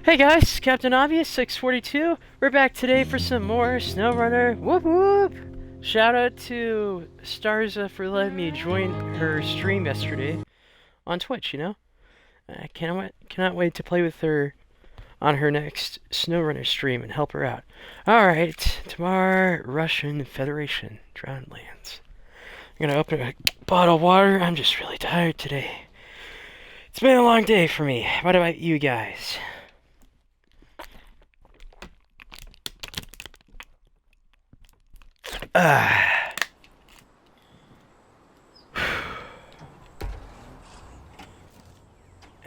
Hey guys, Captain Obvious 642. We're back today for some more SnowRunner. Whoop whoop! Shout out to Starza for letting me join her stream yesterday on Twitch. I cannot wait to play with her on her next SnowRunner stream and help her out. All right, tomorrow Russian Federation drowned lands. I'm gonna open a bottle of water. I'm just really tired today. It's been a long day for me. What about you guys?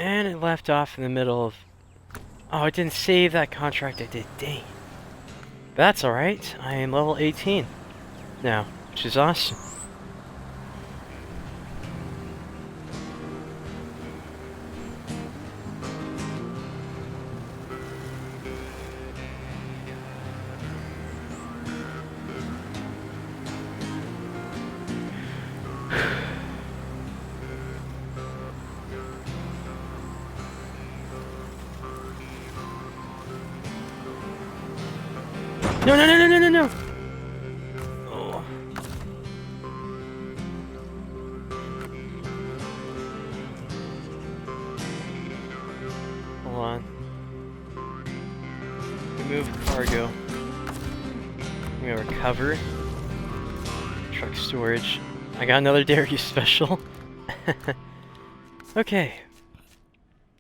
And it left off in the middle of... Oh, it didn't save that contract I did. Dang. That's alright. I am level 18 now, which is awesome. No, no, no, no, no, no, no! Oh. Hold on. Remove cargo. I'm gonna recover. Truck storage. I got another dairy special. Okay.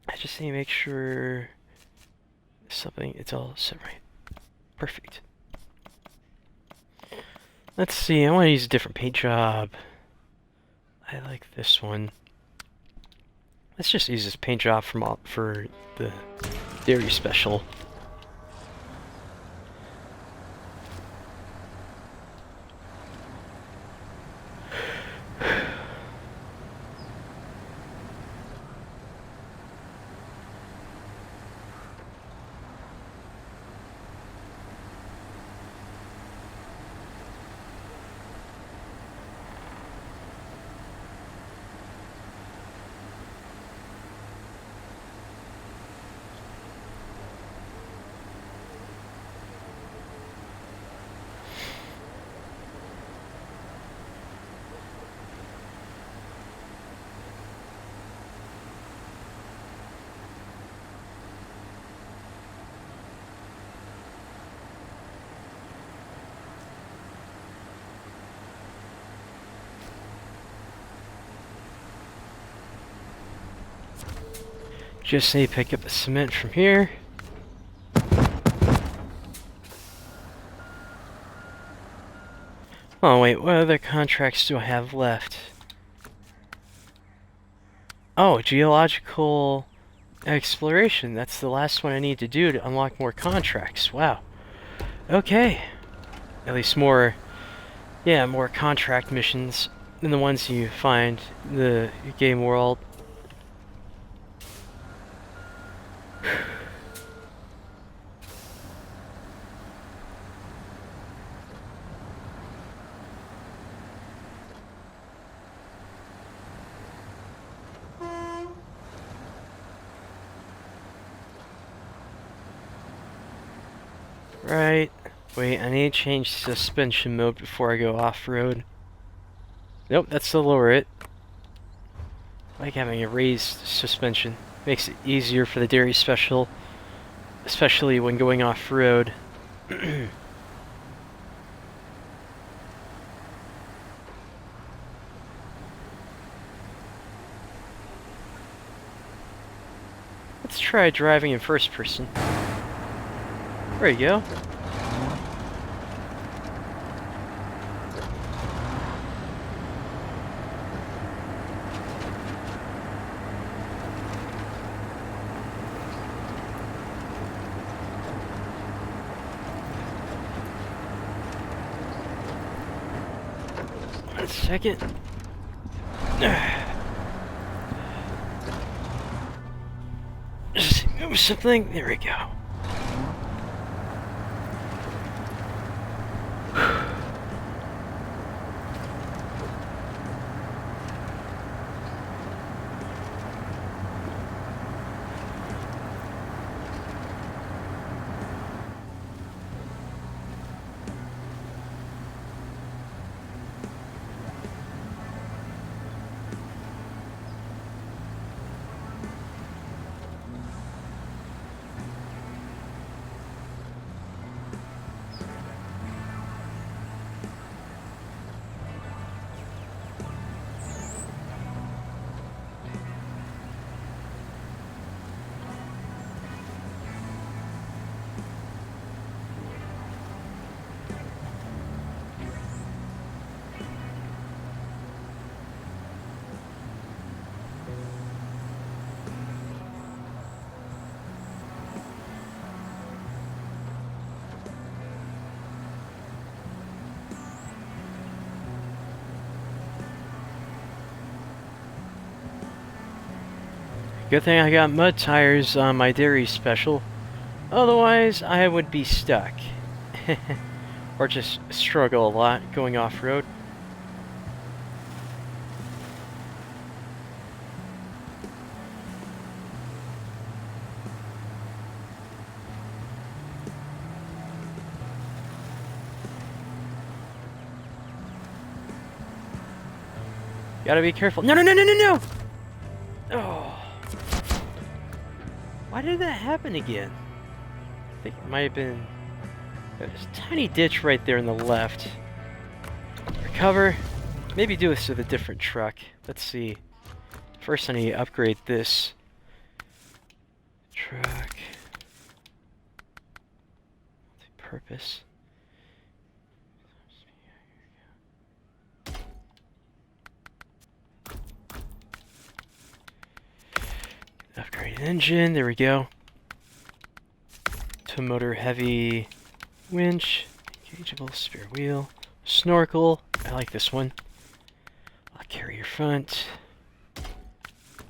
I just need to make sure it's all set right. Perfect. Let's see, I want to use a different paint job. I like this one. Let's just use this paint job for the dairy special. Just need to pick up the cement from here. Oh wait, what other contracts do I have left? Oh, geological exploration. That's the last one I need to do to unlock more contracts. Wow. Okay. At least more contract missions than the ones you find in the game world. Right. Wait, I need to change suspension mode before I go off-road. Nope, that's to lower it. I like having a raised suspension. Makes it easier for the dairy special, especially when going off-road. Let's try driving in first person. There you go. One second. Just move something. There we go. Good thing I got mud tires on my dairy special. Otherwise, I would be stuck. Or just struggle a lot going off-road. Gotta be careful. No, no, no, no, no, no! Oh. Why did that happen again? I think it might have been... There's a tiny ditch right there on the left. Recover. Maybe do this with a different truck. Let's see. First I need to upgrade this truck. Multi-purpose. Upgrade engine, there we go. To motor heavy winch, engageable spare wheel, snorkel. I like this one. I'll carry your front. I'm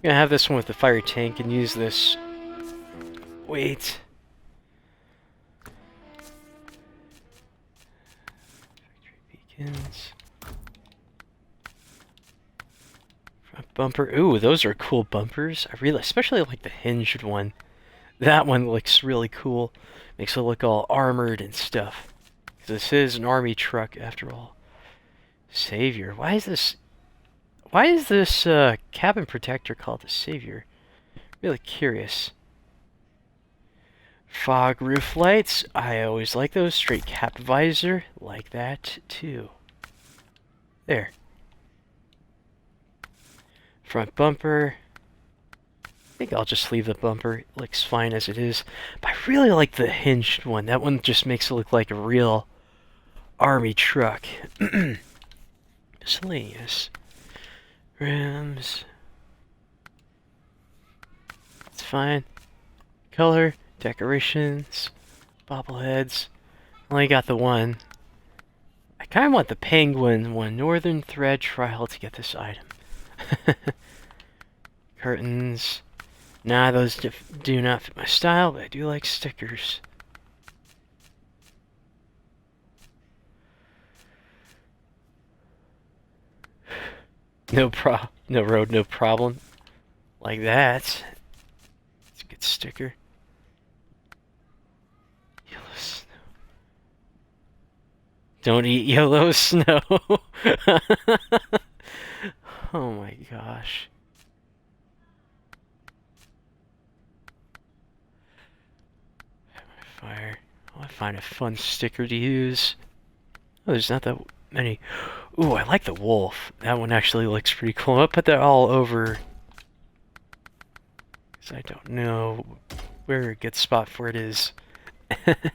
gonna have this one with the fire tank and use this weight. Factory beacons. Bumper. Ooh, those are cool bumpers. I really, especially like the hinged one. That one looks really cool. Makes it look all armored and stuff. This is an army truck after all. Savior. Why is this cabin protector called the Savior? Really curious. Fog roof lights. I always like those. Straight cap visor. Like that too. There. Front bumper. I think I'll just leave the bumper. It looks fine as it is. But I really like the hinged one. That one just makes it look like a real army truck. Miscellaneous. Rims. It's fine. Color. Decorations. Bobbleheads. Only got the one. I kind of want the penguin one. Northern thread trial to get this item. Curtains. Nah, those do not fit my style, but I do like stickers. No road, no problem. Like that. It's a good sticker. Yellow snow. Don't eat yellow snow. Oh my gosh. Fire. I want to find a fun sticker to use. Oh, there's not that many. Ooh, I like the wolf. That one actually looks pretty cool. I'll put that all over. Because I don't know where a good spot for it is. I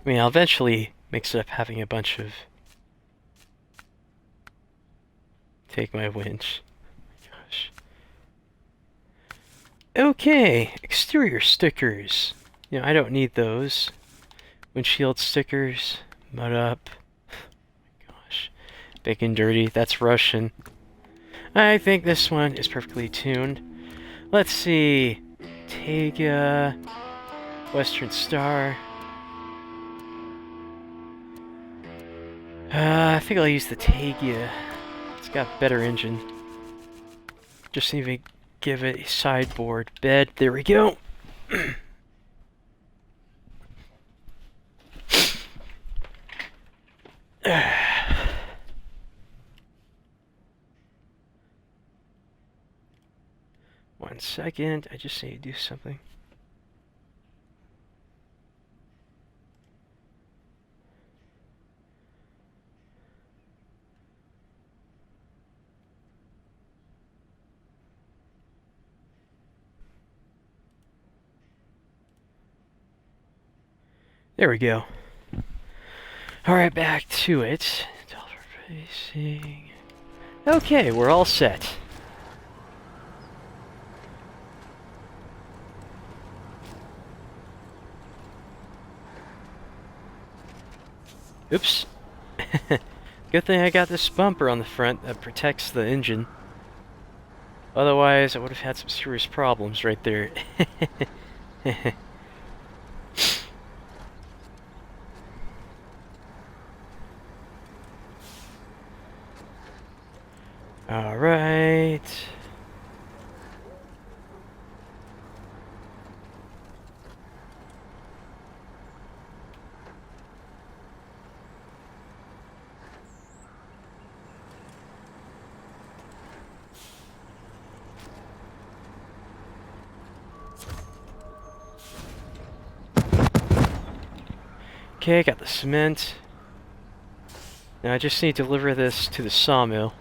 mean, I'll eventually mix it up having a bunch of... Take my winch. Oh my gosh. Okay, exterior stickers. You know, I don't need those. Windshield stickers. Mud up. Oh my gosh. Big and dirty. That's Russian. I think this one is perfectly tuned. Let's see. Tega. Western Star. I think I'll use the Tega. It's got better engine. Just need to give it a sideboard bed. There we go. 1 second. I just need to do something. There we go. Alright, back to it. Facing. Okay, we're all set. Oops. Good thing I got this bumper on the front that protects the engine. Otherwise, I would have had some serious problems right there. Alright. Okay, got the cement. Now I just need to deliver this to the sawmill.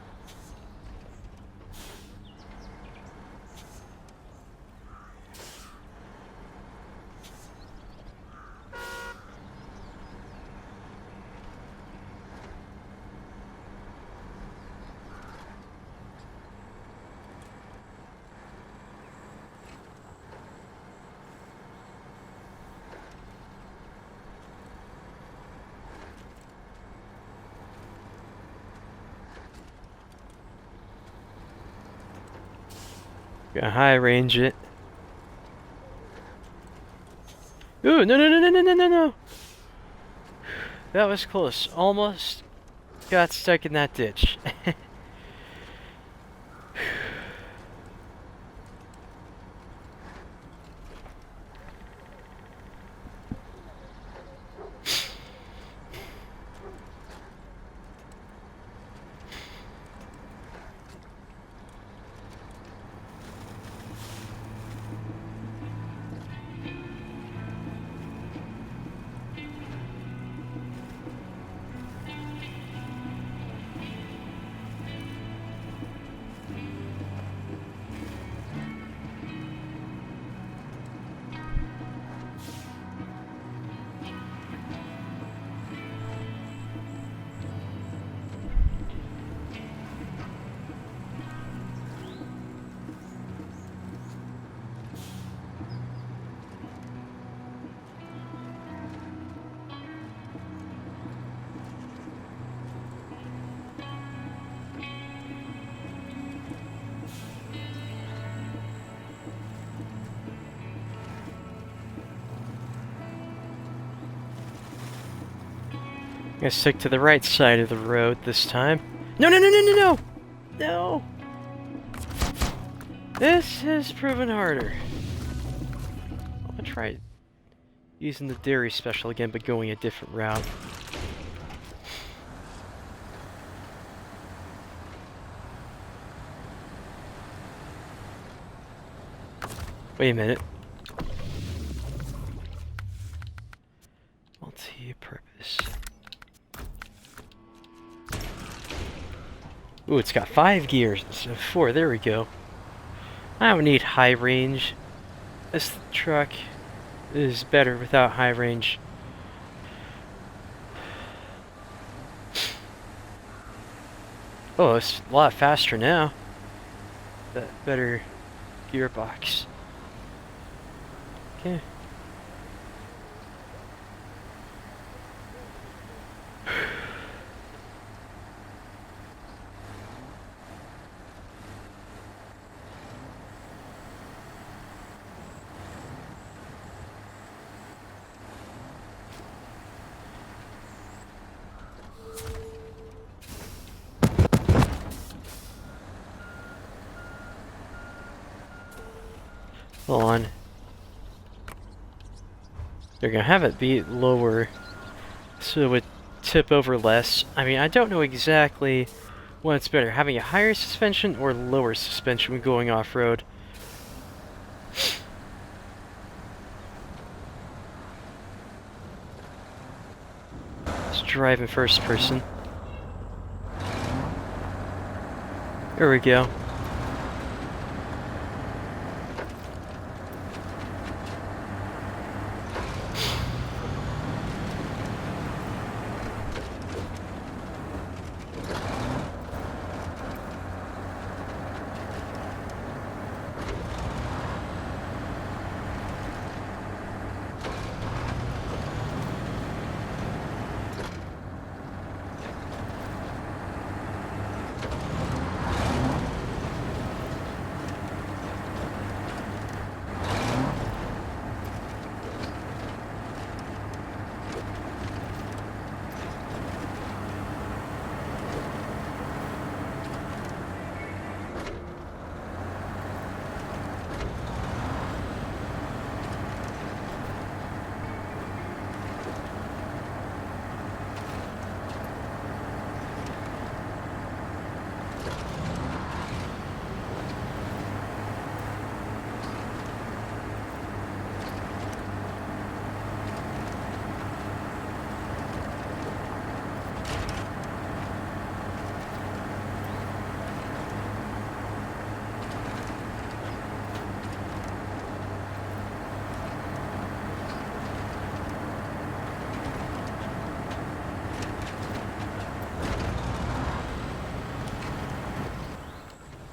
Gonna high range it. Ooh, no, no, no, no, no, no, no, no. That was close. Almost got stuck in that ditch. I'm gonna stick to the right side of the road this time. No, no, no, no, no, no! No! This has proven harder. I'm gonna try using the dairy special again, but going a different route. Wait a minute. Multi-purpose. Ooh, it's got 5 gears instead of 4. There we go. I don't need high range. This truck is better without high range. Oh, it's a lot faster now. That better gearbox. Okay. Hold on. They're gonna have it be lower so it would tip over less. I mean, I don't know exactly what's better, having a higher suspension or lower suspension when going off-road. Let's drive in first person. There we go.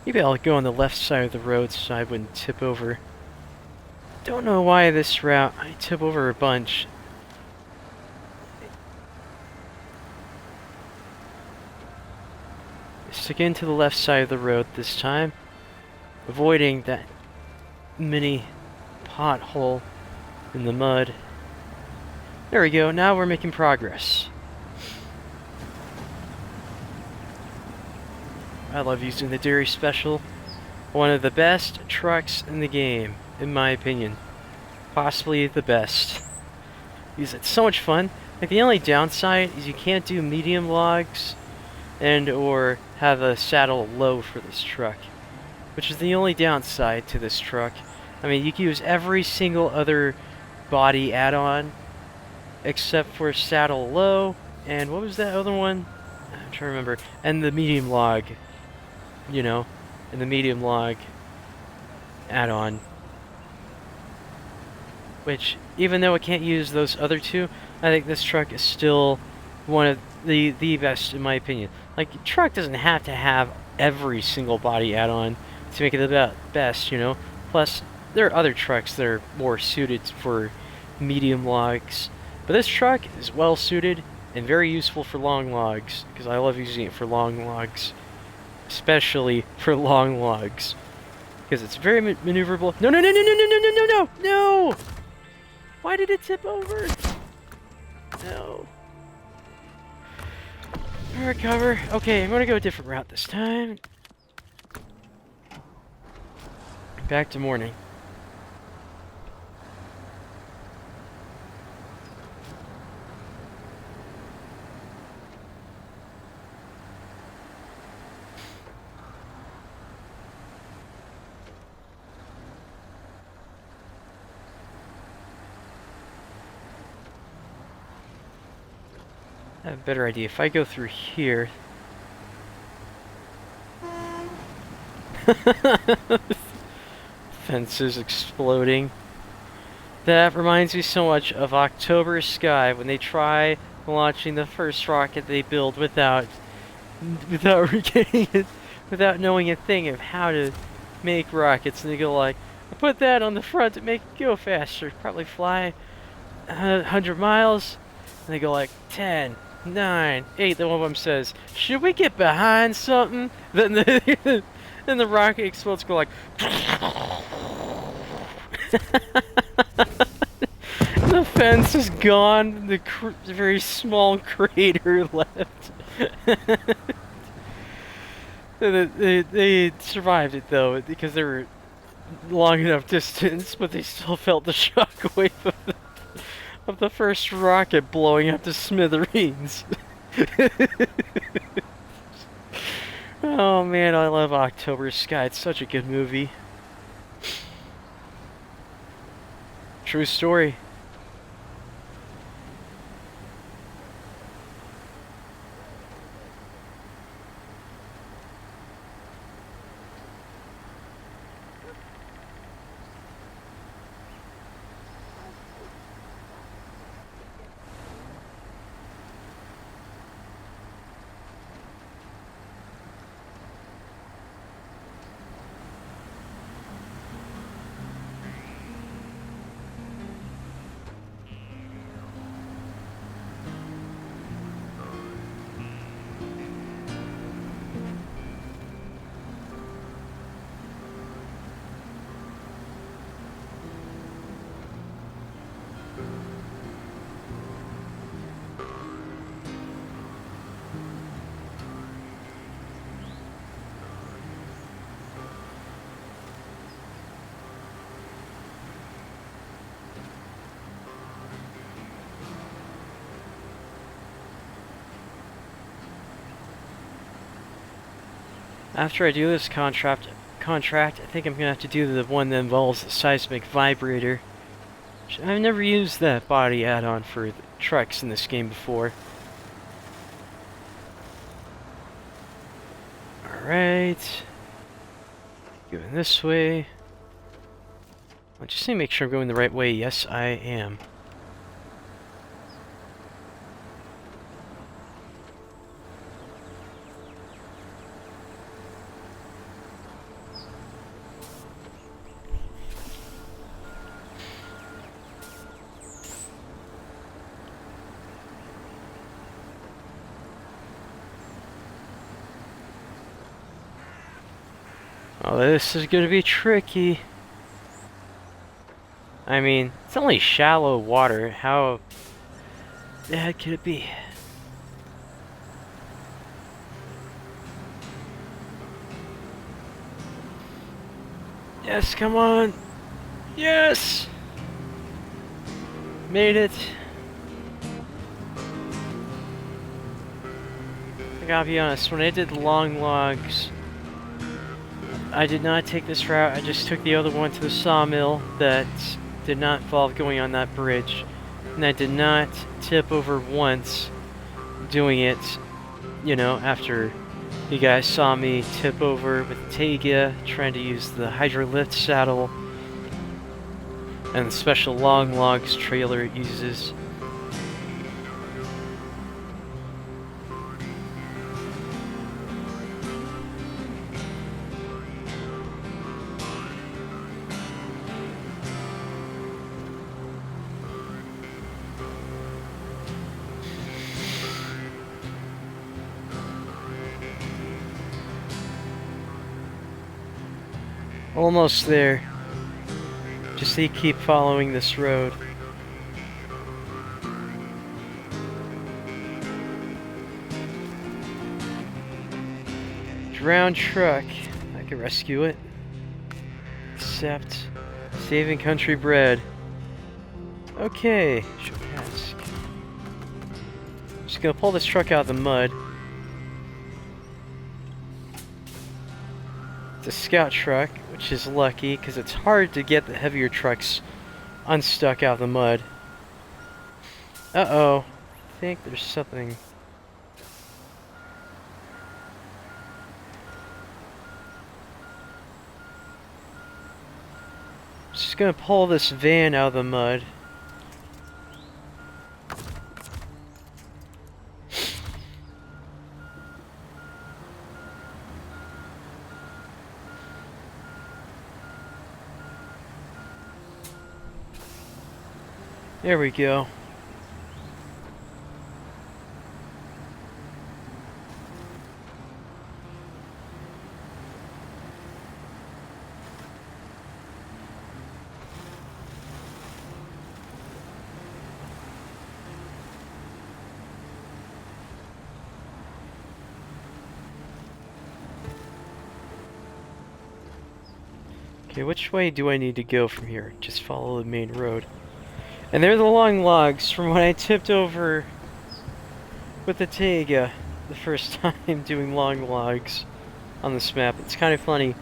Maybe I'll go on the left side of the road so I wouldn't tip over. Don't know why this route I tip over a bunch. Stick into the left side of the road this time, avoiding that mini pothole in the mud. There we go, now we're making progress. I love using the Dairy Special. One of the best trucks in the game, in my opinion. Possibly the best. Because it's so much fun. Like, the only downside is you can't do medium logs and or have a saddle low for this truck, which is the only downside to this truck. I mean, you can use every single other body add-on except for saddle low, and what was that other one? I'm trying to remember. And the medium log, you know, and the medium log add-on. Which, even though it can't use those other two, I think this truck is still one of the best in my opinion. Like, a truck doesn't have to have every single body add-on to make it the best, you know. Plus, there are other trucks that are more suited for medium logs. But this truck is well suited and very useful for long logs, because I love using it for long logs. Especially for long logs. Because it's very maneuverable. No, no, no, no, no, no, no, no, no, no! No! Why did it tip over? No. Recover. Okay, I'm gonna go a different route this time. Back to morning. I have a better idea. If I go through here... Fences exploding. That reminds me so much of October Sky, when they try launching the first rocket they build without getting it, without knowing a thing of how to make rockets. And they go like, I put that on the front to make it go faster. Probably fly 100 miles. And they go like, 10, 9, 8. Then one of them says, should we get behind something? Then the rocket explodes, go like... The fence is gone. The very small crater left. They survived it though, because they were long enough distance, but they still felt the shockwave of the first rocket blowing up to smithereens. Oh man, I love October Sky. It's such a good movie. True story. After I do this contract, I think I'm gonna have to do the one that involves the seismic vibrator. I've never used that body add-on for trucks in this game before. Alright. Going this way. I just need to make sure I'm going the right way. Yes, I am. Oh, this is gonna be tricky. I mean, it's only shallow water. How bad could it be? Yes, come on. Yes! Made it. I gotta be honest, when I did long logs, I did not take this route. I just took the other one to the sawmill that did not involve going on that bridge. And I did not tip over once doing it, you know, after you guys saw me tip over with Taiga, trying to use the Hydrolift saddle and the special long logs trailer it uses. Almost there. Just keep following this road. Drowned truck. I could rescue it. Except saving country bred. Okay. Should ask. Just gonna pull this truck out of the mud. It's a scout truck, which is lucky because it's hard to get the heavier trucks unstuck out of the mud. Uh-oh. I think there's something. Just gonna pull this van out of the mud. There we go. Okay, which way do I need to go from here? Just follow the main road. And there are the long logs from when I tipped over with the Taiga the first time doing long logs on this map. It's kind of funny.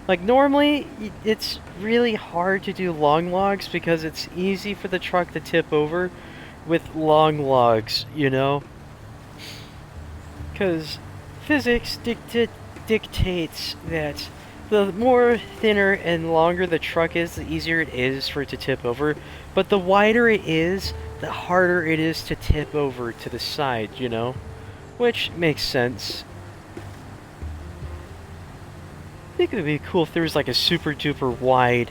Like, normally, it's really hard to do long logs because it's easy for the truck to tip over with long logs, you know? Because physics dictates that the more thinner and longer the truck is, the easier it is for it to tip over. But the wider it is, the harder it is to tip over to the side, you know? Which makes sense. I think it would be cool if there was like a super duper wide,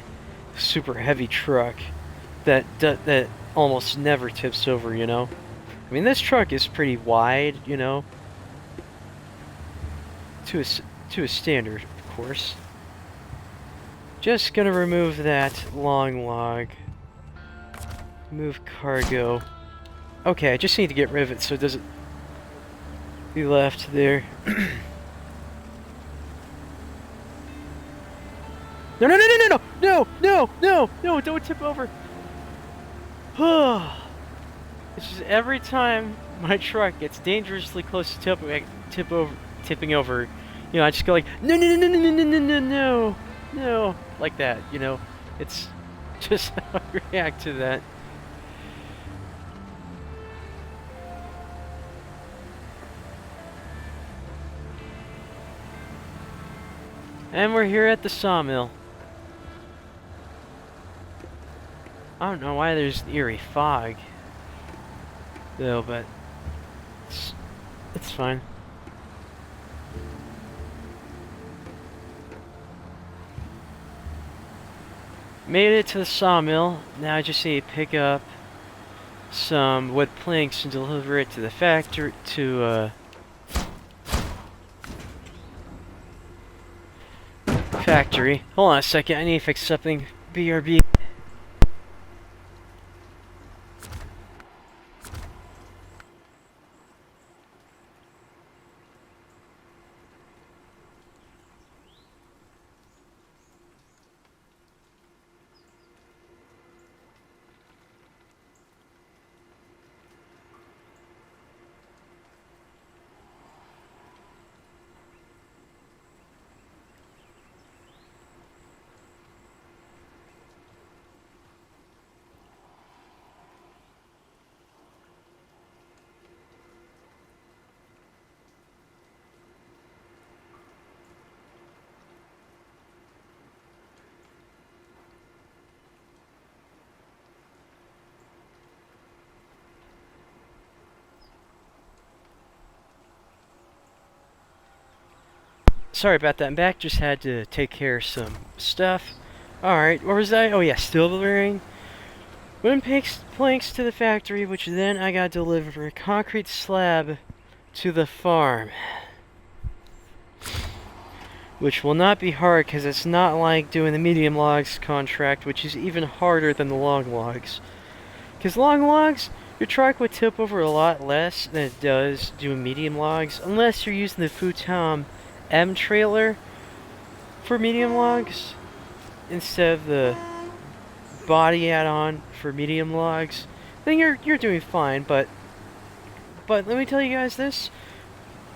super heavy truck that almost never tips over, you know? I mean, this truck is pretty wide, you know? To a standard, of course. Just gonna remove that long log. Move cargo. Okay, I just need to get rid of it so it doesn't be left there. No, no, no, no, no, no, no, no, no, don't tip over. It's just every time my truck gets dangerously close to tipping over, you know, I just go like, no, no, no, no, no, no, no, no, no, no, like that, you know. It's just how I react to that. And we're here at the sawmill. I don't know why there's eerie fog, though, but it's fine. Made it to the sawmill. Now I just need to pick up some wood planks and deliver it to the factory factory. Hold on a second, I need to fix something. BRB. Sorry about that, I'm back. Just had to take care of some stuff. Alright, where was I? Oh yeah, still delivering wooden planks to the factory, which then I got to deliver a concrete slab to the farm. Which will not be hard, because it's not like doing the medium logs contract, which is even harder than the long logs. Because long logs, your truck would tip over a lot less than it does doing medium logs, unless you're using the Futon M trailer for medium logs instead of the body add-on for medium logs. Then you're doing fine, but let me tell you guys this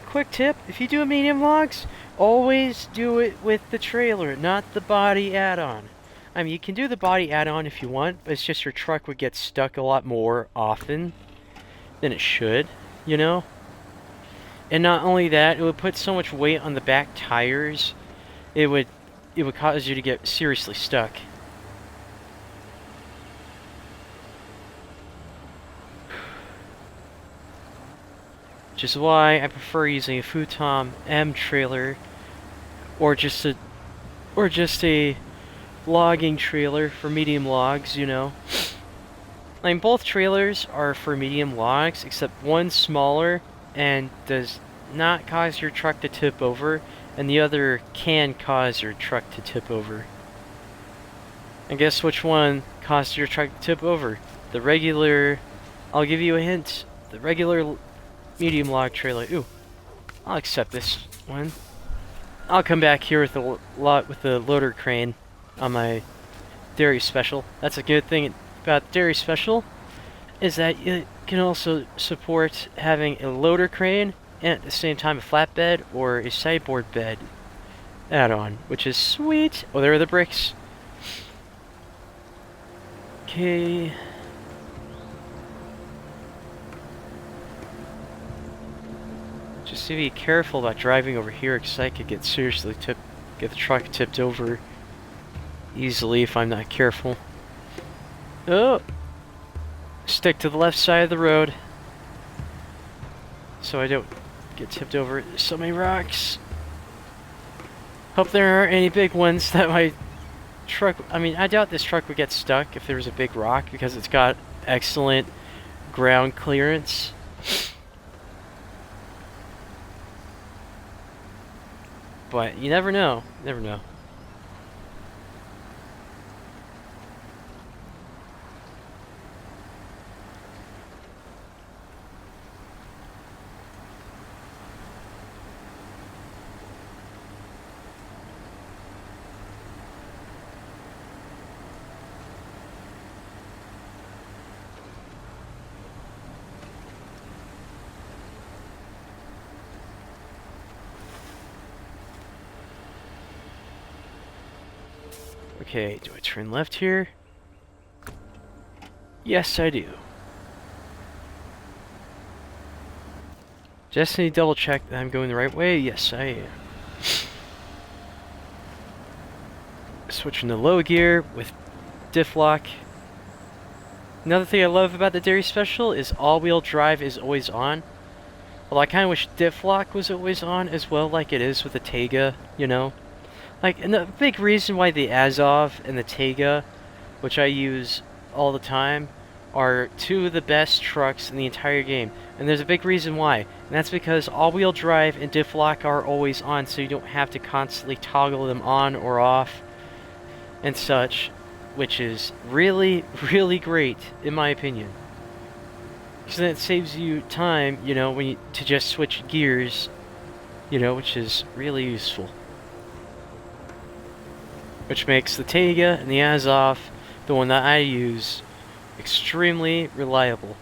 quick tip: if you do a medium logs, always do it with the trailer, not the body add-on. I mean, you can do the body add-on if you want, but it's just your truck would get stuck a lot more often than it should, you know? And not only that, it would put so much weight on the back tires, it would cause you to get seriously stuck. Which is why I prefer using a Futon M trailer or just a logging trailer for medium logs, you know. I mean, both trailers are for medium logs, except one's smaller and does not cause your truck to tip over, and the other can cause your truck to tip over. And guess which one caused your truck to tip over? The regular, I'll give you a hint, the regular medium log trailer. Ooh, I'll accept this one. I'll come back here with the loader crane on my dairy special. That's a good thing about dairy special, is that it can also support having a loader crane and at the same time a flatbed or a sideboard bed add-on, which is sweet. Oh, there are the bricks. Okay. Just to be careful about driving over here, because I could get get the truck tipped over easily if I'm not careful. Oh! Stick to the left side of the road so I don't get tipped over. There's so many rocks. Hope there aren't any big ones that my truck... I mean, I doubt this truck would get stuck if there was a big rock, because it's got excellent ground clearance. But you never know. Never know. Okay, do I turn left here? Yes, I do. Just need to double check that I'm going the right way. Yes, I am. Switching to low gear with diff lock. Another thing I love about the Dairy Special is all-wheel drive is always on. Well, I kind of wish diff lock was always on as well, like it is with the Tega, you know? Like, and the big reason why the Azov and the Tega, which I use all the time, are two of the best trucks in the entire game. And there's a big reason why. And that's because all-wheel drive and diff lock are always on, so you don't have to constantly toggle them on or off and such, which is really, really great, in my opinion. Because then it saves you time, you know, to just switch gears, you know, which is really useful. Which makes the Taiga and the Azov, the one that I use, extremely reliable.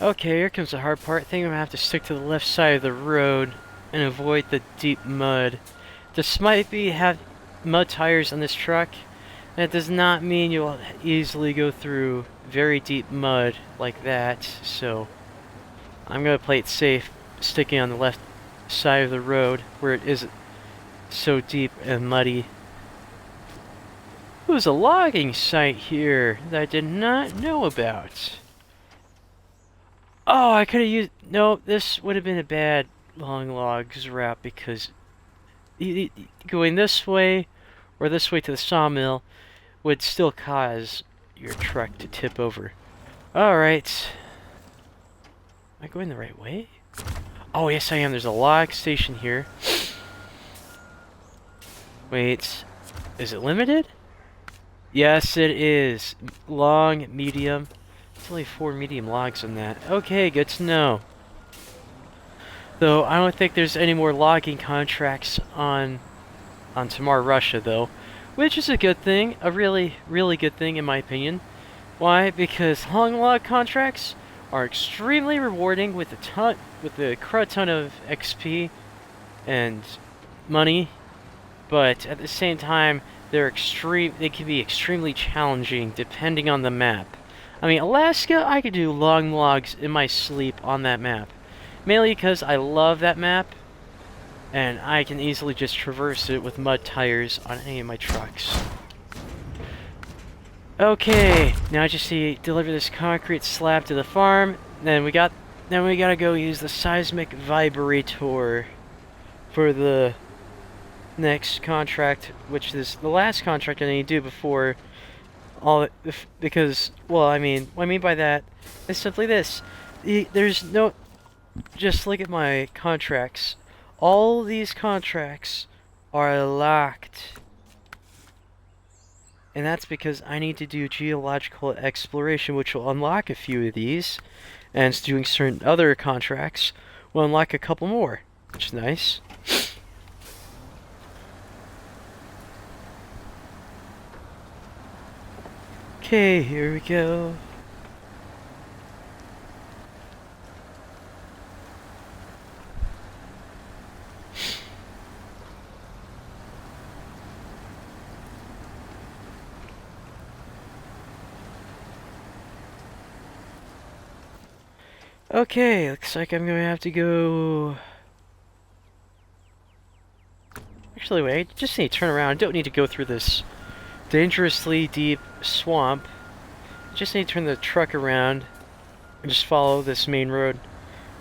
Okay, here comes the hard part. I think I'm gonna have to stick to the left side of the road and avoid the deep mud. Despite have mud tires on this truck, that does not mean you'll easily go through very deep mud like that, so I'm gonna play it safe, sticking on the left side of the road where it isn't so deep and muddy. There's a logging site here that I did not know about. Oh, I could have used... No, this would have been a bad long logs route because going this way or this way to the sawmill would still cause your truck to tip over. Alright. Am I going the right way? Oh, yes I am. There's a log station here. Wait. Is it limited? Yes, it is. Long, medium. There's only 4 medium logs on that. Okay, good to know. Though, I don't think there's any more logging contracts on Tamar, Russia, though. Which is a good thing. A really, really good thing, in my opinion. Why? Because long log contracts are extremely rewarding with a crud ton of XP and money. But at the same time, they can be extremely challenging depending on the map. I mean, Alaska, I could do long logs in my sleep on that map. Mainly because I love that map, and I can easily just traverse it with mud tires on any of my trucks. Okay, now I just see deliver this concrete slab to the farm. Then we gotta go use the seismic vibrator for the next contract, which is the last contract I need to do before because, well, I mean, what I mean by that is simply this. There's no... Just look at my contracts. All these contracts are locked. And that's because I need to do geological exploration, which will unlock a few of these. And doing certain other contracts will unlock a couple more, which is nice. Okay, here we go. Okay, looks like I'm gonna have to go... Actually, wait, I just need to turn around. I don't need to go through this dangerously deep swamp. I just need to turn the truck around and just follow this main road,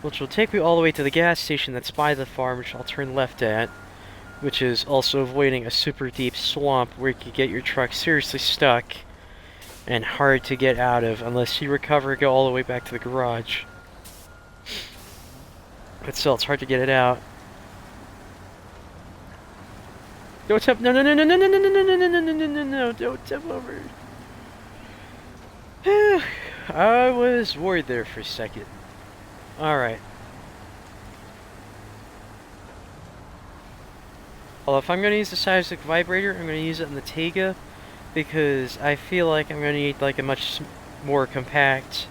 which will take me all the way to the gas station that's by the farm, which I'll turn left at, which is also avoiding a super deep swamp where you could get your truck seriously stuck and hard to get out of unless you recover and go all the way back to the garage. But still, it's hard to get it out. Don't tip. No, no, no, no, no, no, no, no, no, no, no, no, no, no, no, don't tip over. I was worried there for a second. Alright. Well, if I'm going to use the seismic vibrator, I'm going to use it on the Taiga, because I feel like I'm going to need like a much more compact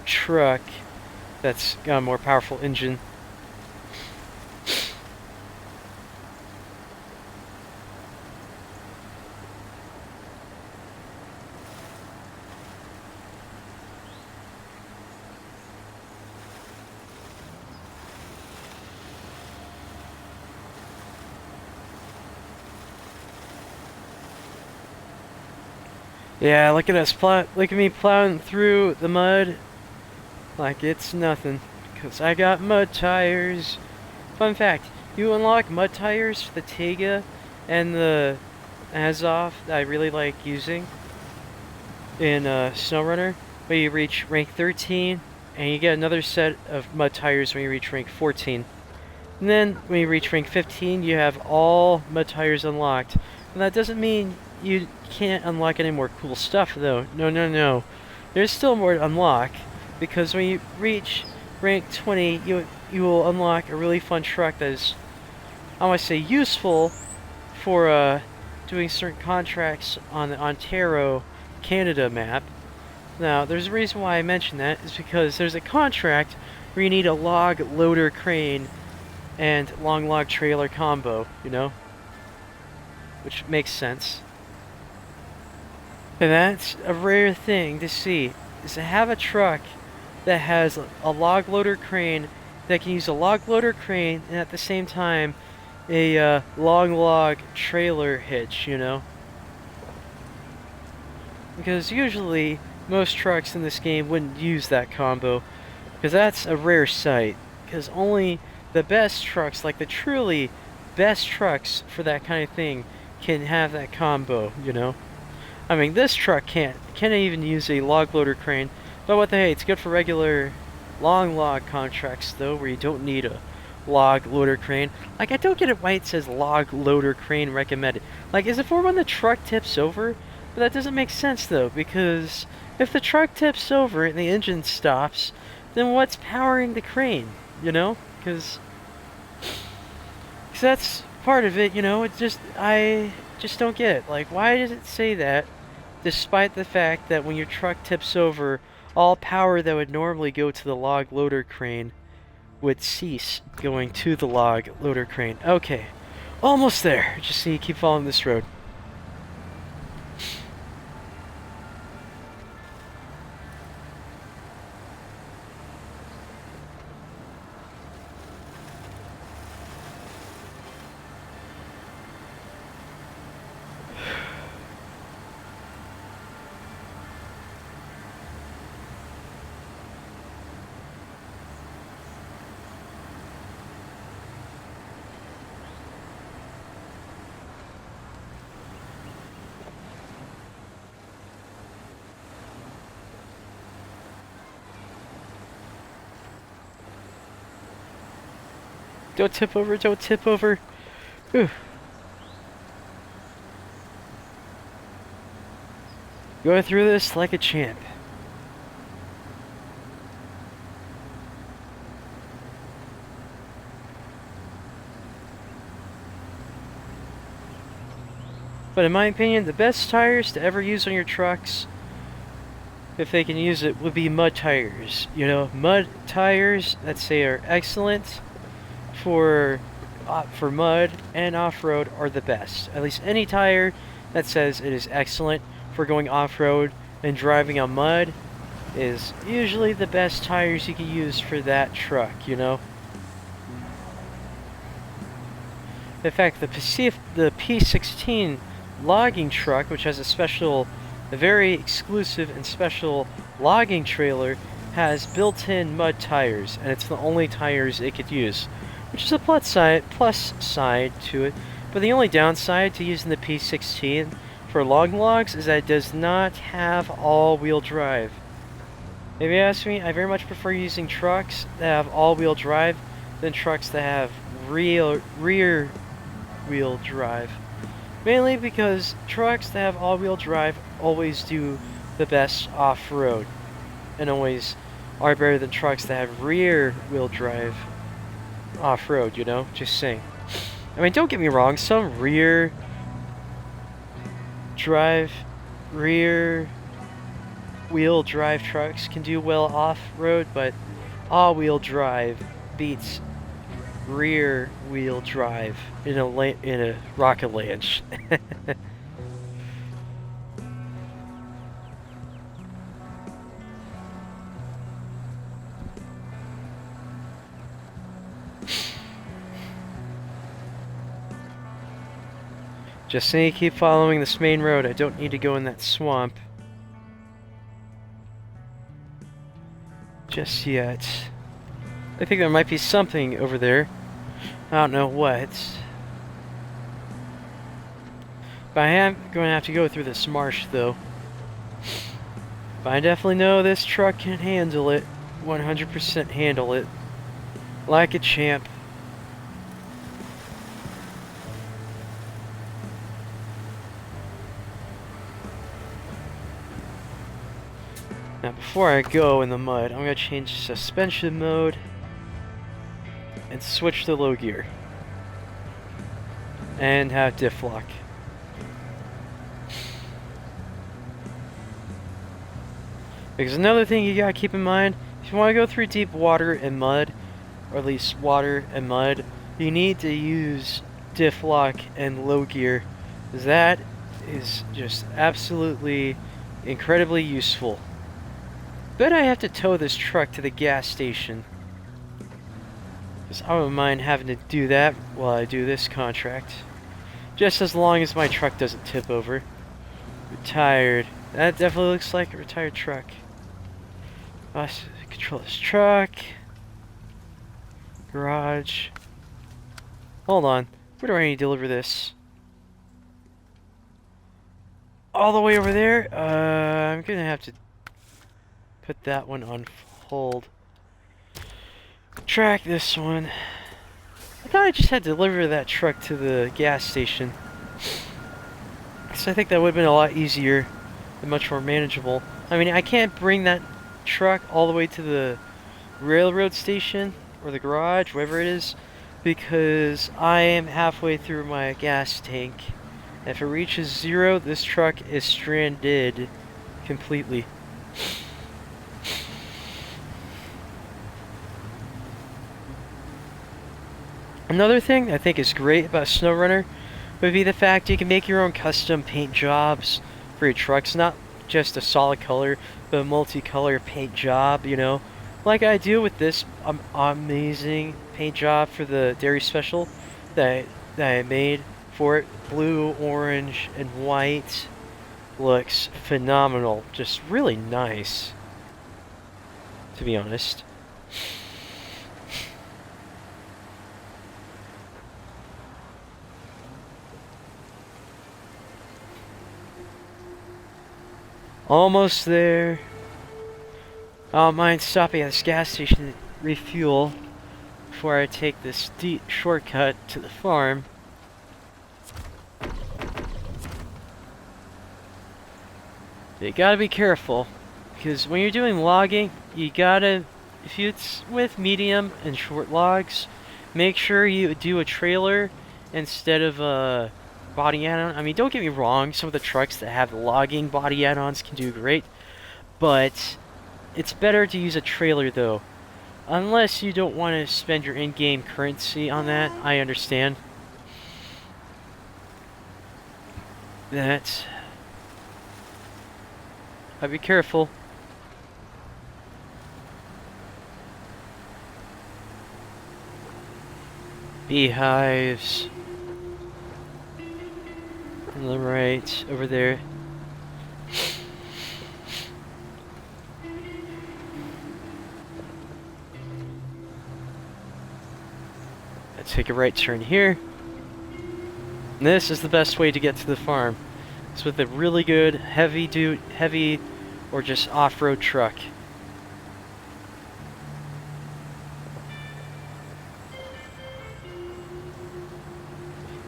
truck that's got a more powerful engine. Yeah, look at us look at me plowing through the mud like it's nothing. Cause I got mud tires. Fun fact, you unlock mud tires for the Tega and the Azov that I really like using in SnowRunner, but you reach rank 13, and you get another set of mud tires when you reach rank 14. And then when you reach rank 15, you have all mud tires unlocked. And that doesn't mean you can't unlock any more cool stuff, though. No, no, no. There's still more to unlock, because when you reach rank 20, you will unlock a really fun truck that is, I want to say, useful for doing certain contracts on the Ontario, Canada map. Now, there's a reason why I mention that, is because there's a contract where you need a log loader crane and long log trailer combo, you know? Which makes sense. And that's a rare thing to see, is to have a truck that has a log loader crane that can use a log loader crane and at the same time a long log trailer hitch, you know? Because usually most trucks in this game wouldn't use that combo, because that's a rare sight, because only the best trucks, like the truly best trucks for that kind of thing, can have that combo, you know? I mean, this truck can't even use a log loader crane, but what the hey, it's good for regular long log contracts, though, where you don't need a log loader crane. Like, I don't get it why it says log loader crane recommended. Like, is it for when the truck tips over? But that doesn't make sense, though, because if the truck tips over and the engine stops, then what's powering the crane, you know? Because that's part of it, you know? I just don't get it. Like, why does it say that, despite the fact that when your truck tips over, all power that would normally go to the log loader crane would cease going to the log loader crane. Okay, almost there. Just see, keep following this road. Don't tip over, don't tip over. Whew. Going through this like a champ. But in my opinion, the best tires to ever use on your trucks, if they can use it, would be mud tires. You know, mud tires that say are excellent for mud and off-road are the best. At least any tire that says it is excellent for going off-road and driving on mud is usually the best tires you can use for that truck, you know? In fact, the P16 logging truck, which has a very exclusive and special logging trailer, has built-in mud tires, and it's the only tires it could use, which is a plus side to it. But the only downside to using the P16 for long logs is that it does not have all-wheel drive. If you ask me, I very much prefer using trucks that have all-wheel drive than trucks that have rear-wheel drive. Mainly because trucks that have all-wheel drive always do the best off-road, and always are better than trucks that have rear-wheel drive off-road, you know? Just saying. I mean, don't get me wrong, some rear wheel drive trucks can do well off-road, but all-wheel drive beats rear wheel drive in a rocket launch. Just saying, keep following this main road. I don't need to go in that swamp. just yet. I think there might be something over there. I don't know what. But I am going to have to go through this marsh, though. But I definitely know this truck can handle it. 100% handle it. Like a champ. Now before I go in the mud, I'm going to change suspension mode and switch to low gear. And have diff lock. Because another thing you gotta keep in mind, if you want to go through deep water and mud, or at least water and mud, you need to use diff lock and low gear. Because that is just absolutely incredibly useful. Bet I have to tow this truck to the gas station. Because I wouldn't mind having to do that while I do this contract. Just as long as my truck doesn't tip over. Retired. That definitely looks like a retired truck. Let's control this truck. Garage. Hold on. Where do I need to deliver this? All the way over there? I'm gonna have to put that one on hold. Track this one. I thought I just had to deliver that truck to the gas station. So I think that would have been a lot easier and much more manageable. I mean, I can't bring that truck all the way to the railroad station or the garage, wherever it is, because I am halfway through my gas tank. If it reaches 0, this truck is stranded completely. Another thing I think is great about SnowRunner would be the fact you can make your own custom paint jobs for your trucks. Not just a solid color, but a multicolor paint job, you know. Like I do with this amazing paint job for the dairy special that I made for it. Blue, orange, and white. Looks phenomenal. Just really nice, to be honest. Almost there. I don't mind stopping at this gas station to refuel before I take this steep shortcut to the farm. You gotta be careful, because when you're doing logging, you gotta, if it's with medium and short logs, make sure you do a trailer instead of a body add-on. I mean, don't get me wrong, some of the trucks that have logging body add-ons can do great, but it's better to use a trailer though. Unless you don't want to spend your in-game currency on that, I understand. That. I'd be careful. Beehives. On the right, over there. Let's take a right turn here. And this is the best way to get to the farm. It's with a really good heavy or just off-road truck.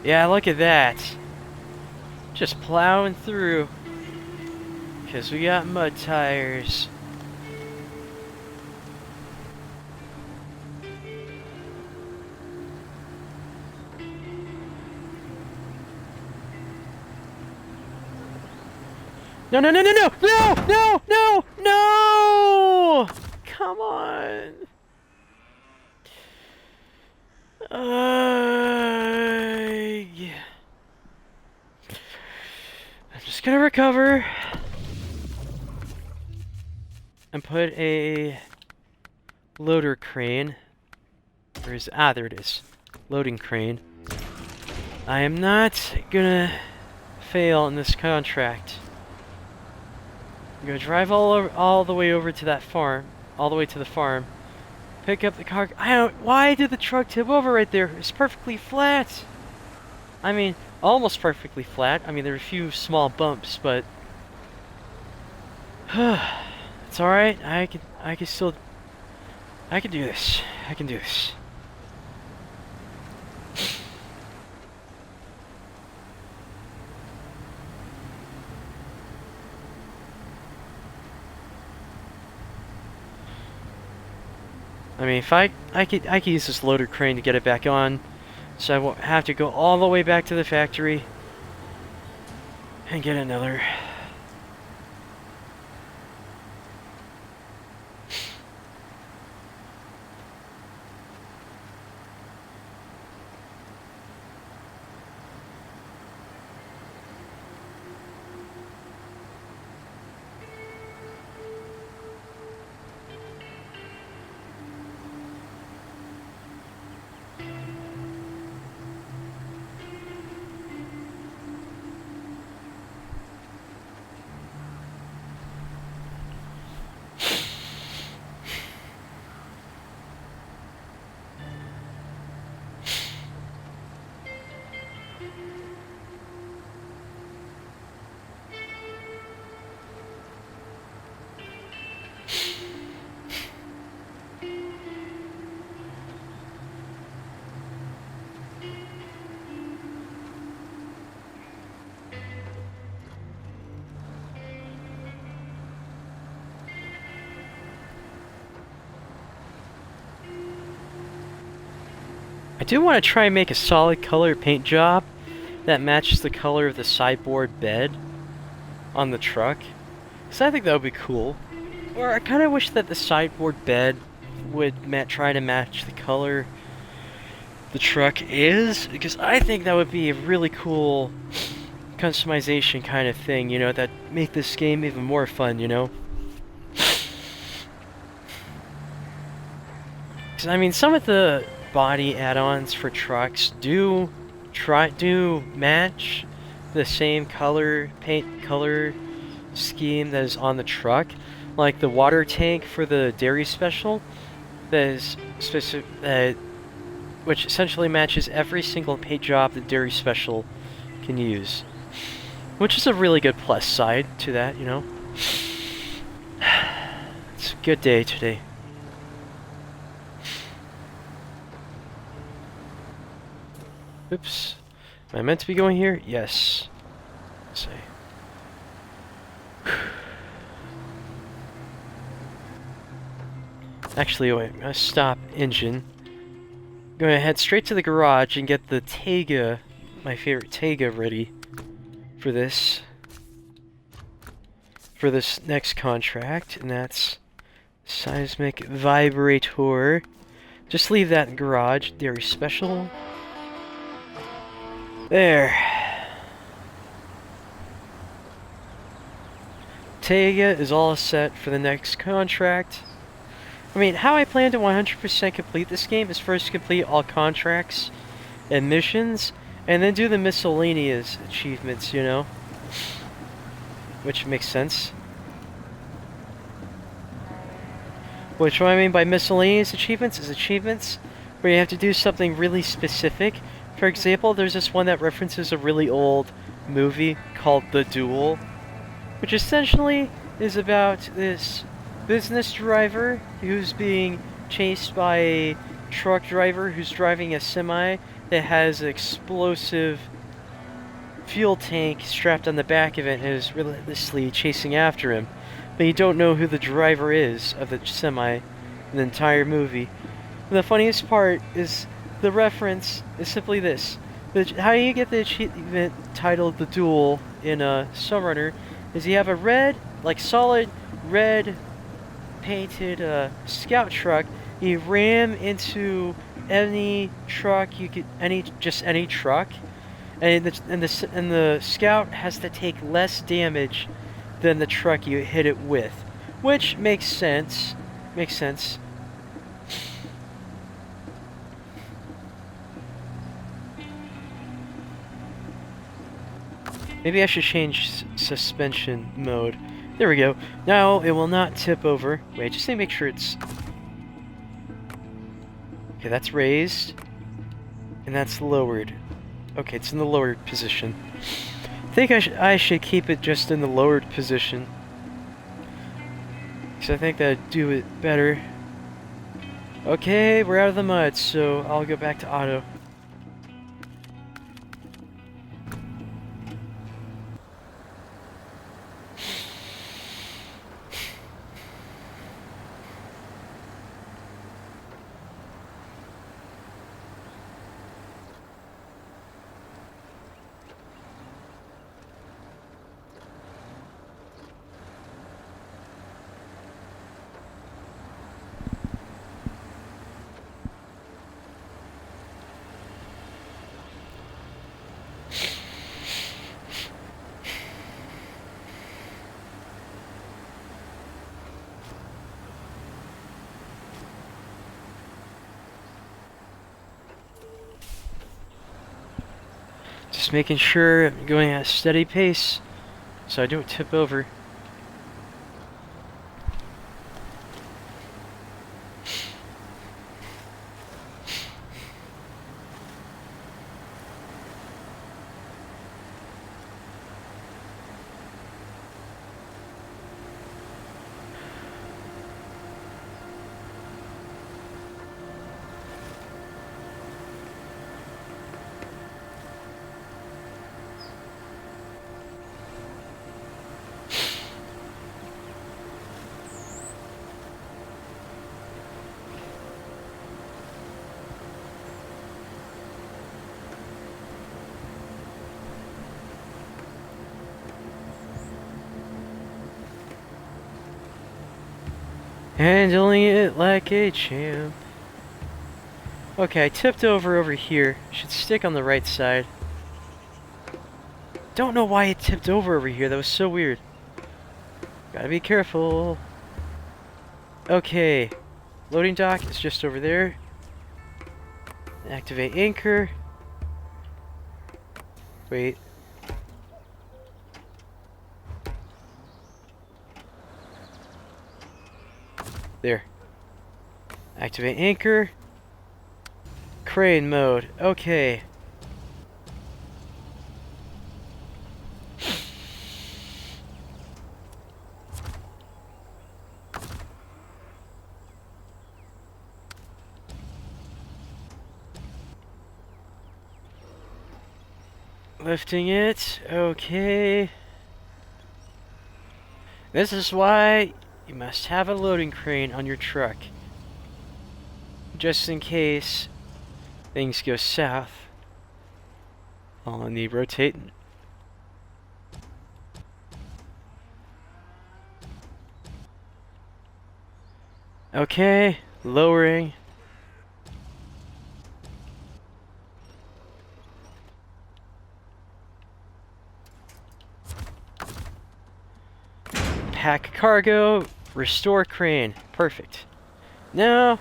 Yeah, look at that. Just plowing through. Because we got mud tires. No, no, no, no, no! No! No! No! No! Come on! Yeah. I'm just gonna recover and put a loader crane. Where is there it is. Loading crane. I am not gonna fail in this contract. I'm gonna drive all the way over to that farm all the way to the farm. Pick up the car. Why did the truck tip over right there? It's perfectly flat. I mean, almost perfectly flat. I mean, there are a few small bumps, but it's all right. I can do this. I can do this. I mean, if I could use this loader crane to get it back on, so I won't have to go all the way back to the factory and get another. I do want to try and make a solid color paint job that matches the color of the sideboard bed on the truck, because I think that would be cool. Or I kind of wish that the sideboard bed would try to match the color the truck is, because I think that would be a really cool customization kind of thing, you know, that make this game even more fun, you know? Because, I mean, some of the body add-ons for trucks do match the same paint color scheme that is on the truck, like the water tank for the dairy special that is specific, which essentially matches every single paint job the dairy special can use, which is a really good plus side to that, you know. It's a good day today. Oops. Am I meant to be going here? Yes. Let's see. Actually, wait. I'm gonna stop engine. I'm gonna head straight to the garage and get the Tega, my favorite Tega, ready for this. For this next contract, and that's seismic vibrator. Just leave that in garage. Dairy special. There. Tega is all set for the next contract. I mean, how I plan to 100% complete this game is first complete all contracts and missions, and then do the miscellaneous achievements, you know? Which makes sense. Which what I mean by miscellaneous achievements is achievements where you have to do something really specific. For example, there's this one that references a really old movie called The Duel, which essentially is about this business driver who's being chased by a truck driver who's driving a semi that has an explosive fuel tank strapped on the back of it and is relentlessly chasing after him. But you don't know who the driver is of the semi in the entire movie. And the funniest part is the reference is simply this. How you get the achievement titled The Duel in SnowRunner is you have a red, like solid red painted scout truck. You ram into any truck you could, just any truck, and the scout has to take less damage than the truck you hit it with, which makes sense. Makes sense. Maybe I should change suspension mode There we go. Now it will not tip over. Wait, just to make sure it's... Okay, that's raised. And that's lowered. Okay, it's in the lowered position. I think I should keep it just in the lowered position. Because I think that'd do it better. Okay, we're out of the mud, so I'll go back to auto. Just making sure I'm going at a steady pace so I don't tip over. Handling it like a champ. Okay, I tipped over here. Should stick on the right side. Don't know why it tipped over here. That was so weird. Gotta be careful. Okay. Loading dock is just over there. Activate anchor. Wait. There. Activate anchor. Crane mode. Okay. Lifting it. Okay. This is why you must have a loading crane on your truck. Just in case things go south. I'll need rotate. Okay, lowering. Pack cargo, restore crane. Perfect. Now,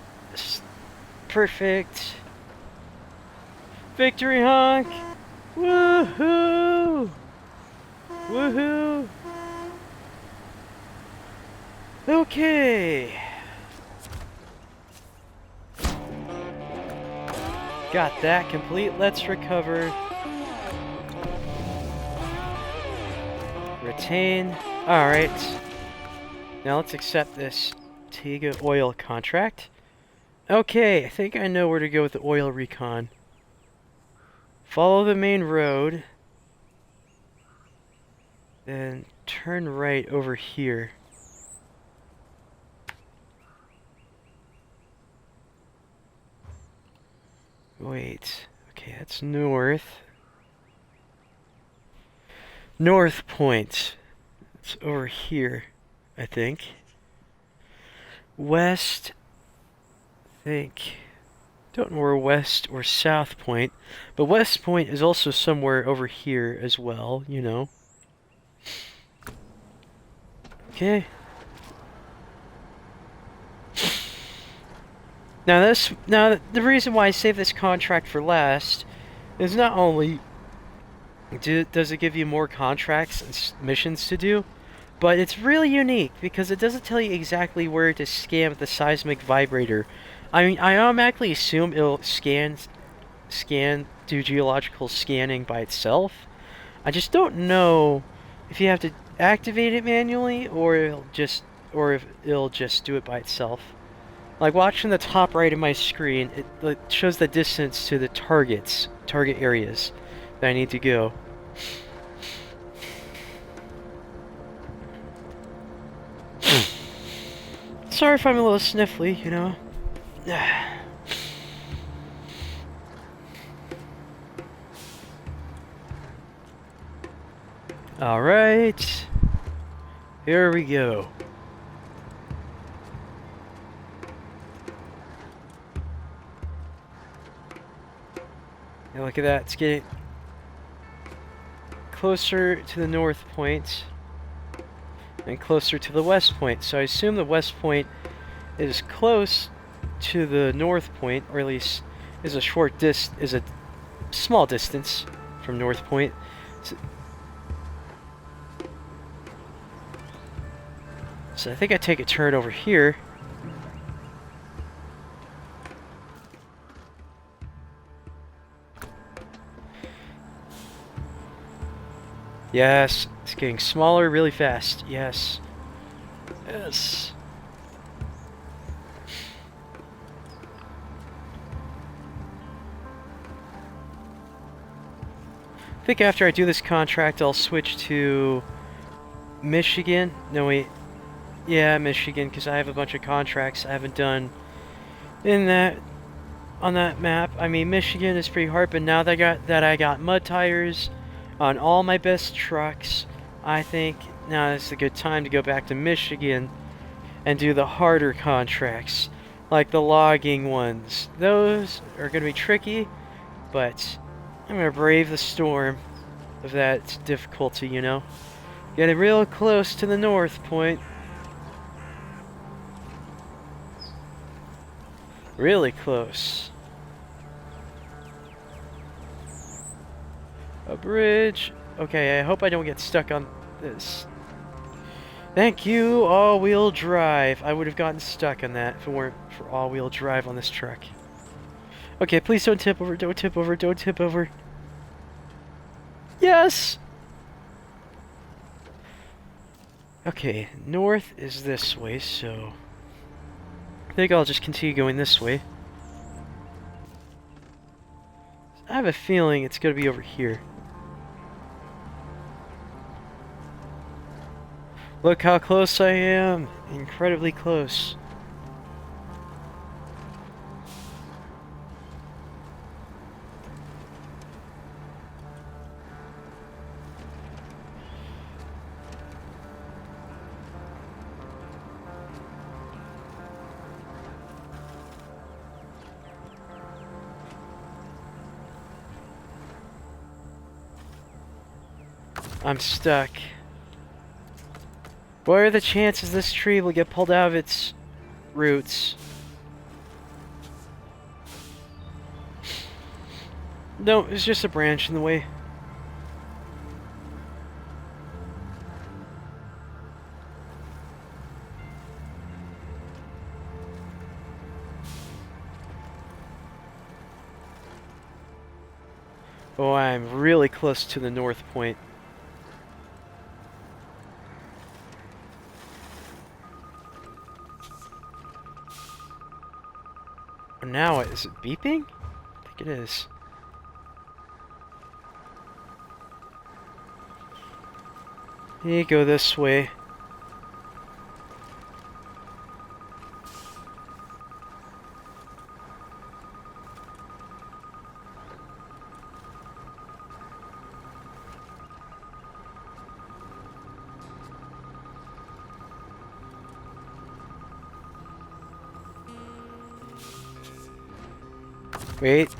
perfect. Victory honk! Woohoo! Woohoo! Okay. Got that complete. Let's recover. Retain. Alright. Now let's accept this Tega oil contract. Okay, I think I know where to go with the oil recon. Follow the main road. Then turn right over here. Wait. Okay, that's north. North Point. It's over here, I think. West. I think. Don't know where West or South Point. But West Point is also somewhere over here as well, you know. Okay. Now the reason why I saved this contract for last is not only does it give you more contracts and missions to do, But it's really unique because it doesn't tell you exactly where to scan with the seismic vibrator. I mean, I automatically assume it'll do geological scanning by itself. I just don't know if you have to activate it manually or if it'll just do it by itself. Like watching the top right of my screen, it shows the distance to the target areas that I need to go. Sorry if I'm a little sniffly, you know. Alright. Here we go. And look at that, it's getting closer to the north point and closer to the west point. So I assume the west point is close to the north point, or at least is a small distance from north point. So I think I take a turn over here. Yes, it's getting smaller really fast. Yes. Yes. I think after I do this contract, I'll switch to Michigan. No, wait. Yeah, Michigan, because I have a bunch of contracts I haven't done on that map. I mean, Michigan is pretty hard, but now that I got mud tires on all my best trucks, I think now is a good time to go back to Michigan and do the harder contracts, like the logging ones. Those are going to be tricky, but I'm going to brave the storm of that difficulty, you know. Getting real close to the north point. Really close. A bridge. Okay, I hope I don't get stuck on this. Thank you, all-wheel drive. I would have gotten stuck on that if it weren't for all-wheel drive on this truck. Okay, please don't tip over, don't tip over, don't tip over. Yes! Okay, north is this way, so I think I'll just continue going this way. I have a feeling it's going to be over here. Look how close I am! Incredibly close. I'm stuck. What are the chances this tree will get pulled out of its roots? No, it's just a branch in the way. Oh, I'm really close to the north point. Now, is it beeping? I think it is. You go this way. Wait.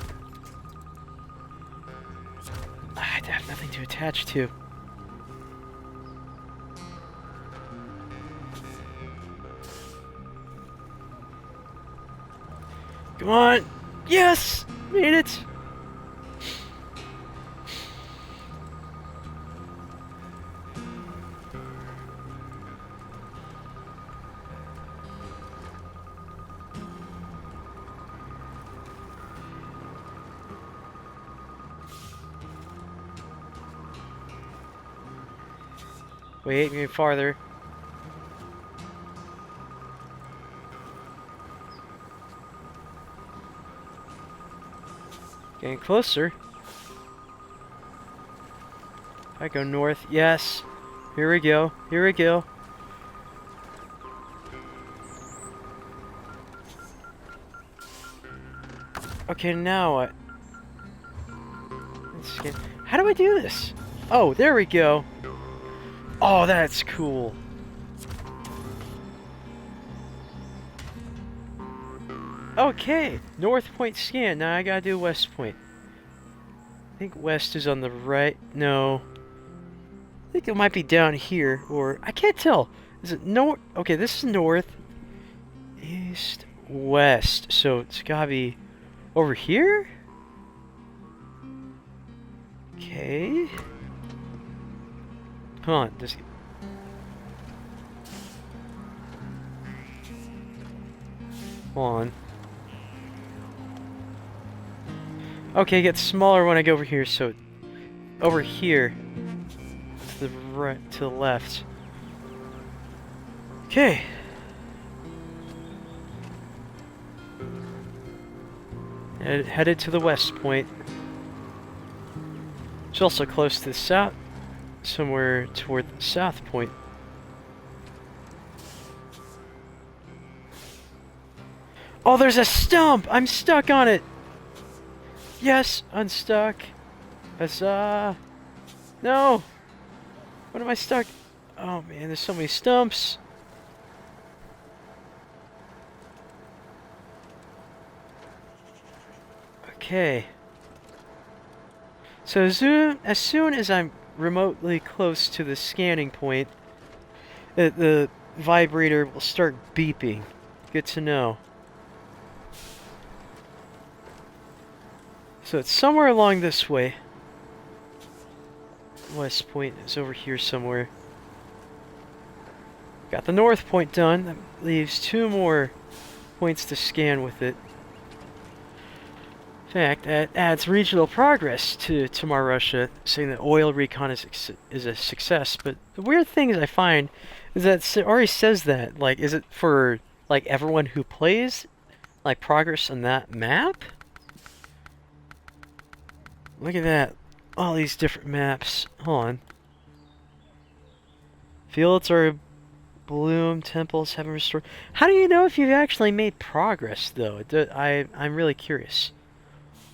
I have nothing to attach to. Come on! Yes! Made it! Wait, getting farther. Getting closer. I go north. Yes. Here we go. Here we go. Okay, now what? How do I do this? Oh, there we go. Oh, that's cool. Okay, North Point scan. Now I gotta do West Point. I think West is on the right. No. I think it might be down here, or I can't tell. Is it north? Okay, this is north, east, west. So it's gotta be over here? Okay. Come on, just. Hold on. Okay, it gets smaller when I go over here, so over here to the right, to the left. Okay. Headed to the West Point. It's also close to the south, somewhere toward the South Point. Oh, there's a stump! I'm stuck on it! Yes, unstuck. Huzzah! No! What am I stuck? Oh man, there's so many stumps. Okay. So as soon as I'm remotely close to the scanning point, the vibrator will start beeping. Good to know. So it's somewhere along this way. West Point is over here somewhere. Got the North Point done. That leaves 2 more points to scan with it. In fact, that adds regional progress to Tamar, Russia, saying that oil recon is a success. But the weird thing is I find is that it already says that. Like, is it for like everyone who plays, like progress on that map? Look at that. All these different maps. Hold on. Fields are bloom, temples haven't restored. How do you know if you've actually made progress, though? I'm really curious.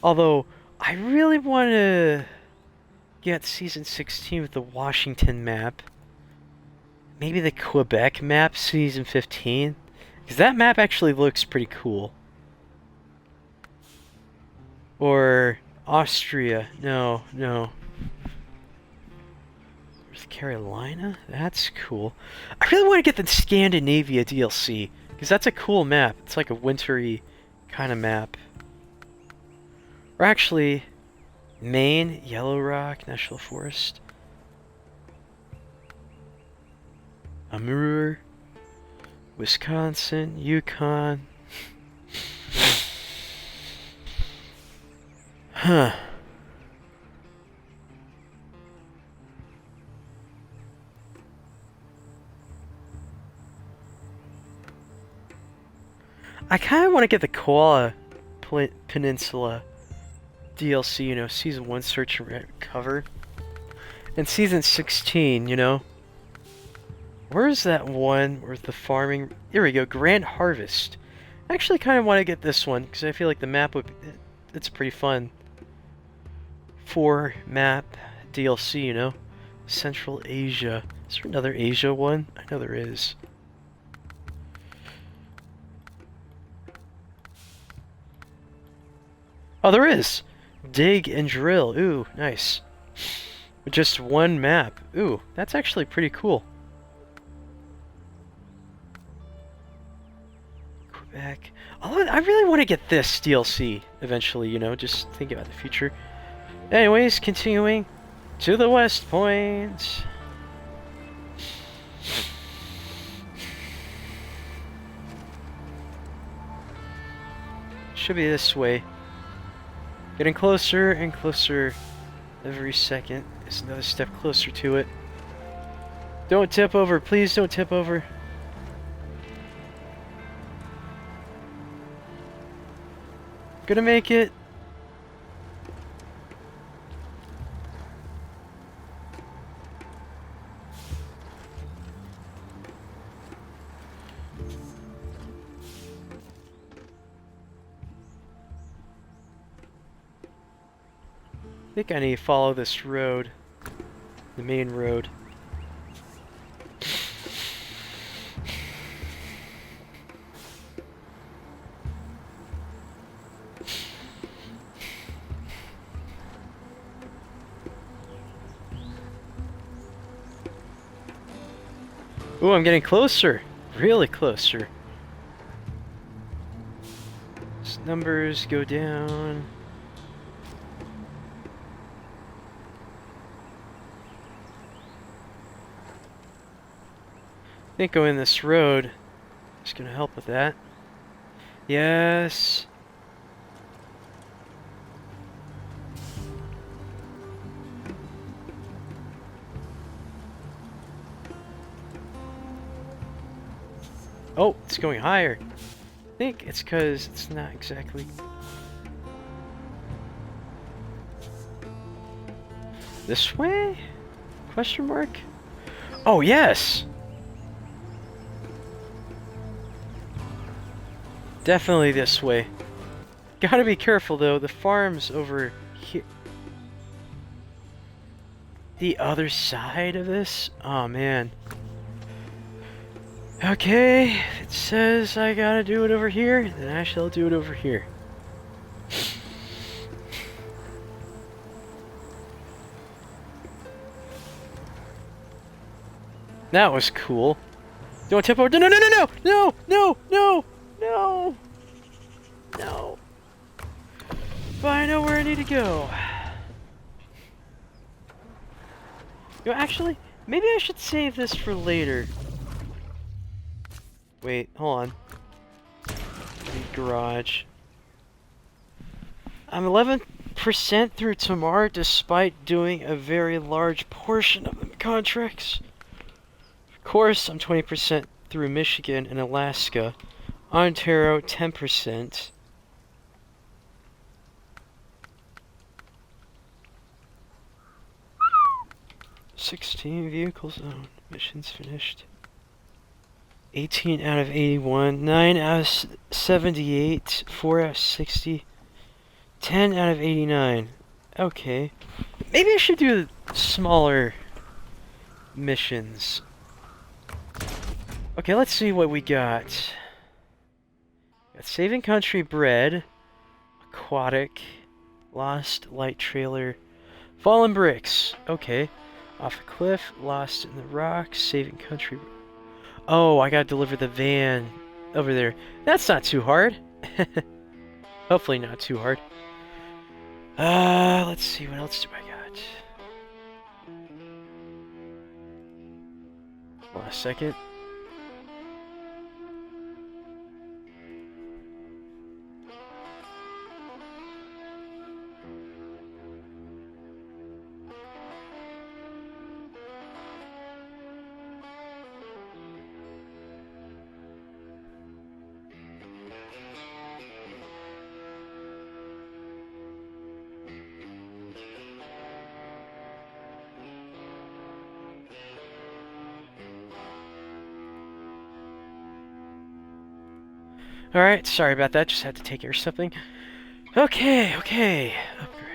Although, I really want to get Season 16 with the Washington map. Maybe the Quebec map, Season 15. Because that map actually looks pretty cool. Or Austria. No. North Carolina? That's cool. I really want to get the Scandinavia DLC. Because that's a cool map. It's like a wintry kind of map. Or actually, Maine, Yellow Rock, National Forest. Amur, Wisconsin, Yukon. Huh. I kind of want to get the Koala Peninsula DLC, you know, Season 1 Search and Recover. And Season 16, you know. Where's that one where's the farming? Here we go, Grand Harvest. I actually kind of want to get this one, because I feel like the map would be, it's pretty fun. 4 map DLC, you know. Central Asia. Is there another Asia one? I know there is. Oh, there is! Dig and drill. Ooh, nice. With just 1 map. Ooh, that's actually pretty cool. Quebec. Oh, I really want to get this DLC eventually, you know, just think about the future. Anyways, continuing to the West Point. Should be this way. Getting closer and closer every second. It's another step closer to it. Don't tip over, please don't tip over. Gonna make it. I think I need to follow this road. The main road. Ooh, I'm getting closer. Really closer. These numbers go down. I think going this road is going to help with that. Yes. Oh, it's going higher. I think it's because it's not exactly... This way? Question mark? Oh, yes! Definitely this way. Gotta be careful though, the farm's over here. The other side of this? Oh man. Okay, if it says I gotta do it over here, then I shall do it over here. That was cool. Don't tip over. No, no, no, no, no, no, no, no, no, no. But I know where I need to go. You know, actually, maybe I should save this for later. Wait, hold on. Garage. I'm 11% through tomorrow despite doing a very large portion of the contracts. Of course, I'm 20% through Michigan and Alaska. Ontario, 10%. $16 vehicles owned. Missions finished. 18 out of 81, 9 out of 78, 4 out of 60, 10 out of 89. Okay. Maybe I should do smaller missions. Okay, let's see what we got. Got Saving Country Bread, Aquatic, Lost Light Trailer, Fallen Bricks. Okay. Off a cliff, Lost in the Rocks, Saving Country. Oh, I gotta deliver the van over there. That's not too hard. Hopefully not too hard. Let's see, what else do I got? Hold on a second. Alright, sorry about that, just had to take care of something. Okay, okay. Upgrade.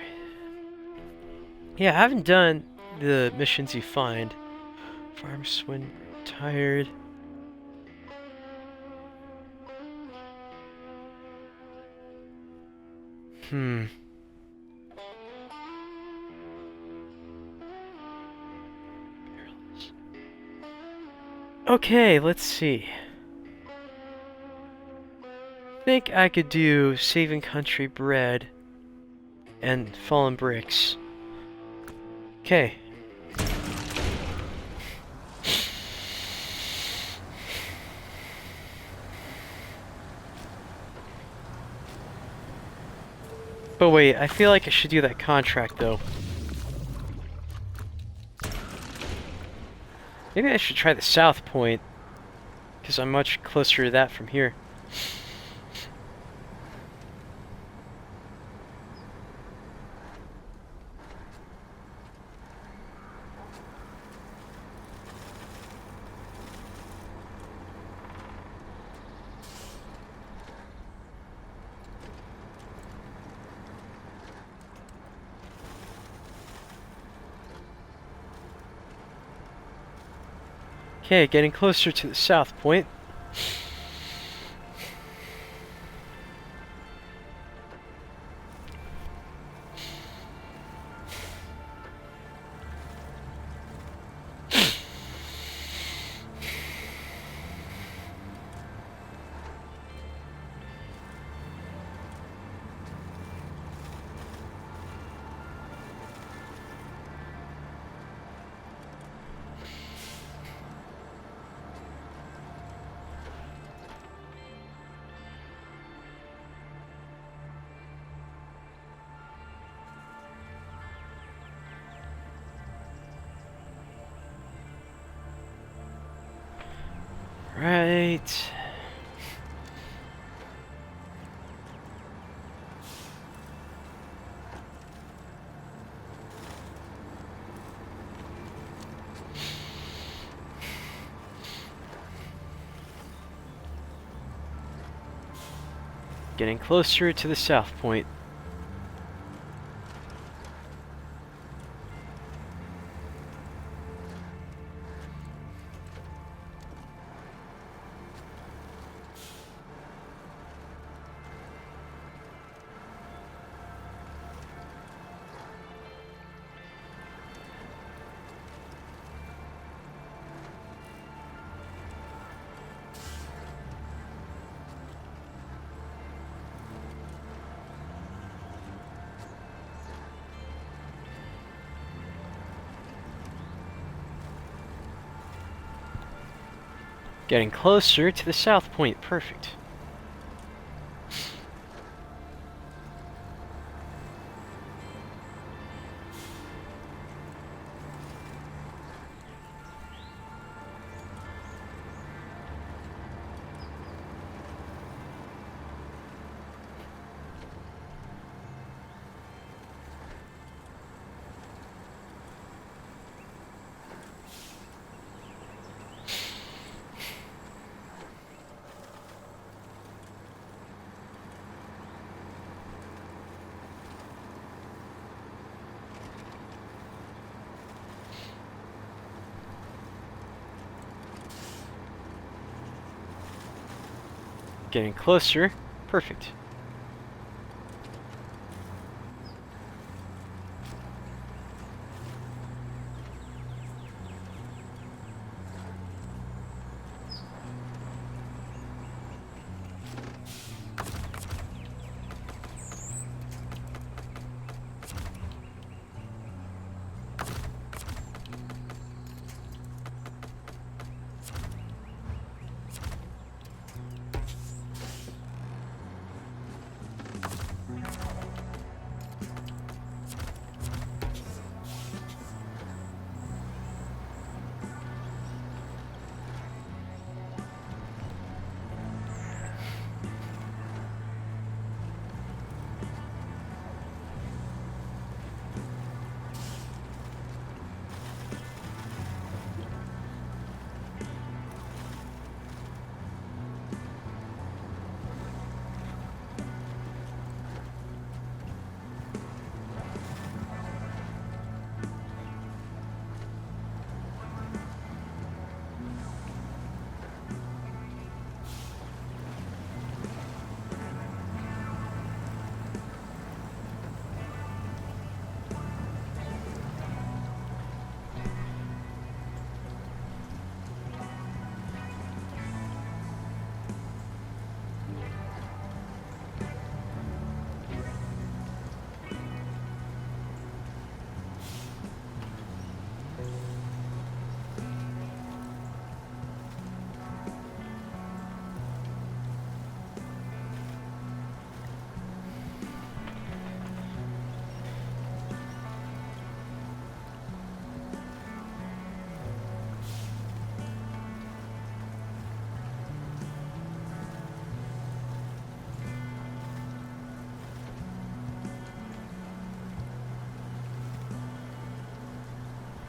Yeah, I haven't done the missions you find. Farm swim, tired. Okay, let's see. I think I could do Saving Country Bread and Fallen Bricks. Okay. But wait, I feel like I should do that contract though. Maybe I should try the south point, because I'm much closer to that from here. Okay, getting closer to the south point. Right. Getting closer to the south point. Getting closer to the south point. Perfect. Getting closer. Perfect.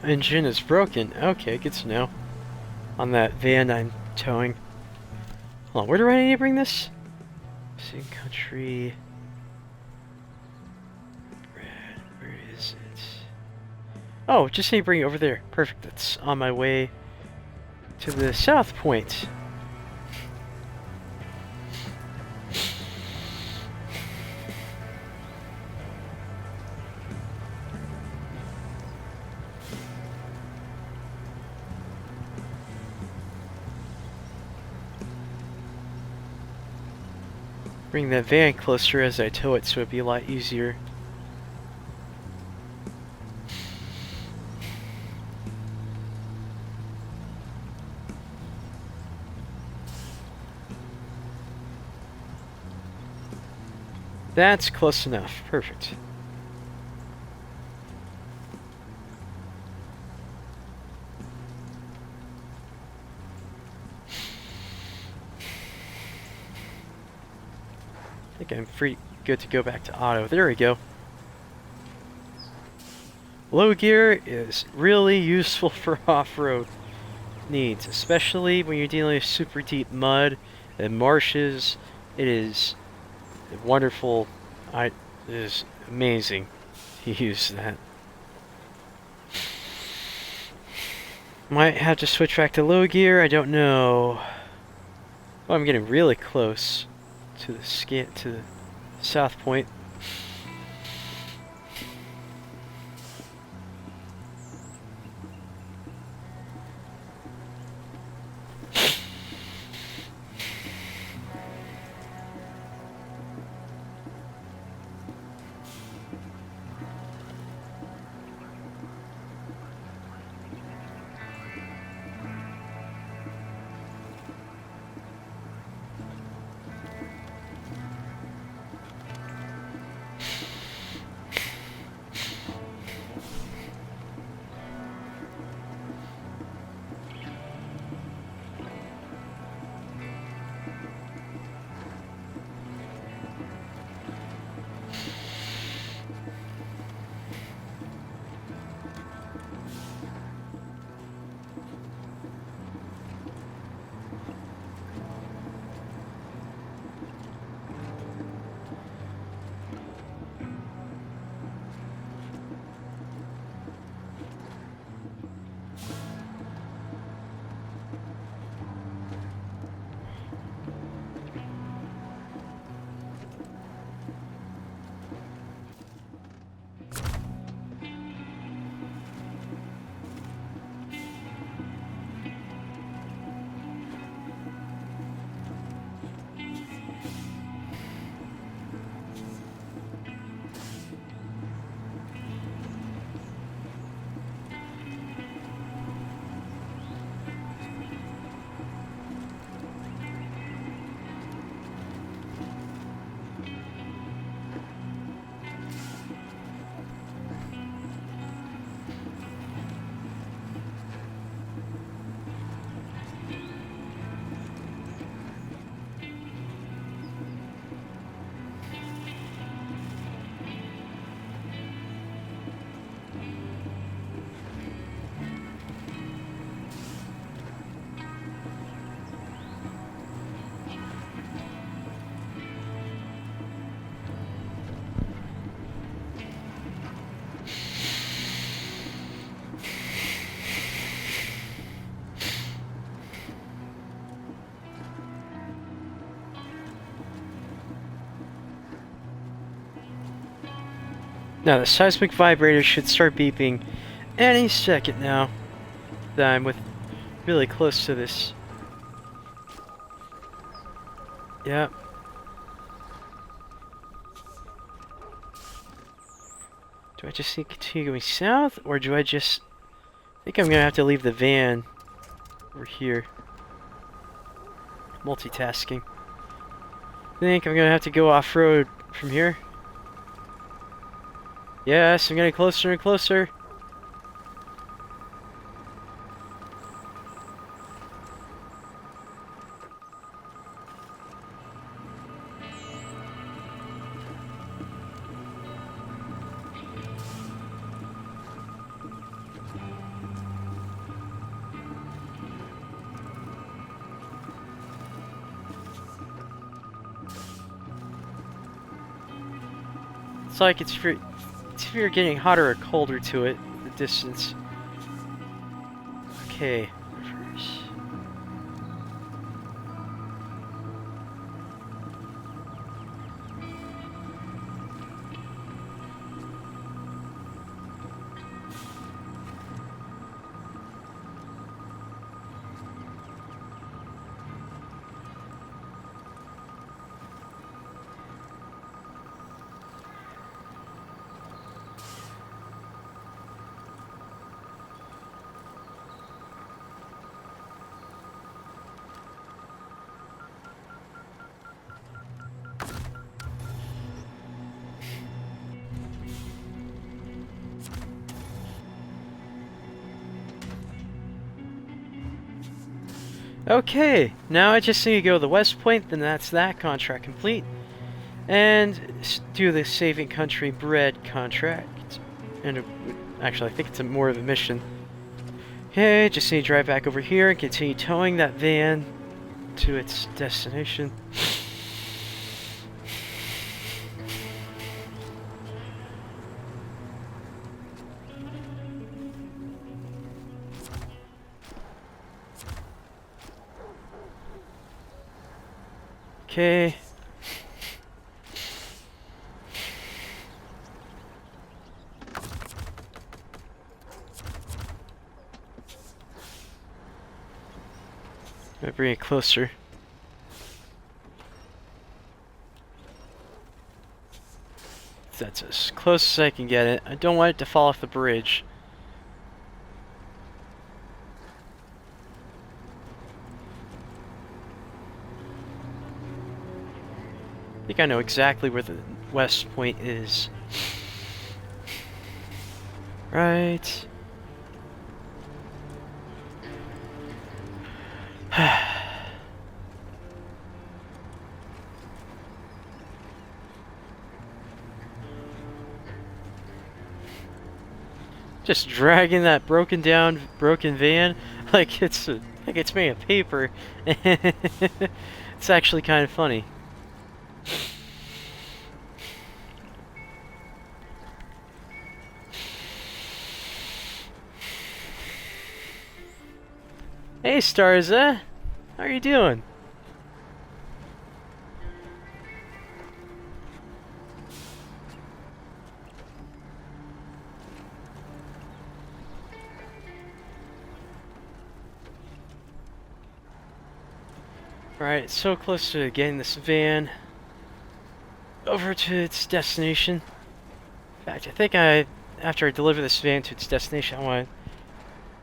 engine is broken. Okay, good to know. On that van I'm towing. Hold on, where do I need to bring this? Same country. Red, where is it? Oh, just need to bring it over there. Perfect, that's on my way to the south point. Bring that van closer as I tow it so it'd be a lot easier. That's close enough. Perfect. I think I'm good to go back to auto. There we go. Low gear is really useful for off-road needs, especially when you're dealing with super deep mud and marshes. It is wonderful. It is amazing to use that. Might have to switch back to low gear. I don't know. Oh, I'm getting really close to the south point. Now the seismic vibrator should start beeping any second now that I'm really close to this. Yep. Do I just need to continue going south, or do I just... I think I'm gonna have to leave the van over here. Multitasking. I think I'm gonna have to go off-road from here. Yes, I'm getting closer and closer. It's like it's if you're getting hotter or colder to it, the distance. Okay. Reverse. Okay, now I just need to go to the West Point, then that's that contract complete. And do the Saving Country Bread contract. And actually, I think it's more of a mission. Okay, just need to drive back over here and continue towing that van to its destination. Okay. Bring it closer. That's as close as I can get it. I don't want it to fall off the bridge. I think I know exactly where the West Point is. Right. Just dragging that broken van like it's made of paper. It's actually kind of funny. Hey Starza, how are you doing? Alright, so close to getting this van over to its destination. In fact, I think after I deliver this van to its destination,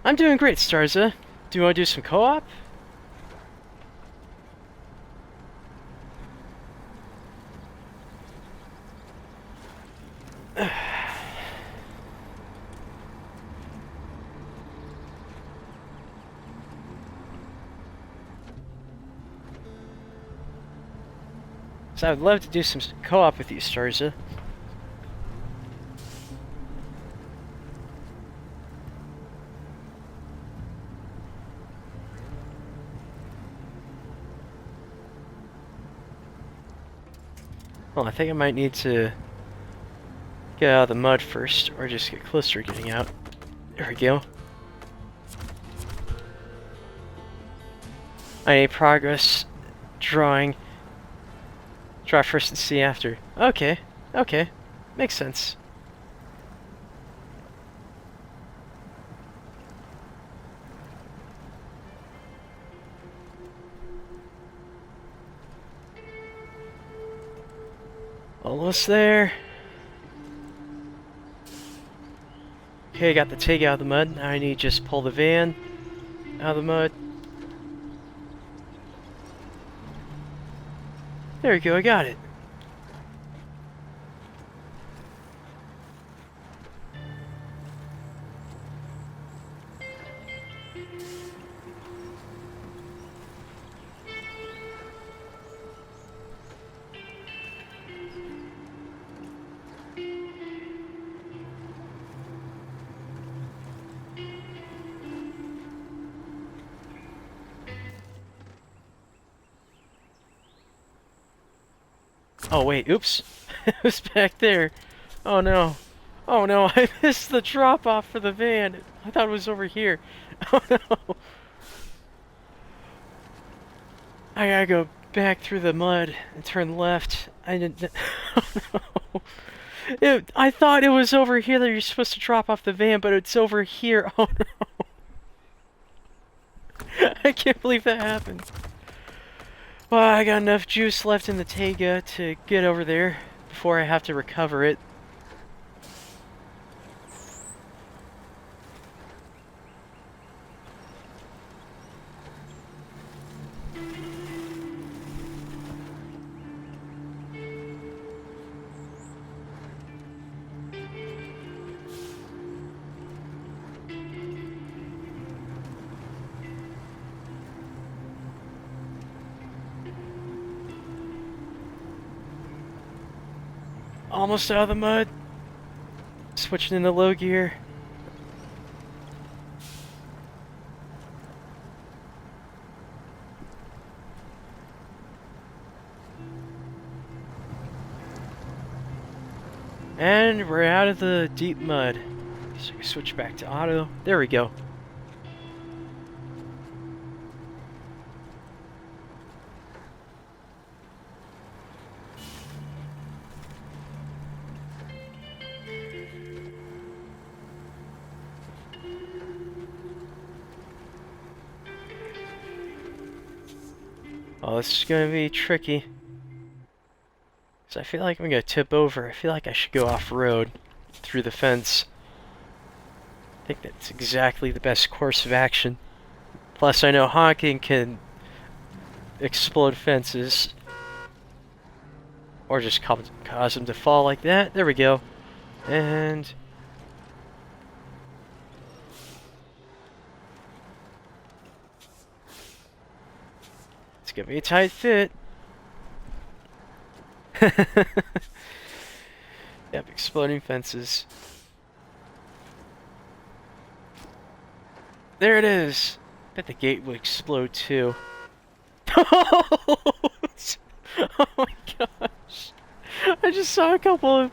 I'm doing great, Starza. Do you want to do some co-op? So I would love to do some co-op with you, Starza. Well, I think I might need to get out of the mud first, or just get closer to getting out. There we go. I need progress drawing. Draw first and see after. Okay, okay. Makes sense. Almost there. Okay, got the take out of the mud. Now I need to just pull the van out of the mud. There we go, I got it. Oh wait, oops. It was back there. Oh no. Oh no, I missed the drop off for the van. I thought it was over here. Oh no. I gotta go back through the mud and turn left. I didn't. Oh no. I thought it was over here that you're supposed to drop off the van, but it's over here. Oh no. I can't believe that happened. Well, I got enough juice left in the Tega to get over there before I have to recover it. Almost out of the mud. Switching into low gear. And we're out of the deep mud. So we switch back to auto. There we go. Oh, this is gonna be tricky. So I feel like I'm gonna tip over. I feel like I should go off-road through the fence. I think that's exactly the best course of action. Plus, I know honking can explode fences. Or just cause them to fall like that. There we go. And... it's gonna be a tight fit. Yep, exploding fences. There it is. Bet the gate would explode too. Oh my gosh. I just saw a couple of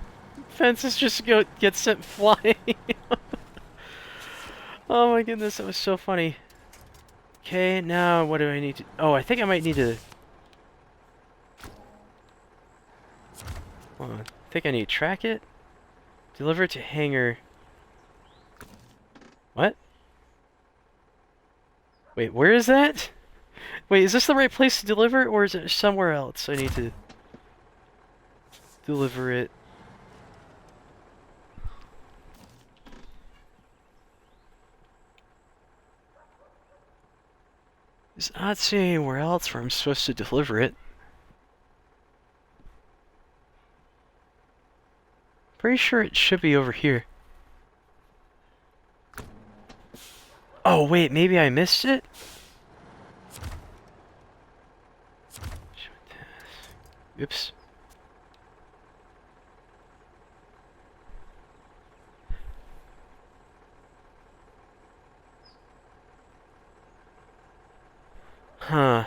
fences just get sent flying. Oh my goodness, that was so funny. Okay, now what do I need to... oh, I think I might need to... hold on. I think I need to track it. Deliver it to hangar. What? Wait, where is that? Wait, is this the right place to deliver, or is it somewhere else I need to deliver it? It's not saying anywhere else where I'm supposed to deliver it. Pretty sure it should be over here. Oh wait, maybe I missed it? Oops. Huh.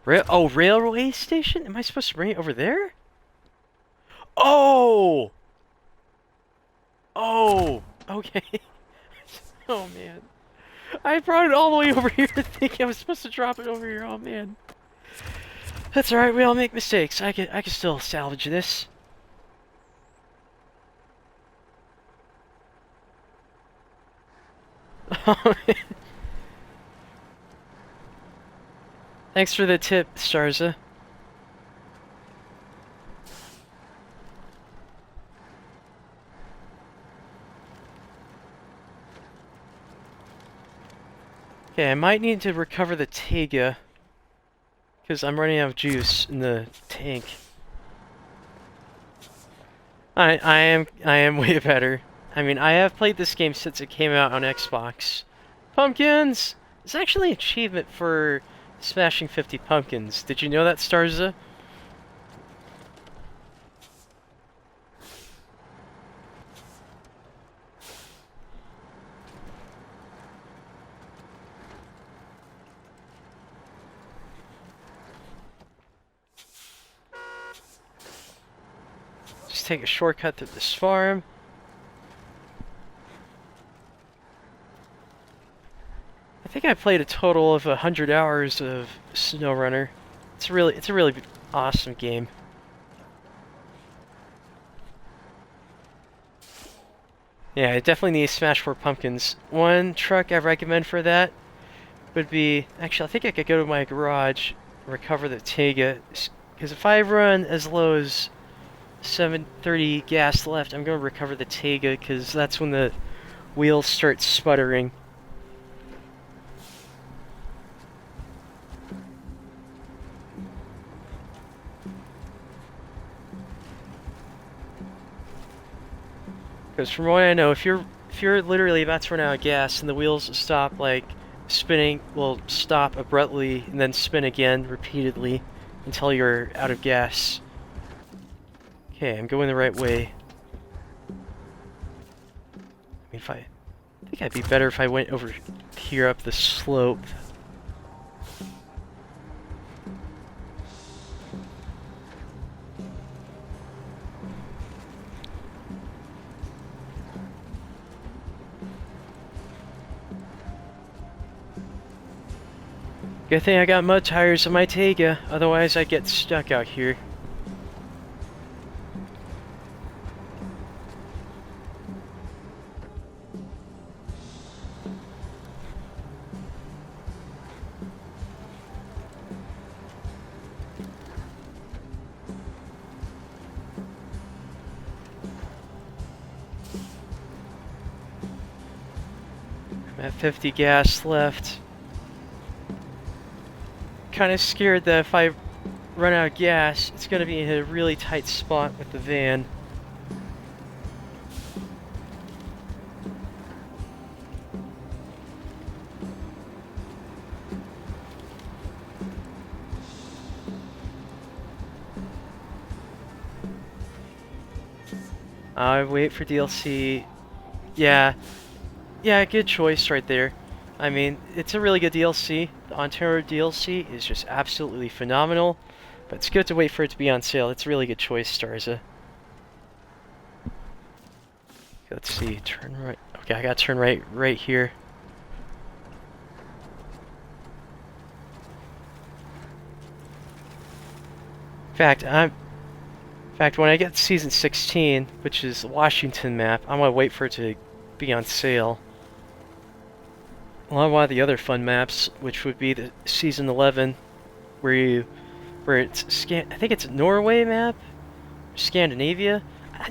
Railway station? Am I supposed to bring it over there? Oh! Oh! Okay. Oh man. I brought it all the way over here thinking I was supposed to drop it over here. Oh man. That's alright, we all make mistakes. I can still salvage this. Oh man. Thanks for the tip, Starza. Okay, I might need to recover the Tega, because I'm running out of juice in the tank. I am way better. I mean, I have played this game since it came out on Xbox. Pumpkins! It's actually an achievement for smashing 50 pumpkins. Did you know that, Starza? take a shortcut through this farm. I think I played a total of 100 hours of SnowRunner. It's a really awesome game. Yeah, I definitely need to smash 4 pumpkins. One truck I recommend for that would be... Actually, I think I could go to my garage and recover the Tega. Because if I run as low as 730 gas left, I'm going to recover the Tega, because that's when the wheels start sputtering. Because from what I know, if you're literally about to run out of gas and the wheels stop like spinning, will stop abruptly and then spin again repeatedly until you're out of gas. Okay, I'm going the right way. I mean, I think I'd be better if I went over here up the slope. Good thing I got mud tires on my Tega, otherwise I'd get stuck out here. I'm at 50 gas left. Kind of scared that if I run out of gas, it's going to be in a really tight spot with the van. I wait for DLC. Yeah, good choice right there. I mean, it's a really good DLC. The Ontario DLC is just absolutely phenomenal, but it's good to wait for it to be on sale. It's a really good choice, Starza. Let's see, turn right. Okay, I gotta turn right here. In fact, when I get Season 16, which is the Washington map, I'm gonna wait for it to be on sale. Along with the other fun maps, which would be the Season 11, where it's I think it's a Norway map, Scandinavia.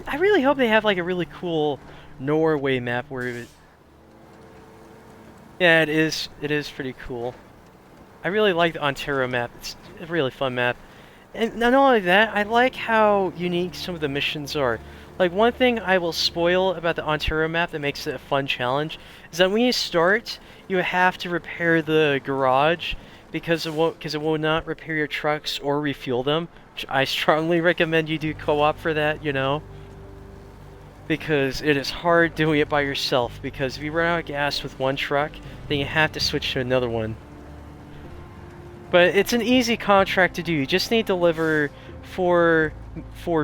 I really hope they have like a really cool Norway map where yeah, it is pretty cool. I really like the Ontario map. It's a really fun map. And not only that, I like how unique some of the missions are. Like, one thing I will spoil about the Ontario map that makes it a fun challenge is that when you start, you have to repair the garage because it will not repair your trucks or refuel them, which I strongly recommend you do co-op for that, you know? Because it is hard doing it by yourself, because if you run out of gas with one truck, then you have to switch to another one. But it's an easy contract to do. You just need to deliver four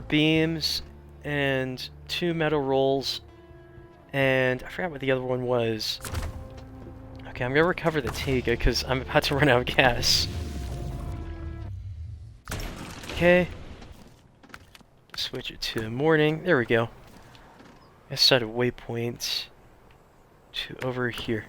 beams and 2 metal rolls, and I forgot what the other one was. Okay, I'm gonna recover the Tega because I'm about to run out of gas. Okay. Switch it to morning. There we go. I set a waypoint to over here.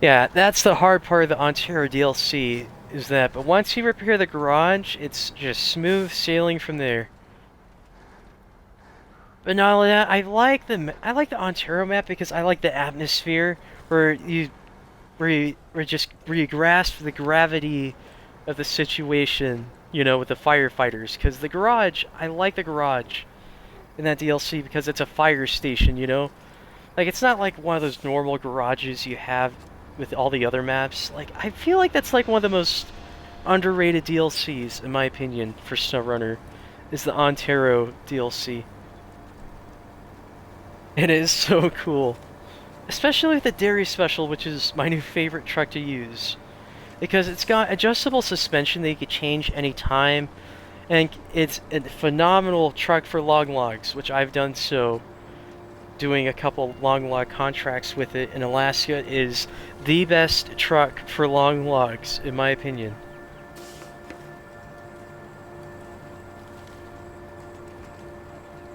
Yeah, that's the hard part of the Ontario DLC, is that, but once you repair the garage, it's just smooth sailing from there. But not only that, I like the Ontario map because I like the atmosphere where you grasp the gravity of the situation, you know, with the firefighters. Because the garage, I like the garage in that DLC because it's a fire station, you know? Like, it's not like one of those normal garages you have with all the other maps. Like, I feel like that's like one of the most underrated DLCs, in my opinion, for SnowRunner, is the Ontario DLC. It is so cool. Especially with the Dairy Special, which is my new favorite truck to use. Because it's got adjustable suspension that you can change anytime. And it's a phenomenal truck for long logs, which I've done so. Doing a couple long log contracts with it in Alaska is the best truck for long logs, in my opinion.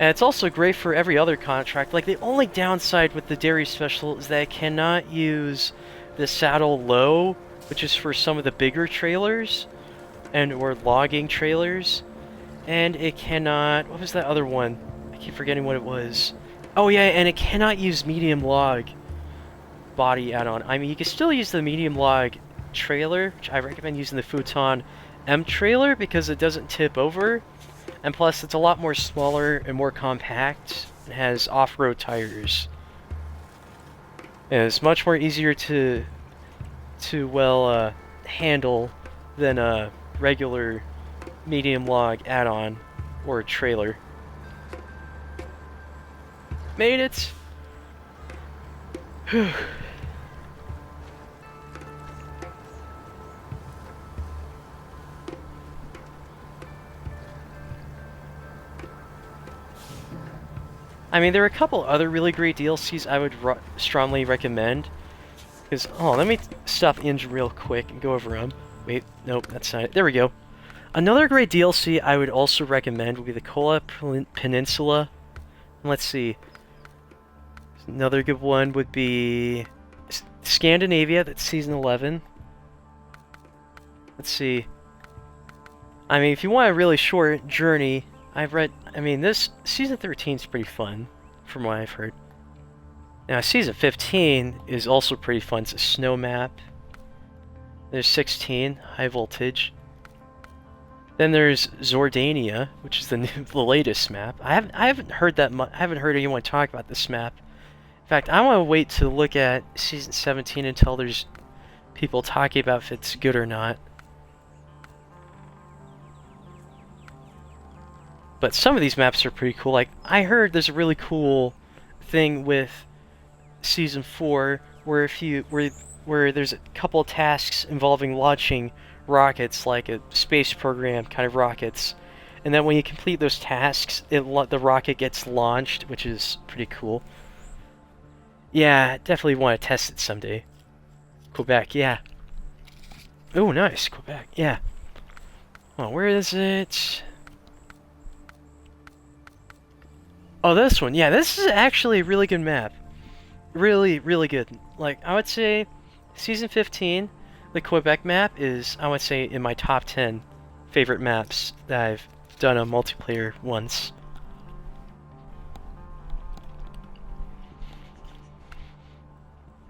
And it's also great for every other contract. Like, the only downside with the Dairy Special is that I cannot use the saddle low, which is for some of the bigger trailers and or logging trailers. And it cannot... What was that other one? I keep forgetting what it was. Oh yeah, and it cannot use medium log body add-on. I mean, you can still use the medium log trailer, which I recommend using the Futon M trailer because it doesn't tip over. And plus, it's a lot more smaller and more compact. It has off-road tires. And it's much more easier to handle than a regular medium log add-on or a trailer. Made it! Whew. I mean, there are a couple other really great DLCs I would strongly recommend. Because, oh, let me stop the engine real quick and go over them. Wait, nope, that's not it. There we go. Another great DLC I would also recommend would be the Kola Peninsula. Let's see. Another good one would be Scandinavia, that's Season 11. Let's see. I mean, if you want a really short journey, this Season 13 is pretty fun, from what I've heard. Now, Season 15 is also pretty fun. It's a snow map. There's 16, high voltage. Then there's Zordania, which is the latest map. I haven't heard that much. I haven't heard anyone talk about this map. In fact, I want to wait to look at Season 17 until there's people talking about if it's good or not. But some of these maps are pretty cool. Like, I heard there's a really cool thing with Season 4 where where there's a couple of tasks involving launching rockets, like a space program kind of rockets. And then when you complete those tasks, the rocket gets launched, which is pretty cool. Yeah, definitely want to test it someday. Quebec, yeah. Oh, nice, Quebec, yeah. Oh, where is it? Oh, this one. Yeah, this is actually a really good map. Really, really good. Like, I would say Season 15, the Quebec map is, I would say, in my top 10 favorite maps that I've done a multiplayer once.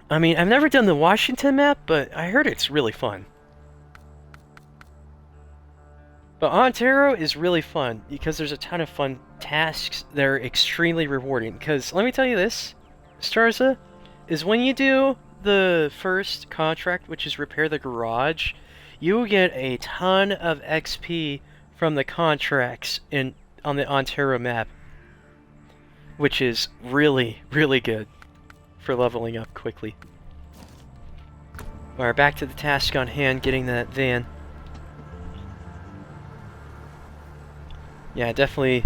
I mean, I've never done the Washington map, but I heard it's really fun. But Ontario is really fun because there's a ton of fun tasks that are extremely rewarding. Because let me tell you this, Starza, is when you do the first contract, which is repair the garage, you get a ton of XP from the contracts on the Ontario map, which is really, really good for leveling up quickly. Alright, back to the task on hand, getting that van. Yeah, definitely.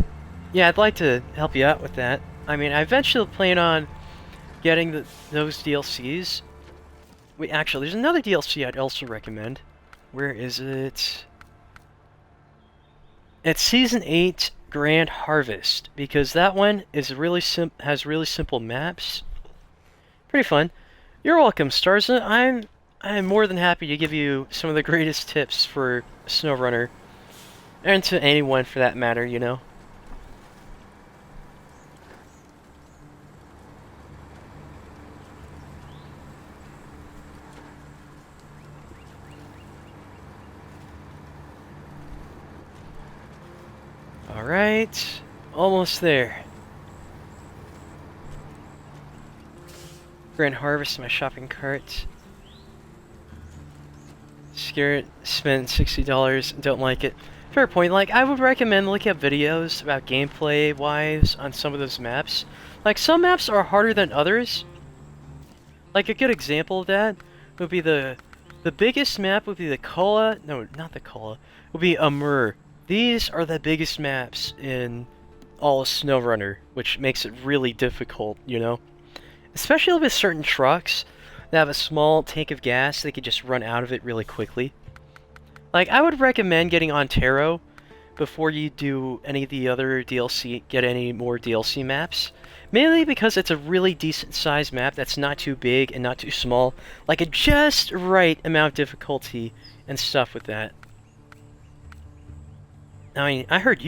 Yeah, I'd like to help you out with that. I mean, I eventually plan on getting those DLCs. Wait, actually, there's another DLC I'd also recommend. Where is it? It's Season 8 Grand Harvest, because that one is has really simple maps. Pretty fun. You're welcome, Starza. I'm more than happy to give you some of the greatest tips for SnowRunner. And to anyone for that matter, you know. Alright, almost there. Grand Harvest in my shopping cart. Scared, spent $60, don't like it. Fair point, like, I would recommend looking at videos about gameplay-wise on some of those maps. Like, some maps are harder than others. Like, a good example of that would be the biggest map would be the Kola, no, not the Kola, would be Amur. These are the biggest maps in all of SnowRunner, which makes it really difficult, you know? Especially with certain trucks that have a small tank of gas, they could just run out of it really quickly. Like, I would recommend getting Ontero before you do any of the other DLC, get any more DLC maps. Mainly because it's a really decent sized map that's not too big and not too small. Like a just right amount of difficulty and stuff with that. I mean, I heard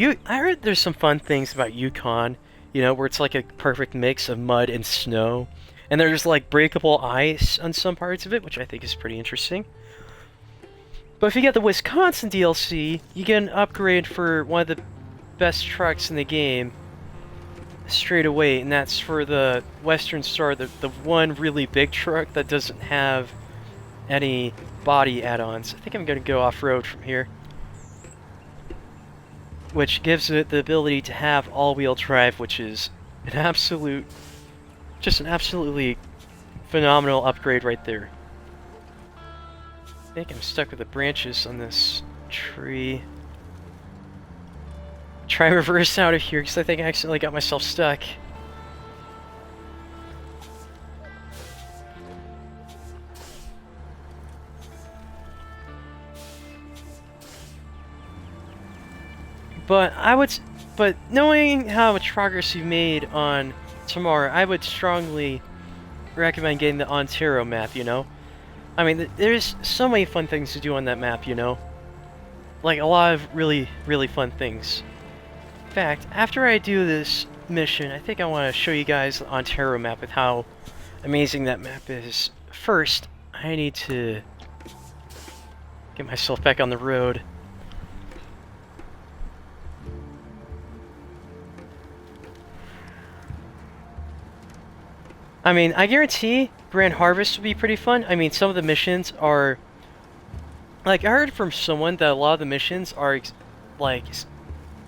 there's some fun things about Yukon, you know, where it's like a perfect mix of mud and snow. And there's like breakable ice on some parts of it, which I think is pretty interesting. But if you get the Wisconsin DLC, you get an upgrade for one of the best trucks in the game straight away, and that's for the Western Star, the one really big truck that doesn't have any body add-ons. I think I'm going to go off-road from here. Which gives it the ability to have all-wheel drive, which is an absolutely phenomenal upgrade right there. I think I'm stuck with the branches on this tree. Try and reverse out of here because I think I accidentally got myself stuck. But knowing how much progress you've made on tomorrow, I would strongly recommend getting the Ontero map, you know? I mean, there's so many fun things to do on that map, you know? Like, a lot of really, really fun things. In fact, after I do this mission, I think I want to show you guys the Ontero map with how amazing that map is. First, I need to get myself back on the road. I mean, I guarantee Grand Harvest would be pretty fun. I mean, some of the missions are... Like, I heard from someone that a lot of the missions are,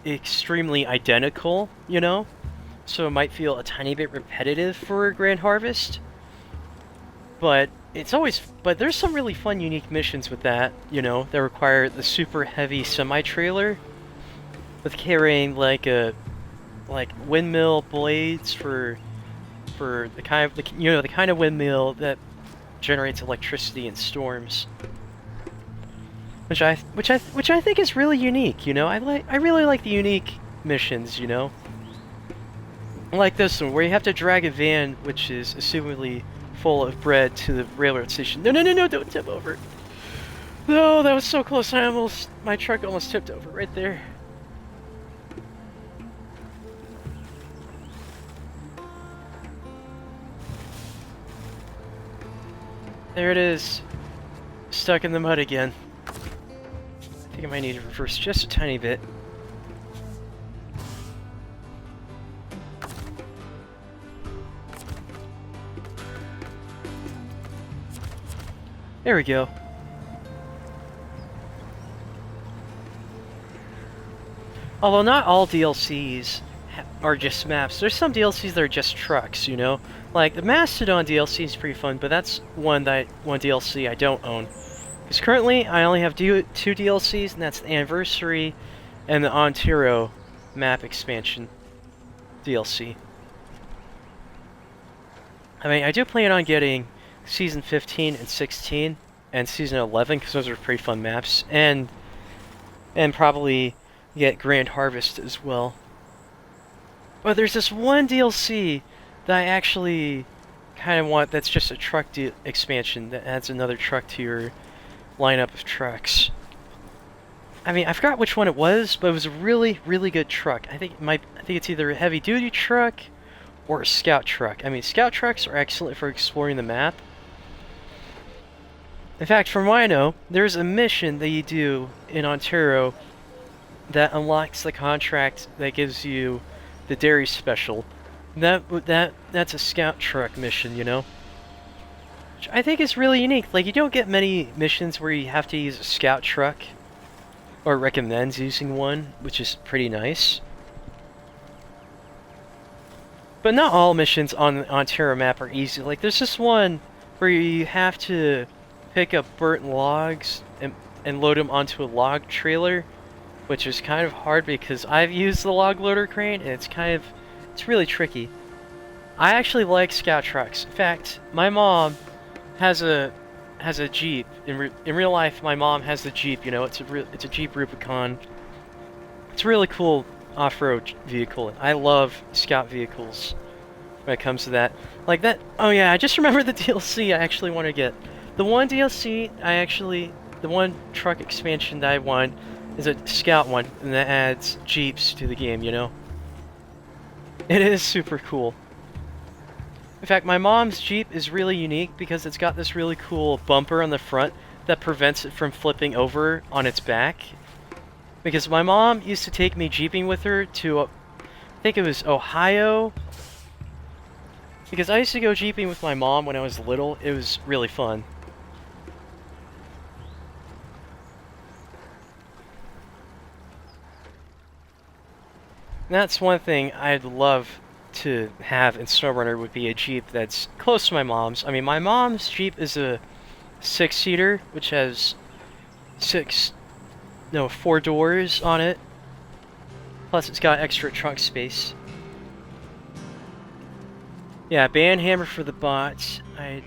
extremely identical, you know? So it might feel a tiny bit repetitive for Grand Harvest. But it's always... But there's some really fun, unique missions with that, you know? That require the super heavy semi-trailer. With carrying, like windmill blades for the kind of the kind of windmill that generates electricity in storms, which I think is really unique. You know, I really like the unique missions. You know, like this one where you have to drag a van which is assumedly full of bread to the railroad station. No, don't tip over. No, that was so close. My truck almost tipped over right there. There it is. Stuck in the mud again. I think I might need to reverse just a tiny bit. There we go. Although not all DLCs are just maps. There's some DLCs that are just trucks, you know? Like, the Mastodon DLC is pretty fun, but that's one DLC I don't own. Because currently, I only have two DLCs, and that's the Anniversary and the Ontero map expansion DLC. I mean, I do plan on getting Season 15 and 16, and Season 11, because those are pretty fun maps, and probably get Grand Harvest as well. But there's this one DLC that I actually kind of want that's just a truck expansion that adds another truck to your lineup of trucks. I mean, I forgot which one it was, but it was a really, really good truck. I think it's either a heavy-duty truck or a scout truck. I mean, scout trucks are excellent for exploring the map. In fact, from what I know, there's a mission that you do in Ontero that unlocks the contract that gives you the dairy special. That's a scout truck mission, you know? Which I think is really unique. Like, you don't get many missions where you have to use a scout truck, or recommends using one, which is pretty nice. But not all missions on the Ontero map are easy. Like, there's this one where you have to pick up burnt logs and load them onto a log trailer which is kind of hard because I've used the log loader crane and it's really tricky. I actually like scout trucks. In fact, my mom has a Jeep. In real life, my mom has the Jeep. You know, it's a Jeep Rubicon. It's a really cool off-road vehicle. I love scout vehicles when it comes to that. Like that. Oh yeah, I just remember the DLC I actually want to get. The one DLC the one truck expansion that I want is a scout one, and that adds Jeeps to the game. You know, it is super cool. In fact, my mom's Jeep is really unique because it's got this really cool bumper on the front that prevents it from flipping over on its back. Because my mom used to take me Jeeping with her to, I think it was Ohio. Because I used to go Jeeping with my mom when I was little. It was really fun. And that's one thing I'd love to have in SnowRunner would be a Jeep that's close to my mom's. I mean, my mom's Jeep is a 6-seater, which has 4 doors on it. Plus, it's got extra trunk space. Yeah, band hammer for the bots. Hold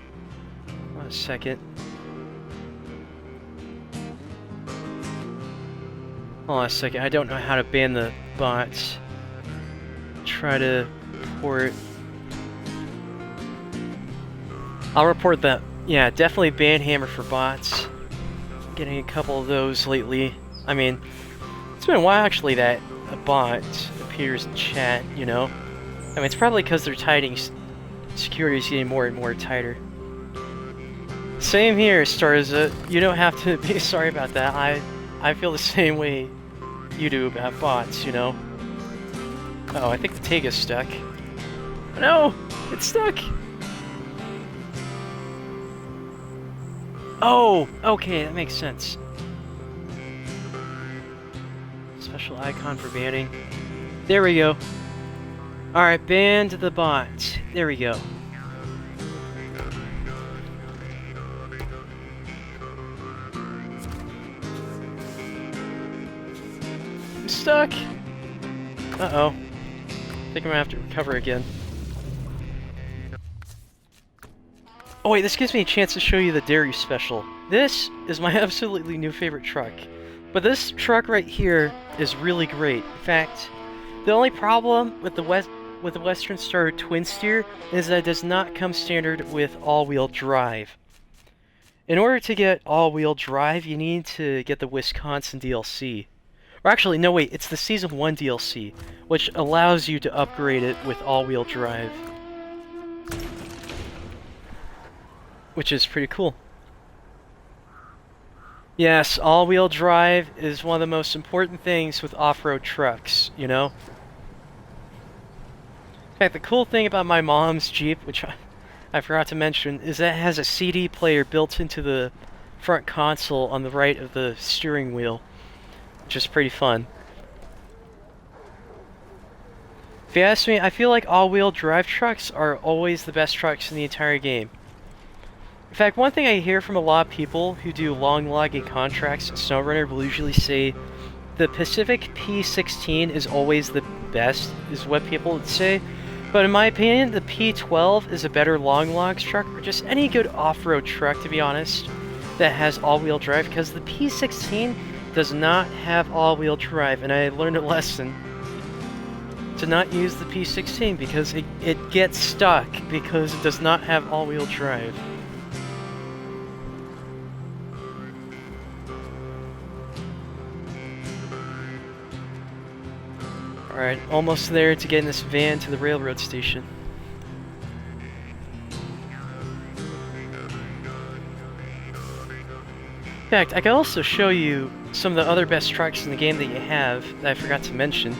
on a second. Hold on a second. I don't know how to ban the bots. Try to report. I'll report that. Yeah, definitely ban hammer for bots. Getting a couple of those lately. I mean, it's been a while actually that a bot appears in chat, you know? I mean, it's probably because they're tightening, security is getting more and more tighter. Same here, Starza. You don't have to be sorry about that. I feel the same way you do about bots, you know? Oh, I think the TIG is stuck. No! It's stuck! Oh! Okay, that makes sense. Special icon for banning. There we go. Alright, ban the bot. There we go. I'm stuck! Uh-oh. I think I'm gonna have to recover again. Oh wait, this gives me a chance to show you the dairy special. This is my absolutely new favorite truck. But this truck right here is really great. In fact, the only problem with the Western Star Twin Steer is that it does not come standard with all-wheel drive. In order to get all-wheel drive, you need to get the Wisconsin DLC. Or actually, no wait, it's the Season 1 DLC, which allows you to upgrade it with all-wheel drive. Which is pretty cool. Yes, all-wheel drive is one of the most important things with off-road trucks, you know? In fact, the cool thing about my mom's Jeep, which I forgot to mention, is that it has a CD player built into the front console on the right of the steering wheel, which is pretty fun. If you ask me, I feel like all-wheel drive trucks are always the best trucks in the entire game. In fact, one thing I hear from a lot of people who do long logging contracts in SnowRunner will usually say the Pacific P16 is always the best, is what people would say. But in my opinion, the P12 is a better long logs truck, or just any good off-road truck, to be honest, that has all-wheel drive, because the P16 does not have all-wheel drive, and I learned a lesson to not use the P16 because it gets stuck because it does not have all-wheel drive. Alright, almost there to getting this van to the railroad station. In fact, I can also show you some of the other best trucks in the game that you have that I forgot to mention.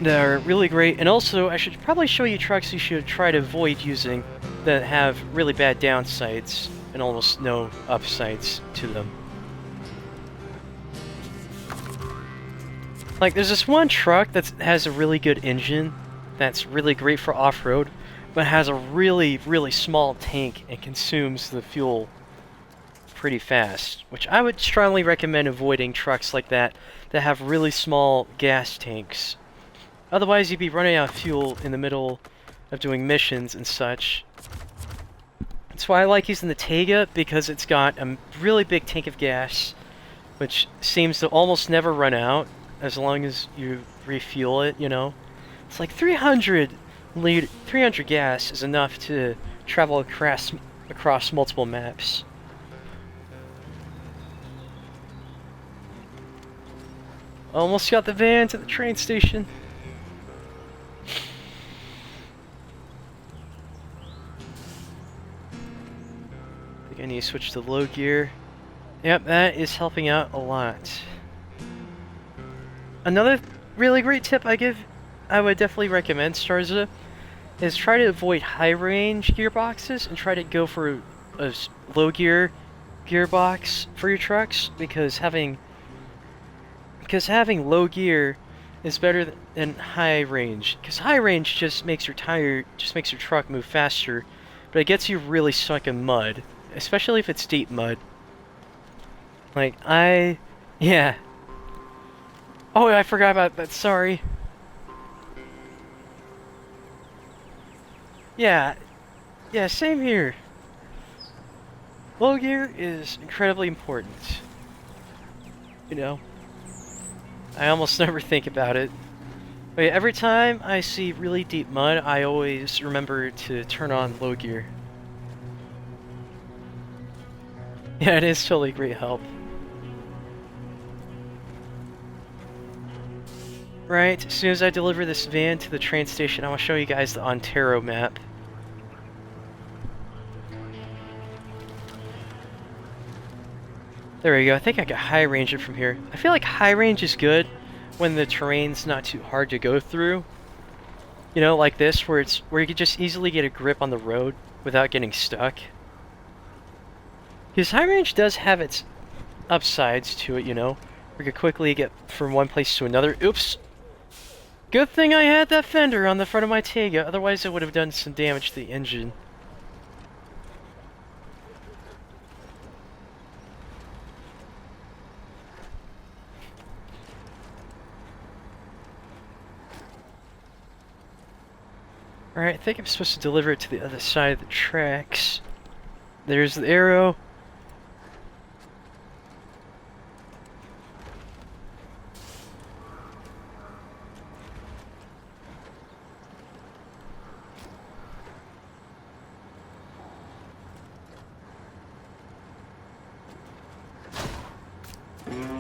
That are really great, and also I should probably show you trucks you should try to avoid using that have really bad downsides and almost no upsides to them. Like, there's this one truck that has a really good engine that's really great for off-road, but has a really, really small tank and consumes the fuel pretty fast, which I would strongly recommend avoiding trucks like that have really small gas tanks. Otherwise, you'd be running out of fuel in the middle of doing missions and such. That's why I like using the Tega, because it's got a really big tank of gas, which seems to almost never run out as long as you refuel it, you know. It's like 300 gas is enough to travel across multiple maps. Almost got the van to the train station. I think I need to switch to low gear. Yep, that is helping out a lot. Another really great tip I would definitely recommend, Starza, is try to avoid high range gearboxes and try to go for a low gear gearbox for your trucks, because having low gear is better than high range. Because high range just makes your truck move faster, but it gets you really stuck in mud, especially if it's deep mud. Like yeah. Oh, I forgot about that. Sorry. Yeah, same here. Low gear is incredibly important. You know. I almost never think about it. But yeah, every time I see really deep mud, I always remember to turn on low gear. Yeah, it is totally great help. Right, as soon as I deliver this van to the train station, I want to show you guys the Ontario map. There we go. I think I got high range it from here. I feel like high range is good when the terrain's not too hard to go through. You know, like this, where you could just easily get a grip on the road without getting stuck. Because high range does have its upsides to it, you know. We could quickly get from one place to another. Oops! Good thing I had that fender on the front of my Tega, otherwise it would have done some damage to the engine. Alright, I think I'm supposed to deliver it to the other side of the tracks. There's the arrow.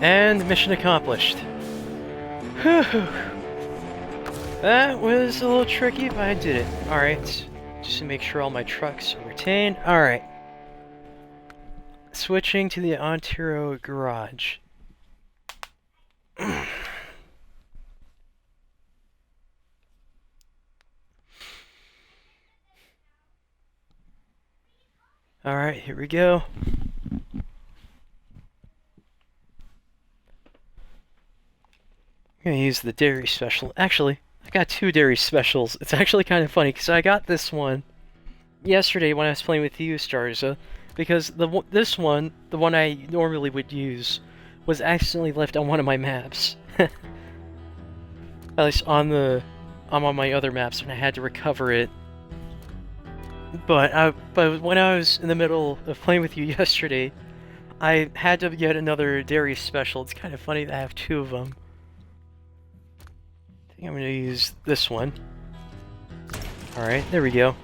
And mission accomplished. Whew. That was a little tricky, but I did it. Alright. Just to make sure all my trucks are retained. Alright. Switching to the Ontario garage. Alright, here we go. I'm gonna use the dairy special. Actually, I got two dairy specials. It's actually kind of funny because I got this one yesterday when I was playing with you, Starza, because this one, the one I normally would use, was accidentally left on one of my maps. At least on my other maps, and I had to recover it. But when I was in the middle of playing with you yesterday, I had to get another dairy special. It's kind of funny that I have two of them. I think I'm going to use this one. Alright, there we go.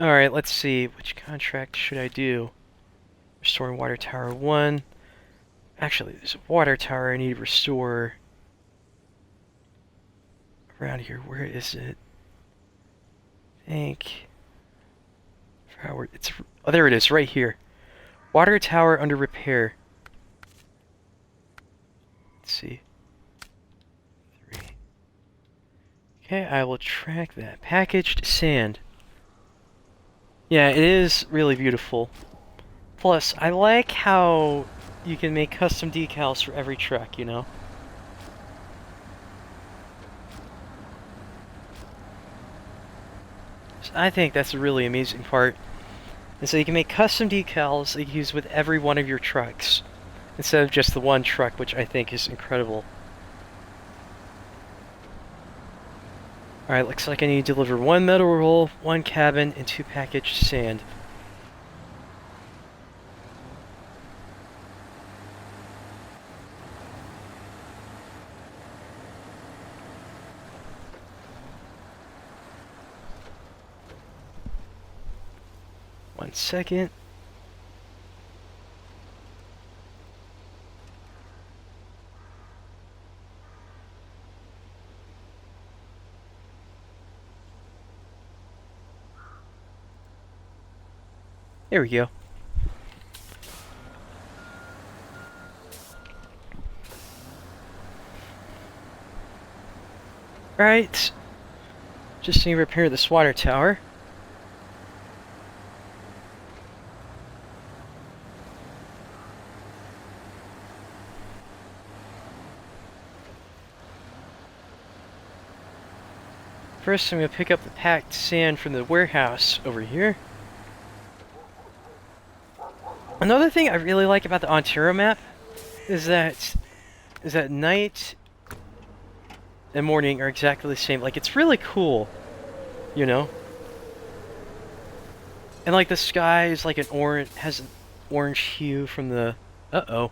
Alright, let's see. Which contract should I do? Restoring Water Tower 1. Actually, there's a water tower I need to restore. Around here, where is it? I think... oh, there it is, right here. Water tower under repair. Let's see. Okay, I will track that. Packaged sand. Yeah, it is really beautiful. Plus, I like how you can make custom decals for every truck, you know? I think that's a really amazing part. And so you can make custom decals that you use with every one of your trucks, instead of just the one truck, which I think is incredible. Alright, looks like I need to deliver 1 metal roll, 1 cabin, and 2 packaged sand. One second. There we go. Alright. Just need to repair this water tower. First, I'm going to pick up the packed sand from the warehouse over here. Another thing I really like about the Ontario map is that night and morning are exactly the same. Like, it's really cool, you know? And like the sky is like has an orange hue from the... Uh-oh.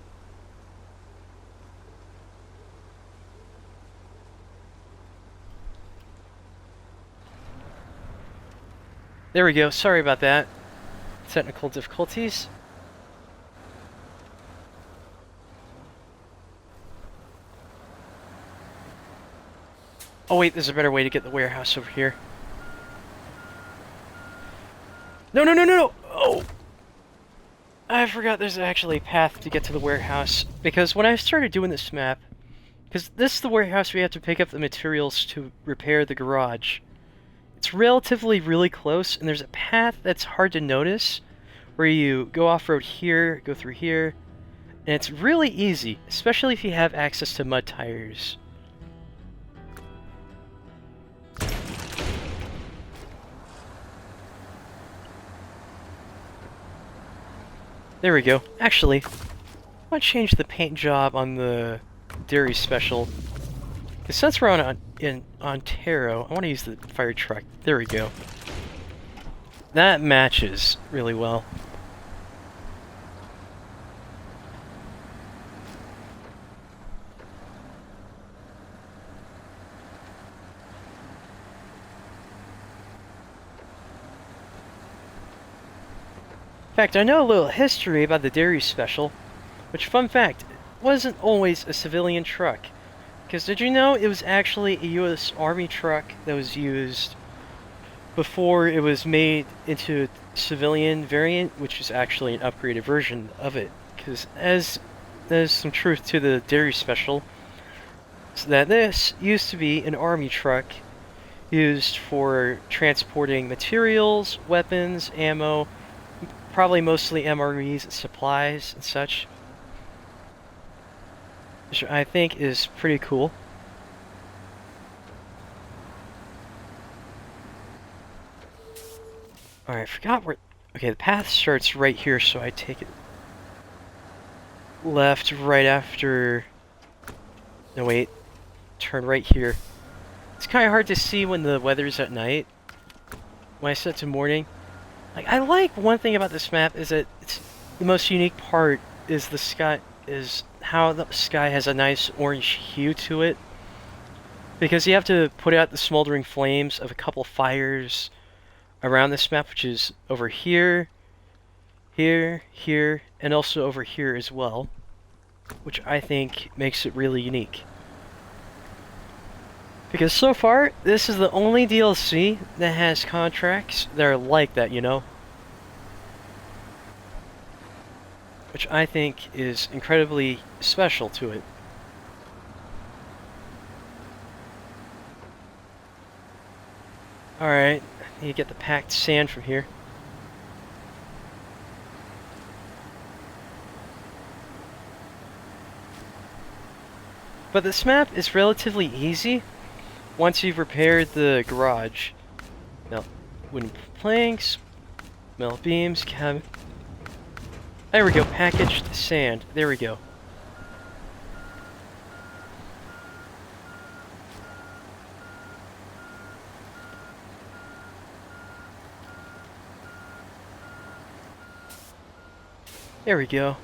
There we go. Sorry about that. Technical difficulties. Oh wait, there's a better way to get the warehouse over here. No, no, no, no, no! Oh! I forgot there's actually a path to get to the warehouse. Because when I started doing this map... Because this is the warehouse we have to pick up the materials to repair the garage. It's relatively really close, and there's a path that's hard to notice, where you go off-road here, go through here, and it's really easy, especially if you have access to mud tires. There we go. Actually, I want to change the paint job on the dairy special. Because since we're in Ontario, I want to use the fire truck. There we go. That matches really well. In fact, I know a little history about the dairy special, which, fun fact, wasn't always a civilian truck. Because did you know it was actually a U.S. Army truck that was used before it was made into a civilian variant, which is actually an upgraded version of it? Because as there's some truth to the dairy special, so that this used to be an Army truck used for transporting materials, weapons, ammo, probably mostly MREs, supplies, and such. Which I think is pretty cool. Alright, I forgot where... Okay, the path starts right here, so I take it left right after... No, wait. Turn right here. It's kind of hard to see when the weather's at night. When I set to morning. Like, I like one thing about this map is that it's the most unique part is the sky... is how the sky has a nice orange hue to it, because you have to put out the smoldering flames of a couple fires around this map, which is over here, here, here, and also over here as well, which I think makes it really unique. Because so far, this is the only DLC that has contracts that are like that, you know? Which I think is incredibly special to it. Alright, I need to get the packed sand from here. But this map is relatively easy once you've repaired the garage. Now, wooden planks, Metal beams, cab. There we go, packaged sand. There we go. There we go.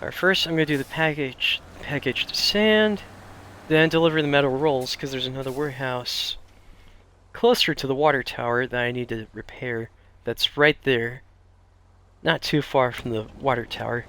Alright, first I'm gonna do the packaged sand, then deliver the metal rolls, because there's another warehouse closer to the water tower that I need to repair. That's right there. Not too far from the water tower.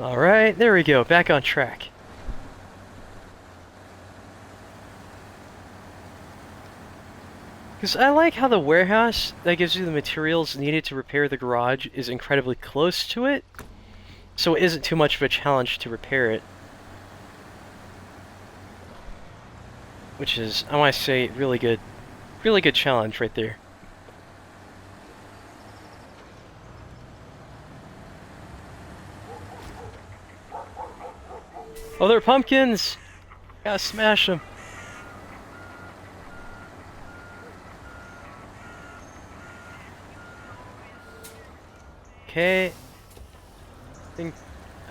Alright, there we go, back on track. Because I like how the warehouse that gives you the materials needed to repair the garage is incredibly close to it, so it isn't too much of a challenge to repair it. Which is, I want to say, really good challenge right there. Oh, they're pumpkins! Gotta smash them. Okay. I think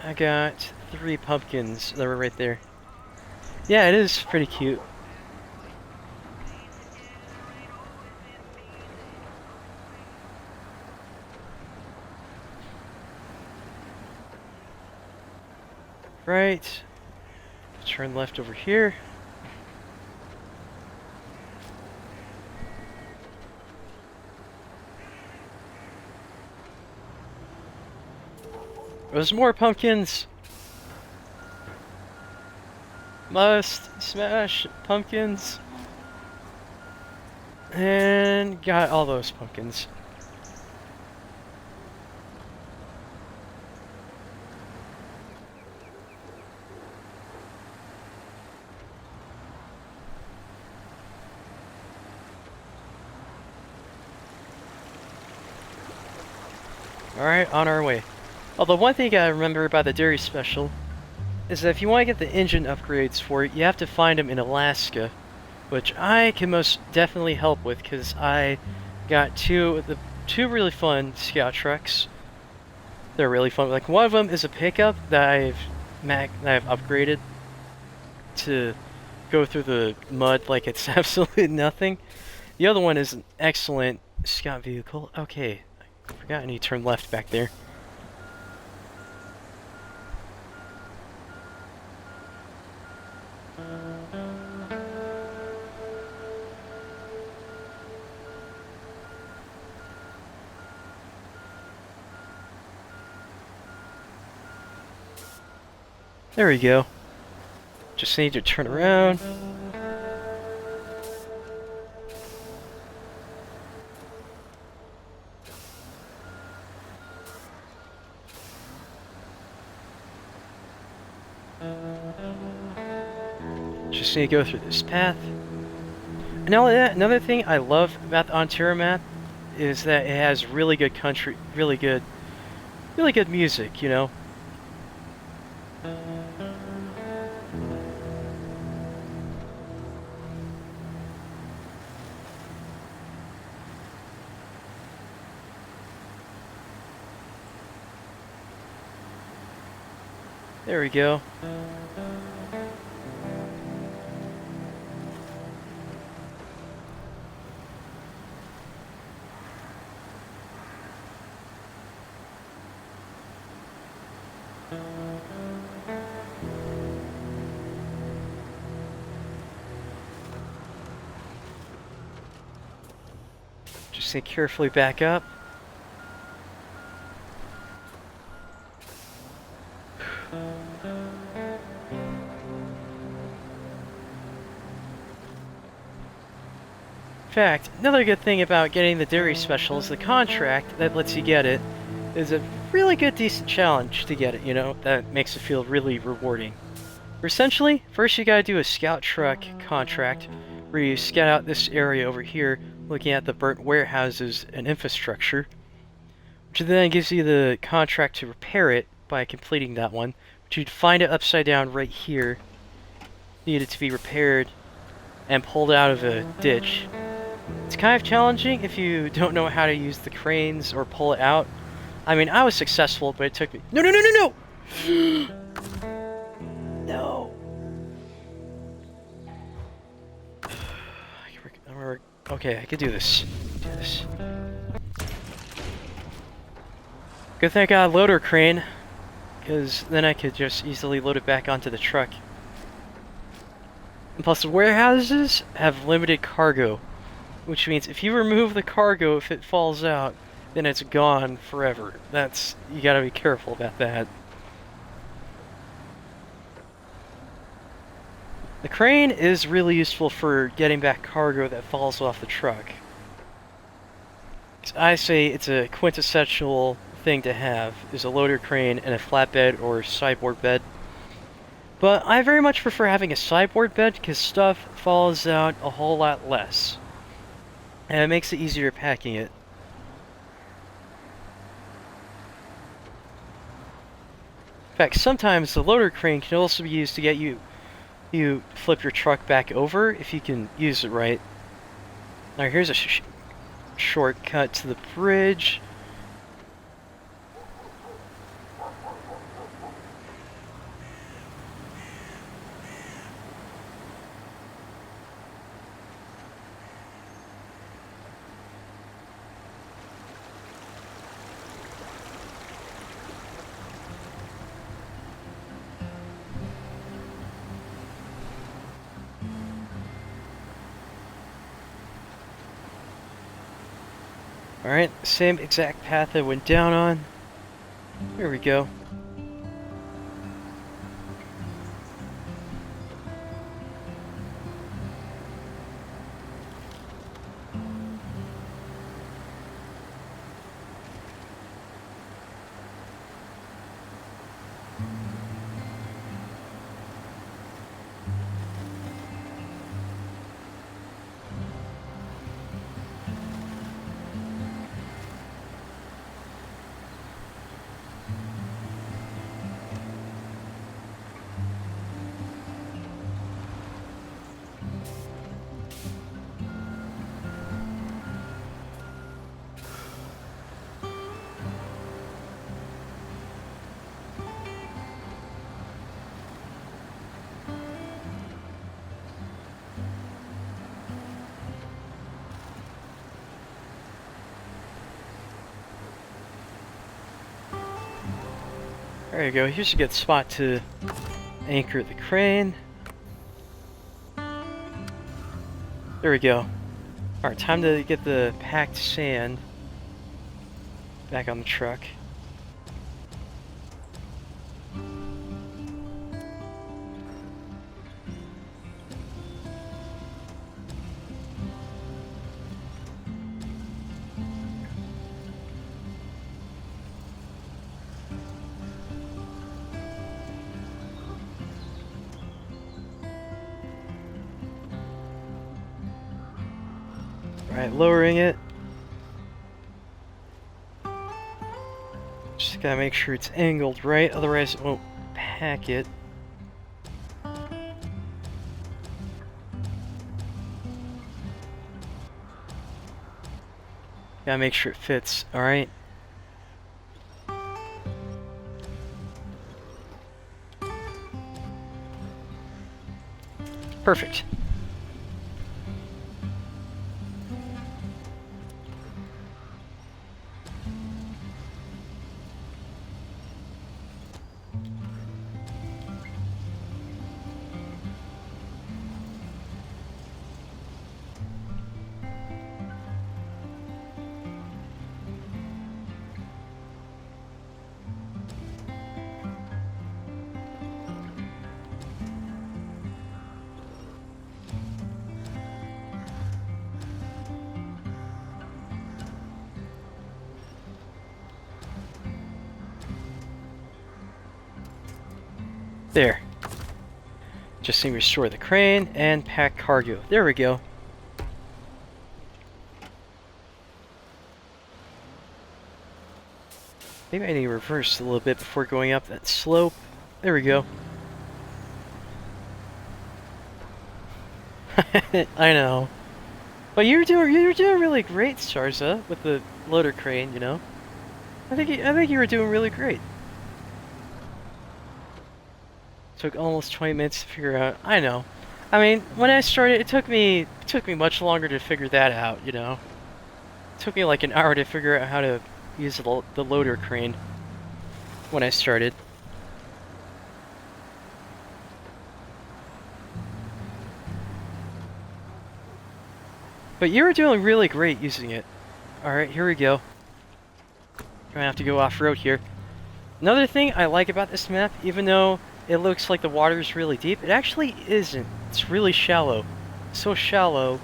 I got 3 pumpkins that were right there. Yeah, it is pretty cute. Right. Turn left over here. There's more pumpkins. Must smash pumpkins. And got all those pumpkins. Alright, on our way. Although one thing you gotta remember about the dairy special is that if you want to get the engine upgrades for it, you have to find them in Alaska, which I can most definitely help with because I got two really fun scout trucks. They're really fun. Like one of them is a pickup that I've upgraded to go through the mud like it's absolutely nothing. The other one is an excellent scout vehicle. Okay, I forgot I need to turn left back there. There we go. Just need to turn around. Just need to go through this path. And all that, another thing I love about the Ontario map is that it has really good country, really good music, you know? There we go. Just need to carefully back up. fact, another good thing about getting the dairy special is the contract that lets you get it is a really good, decent challenge to get it, you know, that makes it feel really rewarding. Essentially, first you gotta do a scout truck contract, where you scout out this area over here, looking at the burnt warehouses and infrastructure, which then gives you the contract to repair it by completing that one, which you'd find it upside down right here, needed to be repaired and pulled out of a ditch. It's kind of challenging if you don't know how to use the cranes or pull it out. I mean, I was successful, but it took me— No, no, no, no, no! No. Okay, I could do this. Good thing I got a loader crane, because then I could just easily load it back onto the truck. And plus, the warehouses have limited cargo, which means if you remove the cargo, if it falls out, then it's gone forever. You gotta be careful about that. The crane is really useful for getting back cargo that falls off the truck. I say it's a quintessential thing to have, is a loader crane and a flatbed or sideboard bed. But I very much prefer having a sideboard bed because stuff falls out a whole lot less. And it makes it easier packing it. In fact, sometimes the loader crane can also be used to get you flip your truck back over if you can use it right. Now here's a shortcut to the bridge. Alright, same exact path I went down on. There we go. There you go, here's a good spot to anchor the crane. There we go. Alright, time to get the packed sand back on the truck. Alright, lowering it. Just gotta make sure it's angled right, otherwise it won't pack it. Gotta make sure it fits, alright? Perfect. There. Just need to restore the crane and pack cargo. There we go. Maybe I need to reverse a little bit before going up that slope. There we go. I know. But you're doing really great, Starza, with the loader crane, you know? I think you were doing really great. Took almost 20 minutes to figure out. I know. I mean, when I started, it took me much longer to figure that out, you know? It took me like an hour to figure out how to use the loader crane when I started. But you were doing really great using it. Alright, here we go. Gonna have to go off-road here. Another thing I like about this map, even though it looks like the water is really deep, it actually isn't. It's really shallow. So shallow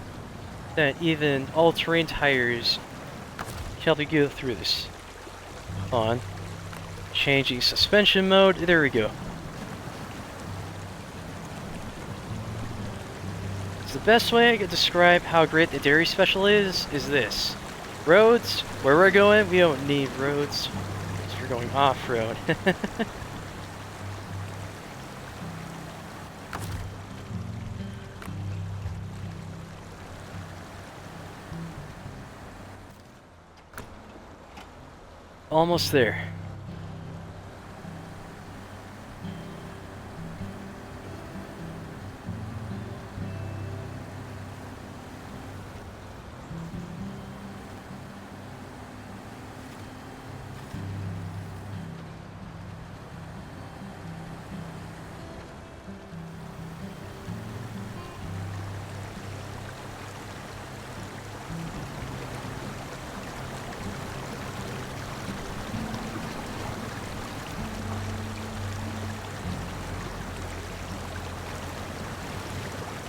that even all-terrain tires can help you go through this. Hold on. Changing suspension mode. There we go. So the best way I could describe how great the dairy special is this. Roads, where we're going, we don't need roads. So we're going off-road. Almost there.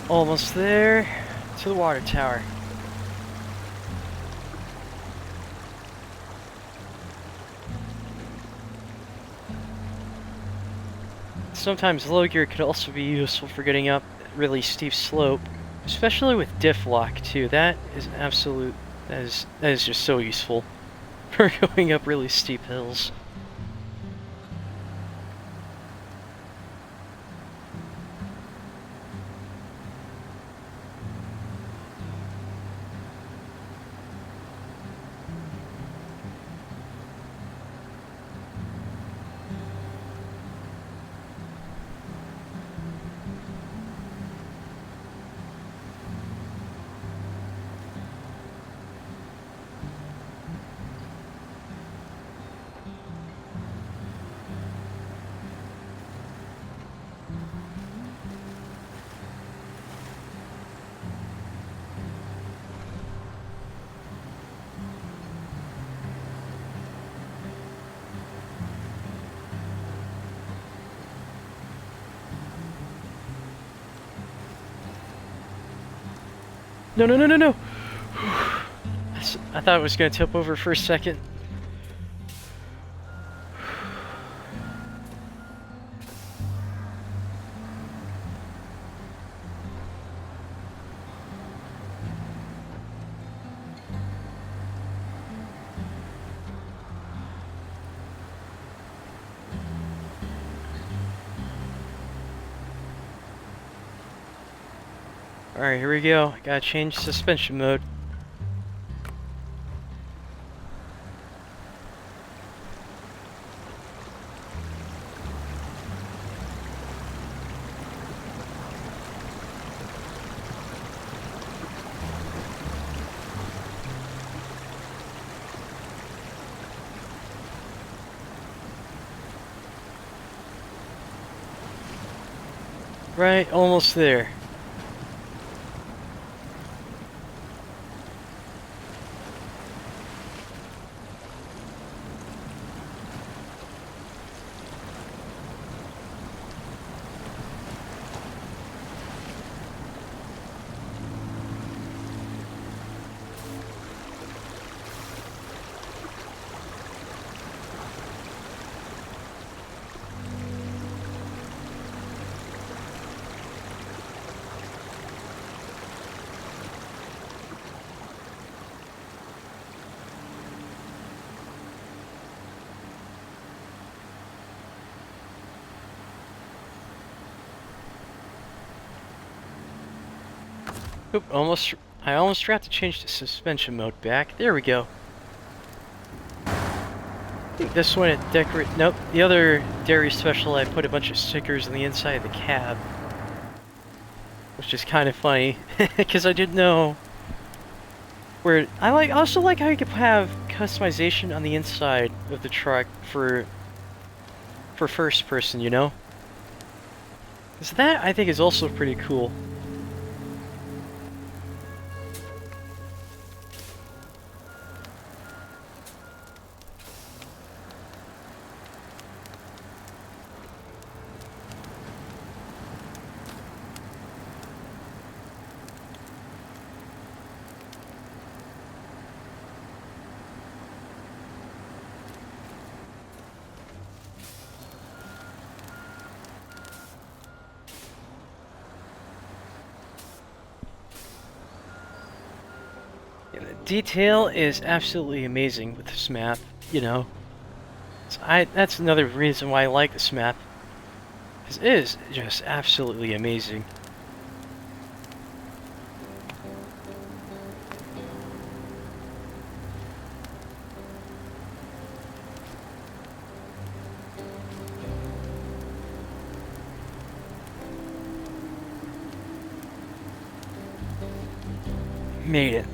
Almost there to the water tower. Sometimes low gear could also be useful for getting up a really steep slope, especially with diff lock too. That is absolute. That is just so useful for going up really steep hills. No, no, no, no, no! I thought it was going to tip over for a second. Alright, here we go. Gotta change suspension mode. Right, almost there. Oop, I almost forgot to change the suspension mode back. There we go. I think this one it nope, the other dairy special I put a bunch of stickers on the inside of the cab. Which is kind of funny, because I didn't know where... I also like how you could have customization on the inside of the truck for first person, you know? Because that, I think, is also pretty cool. Yeah, the detail is absolutely amazing with this map, you know. That's another reason why I like this map. Because it is just absolutely amazing. Made it.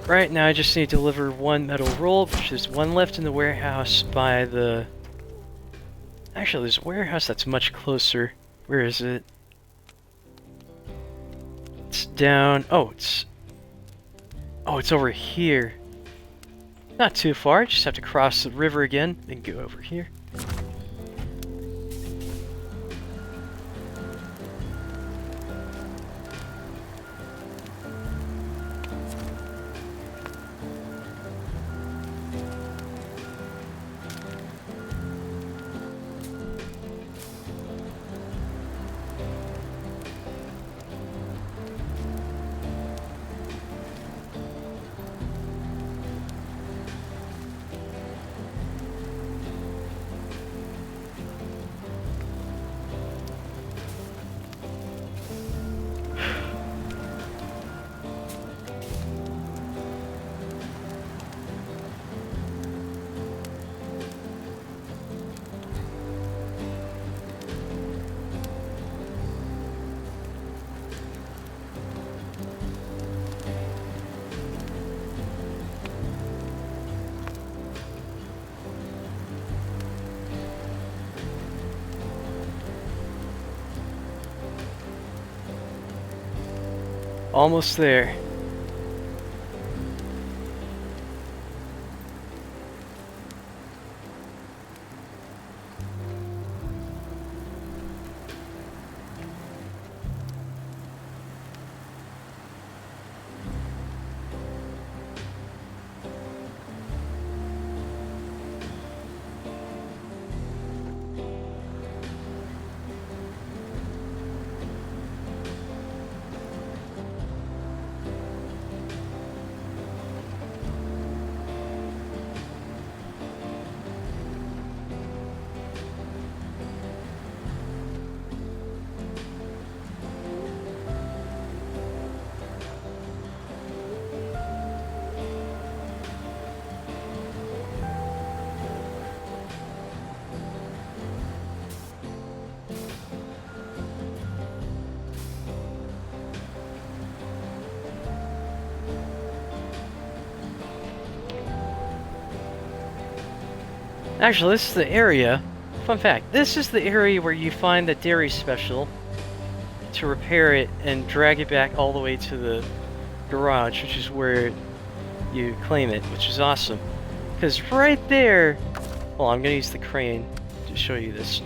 Right, now I just need to deliver one metal roll, which is one left in the warehouse by the... Actually, there's a warehouse that's much closer. Where is it? It's down... Oh, it's over here. Not too far, just have to cross the river again and go over here. Almost there. Actually, this is the area. Fun fact, this is the area where you find the dairy special to repair it and drag it back all the way to the garage, which is where you claim it, which is awesome. Because right there... Well, I'm going to use the crane to show you this.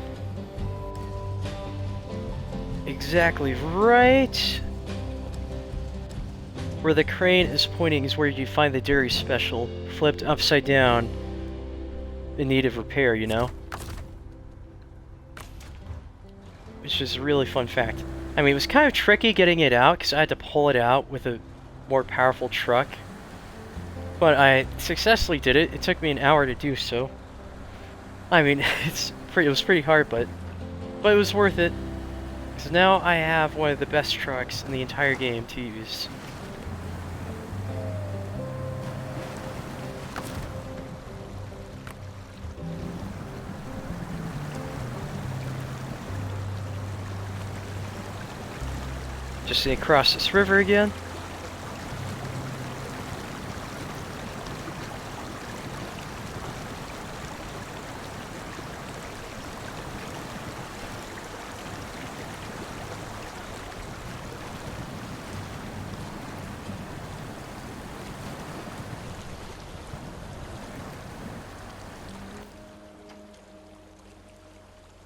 Exactly right where the crane is pointing is where you find the dairy special, flipped upside down, in need of repair, you know? Which is a really fun fact. I mean, it was kind of tricky getting it out, because I had to pull it out with a more powerful truck. But I successfully did it. It took me an hour to do so. I mean, it was pretty hard, but it was worth it. So now I have one of the best trucks in the entire game to use. Just need to cross this river again.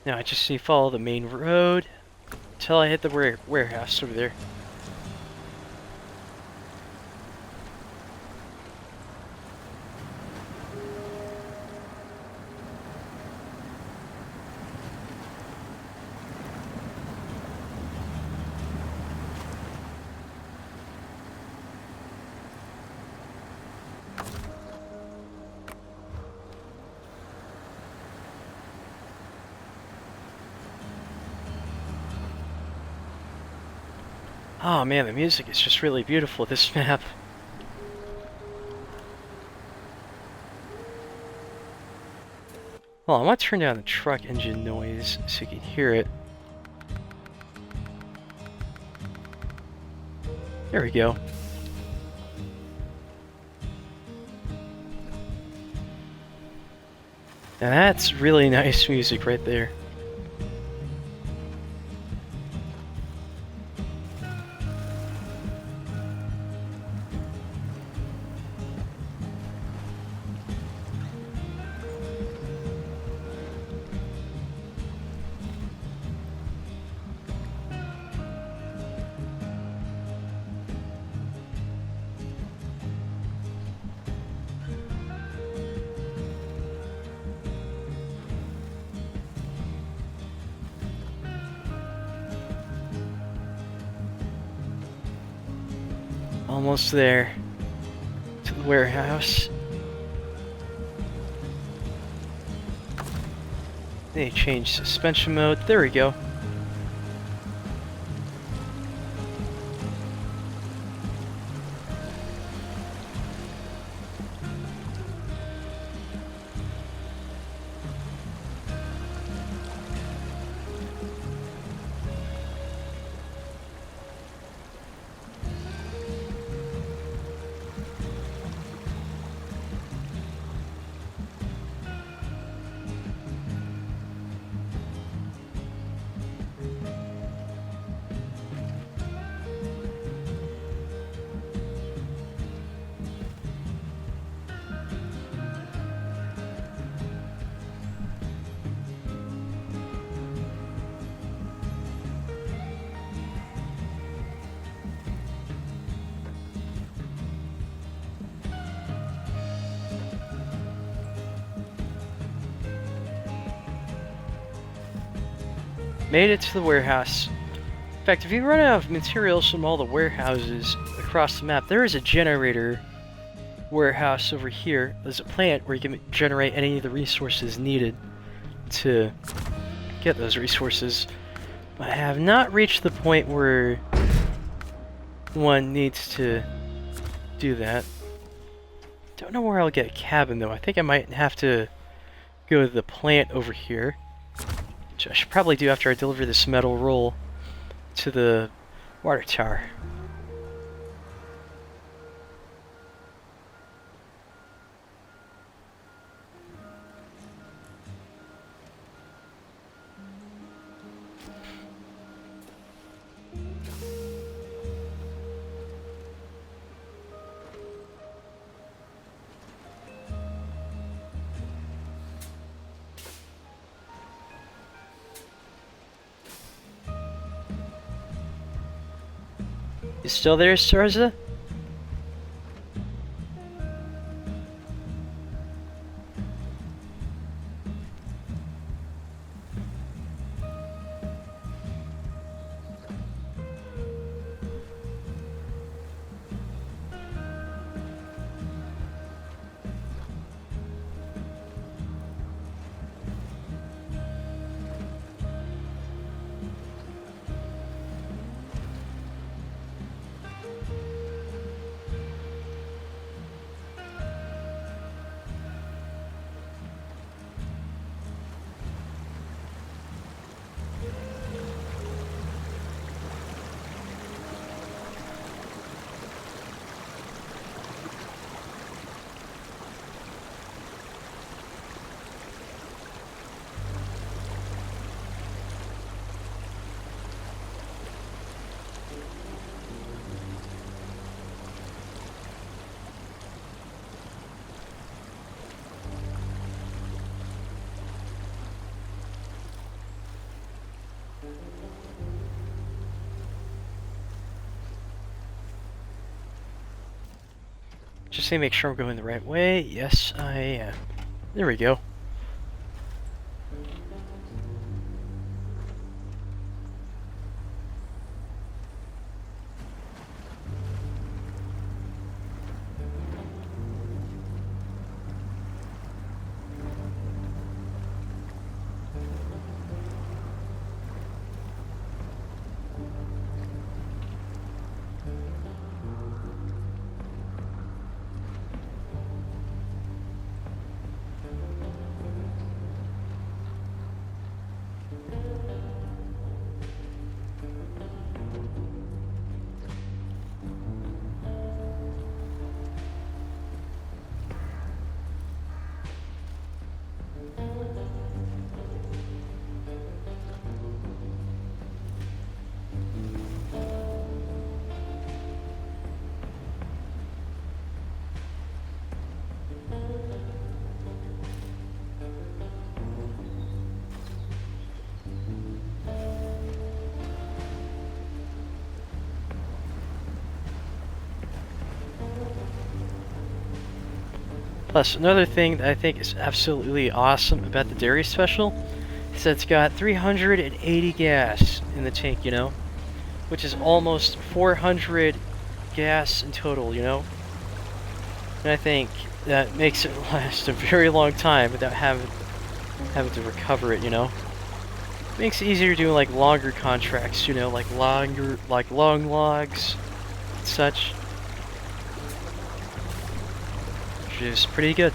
Now I just need to follow the main road until I hit the warehouse over there. Oh man, the music is just really beautiful, this map. Well, I want to turn down the truck engine noise so you can hear it. There we go. Now that's really nice music right there. Almost there to the warehouse. They change suspension mode. There we go. Made it to the warehouse. In fact, if you run out of materials from all the warehouses across the map, there is a generator warehouse over here. There's a plant where you can generate any of the resources needed to get those resources. I have not reached the point where one needs to do that. Don't know where I'll get a cabin though. I think I might have to go to the plant over here, which I should probably do after I deliver this metal roll to the water tower. You still there, Sarza? Just to make sure I'm going the right way. Yes, I am. There we go. Plus, another thing that I think is absolutely awesome about the dairy special is that it's got 380 gas in the tank, you know? Which is almost 400 gas in total, you know? And I think that makes it last a very long time without having to recover it, you know? Makes it easier doing like longer contracts, you know, like long logs and such. Which is pretty good.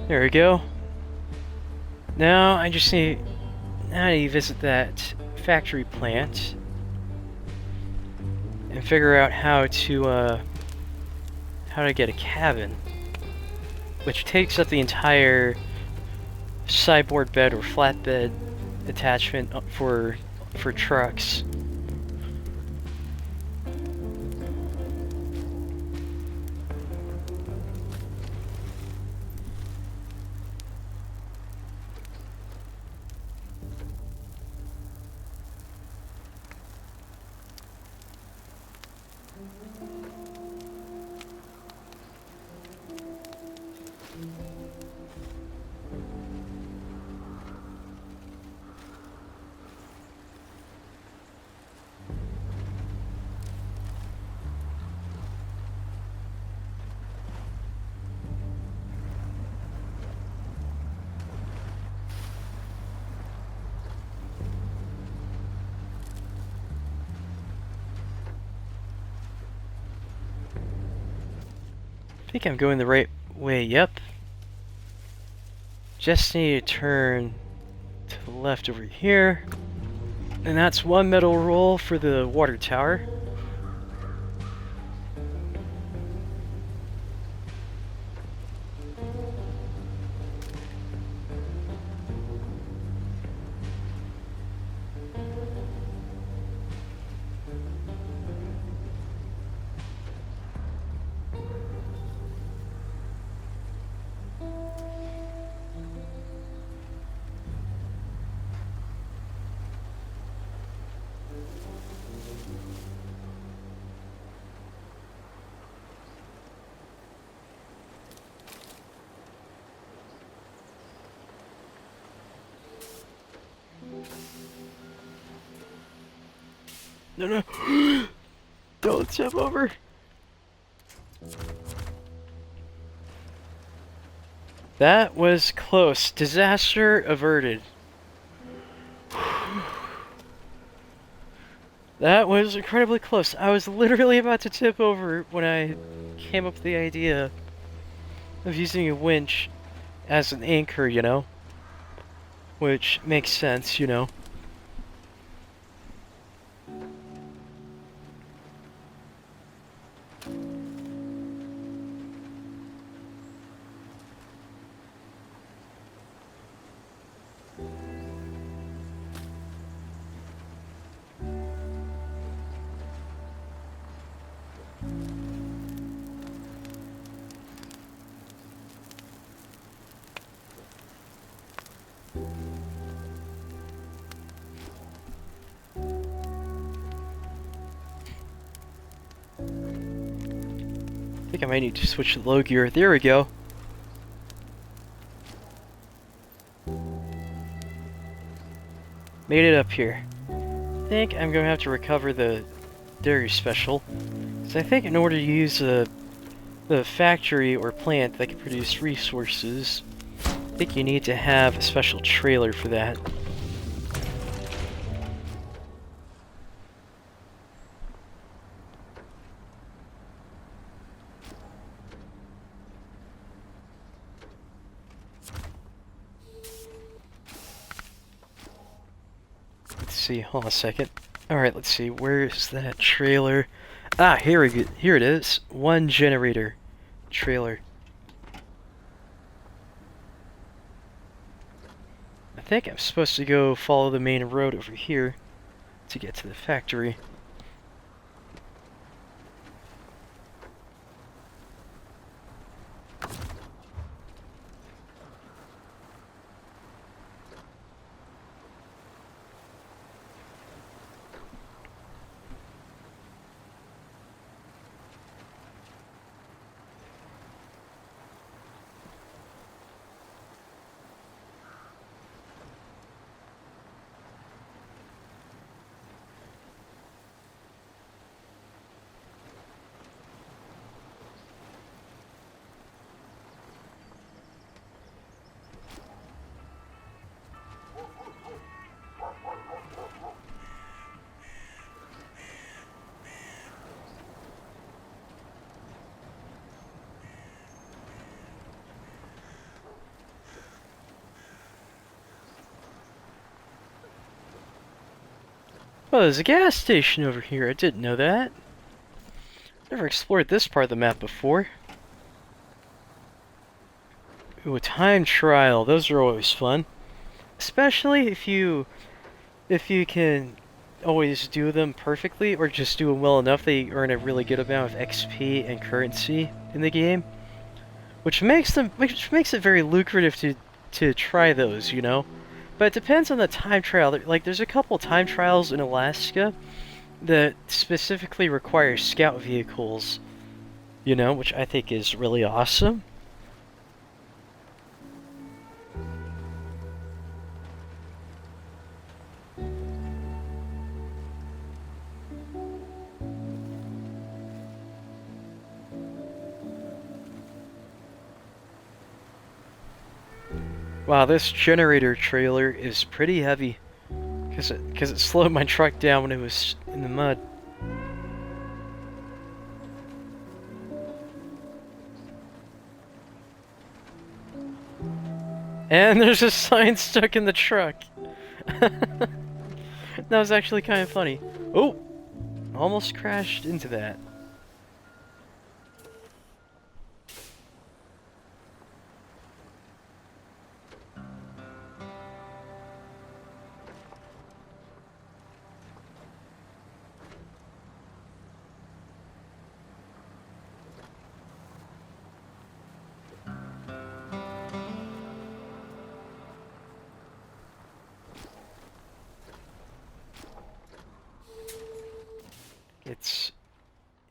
There we go. Now I just need to visit that factory plant and figure out how to get a cabin, which takes up the entire sideboard bed or flatbed attachment for trucks. I think I'm going the right way, yep. Just need to turn to the left over here. And that's one metal roll for the water tower. No. Don't jump over. That was close. Disaster averted. That was incredibly close. I was literally about to tip over when I came up with the idea of using a winch as an anchor, you know? Which makes sense, you know? think I might need to switch to low gear. There we go. Made it up here. I think I'm going to have to recover the dairy special. So I think in order to use the factory or plant that can produce resources, I think you need to have a special trailer for that. Let's see, hold on a second. Alright, let's see, where is that trailer? Ah, here it is. One generator trailer. I think I'm supposed to go follow the main road over here to get to the factory. Oh, there's a gas station over here. I didn't know that. Never explored this part of the map before. Ooh, a time trial. Those are always fun. Especially if you can always do them perfectly or just do them well enough, they earn a really good amount of XP and currency in the game. Which makes it very lucrative to try those, you know? But it depends on the time trial. Like, there's a couple time trials in Alaska that specifically require scout vehicles, you know, which I think is really awesome. Wow, this generator trailer is pretty heavy, because it slowed my truck down when it was in the mud. And there's a sign stuck in the truck. That was actually kind of funny. Oh! Almost crashed into that.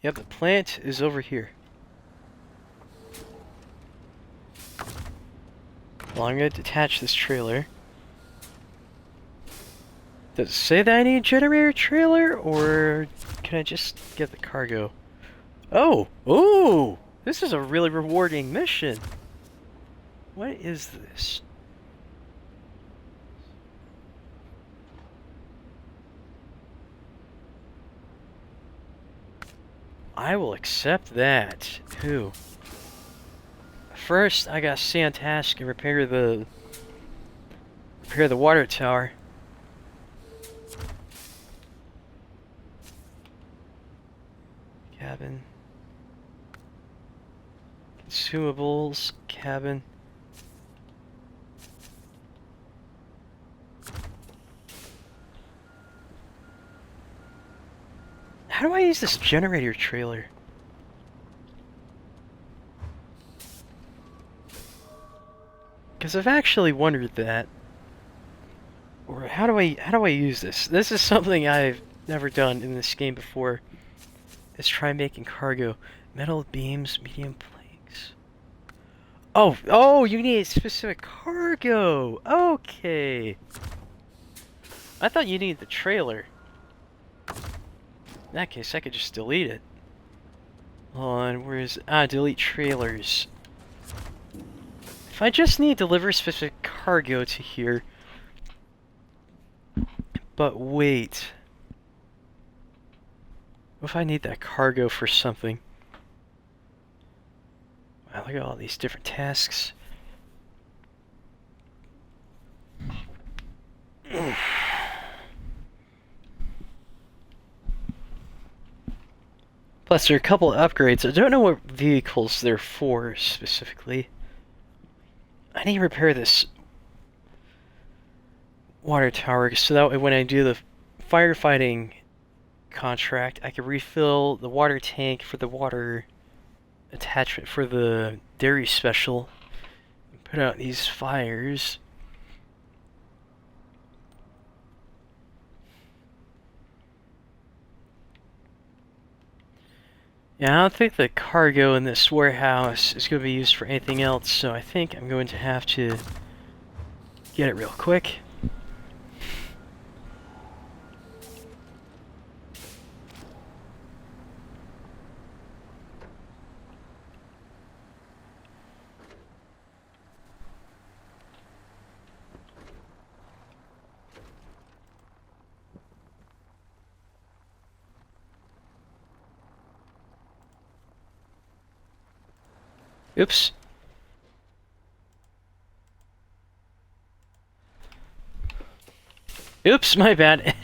Yep, the plant is over here. Well, I'm going to detach this trailer. Does it say that I need a generator trailer, or can I just get the cargo? Oh! Ooh! This is a really rewarding mission. What is this? I will accept that. Ooh. First, I gotta stay on task and repair the water tower. Cabin. Consumables. Cabin. How do I use this generator trailer? Because I've actually wondered that. Or how do I use this? This is something I've never done in this game before. Is try making cargo. Metal beams, medium planks. Oh, you need a specific cargo. Okay. I thought you needed the trailer. In that case, I could just delete it. Hold on, where's... delete trailers. If I just need to deliver specific cargo to here... But wait... What if I need that cargo for something? Wow, look at all these different tasks. Plus, there are a couple of upgrades. I don't know what vehicles they're for, specifically. I need to repair this water tower, so that way when I do the firefighting contract, I can refill the water tank for the water attachment for the dairy special. And put out these fires. Yeah, I don't think the cargo in this warehouse is going to be used for anything else, so I think I'm going to have to get it real quick. Oops. Oops, my bad.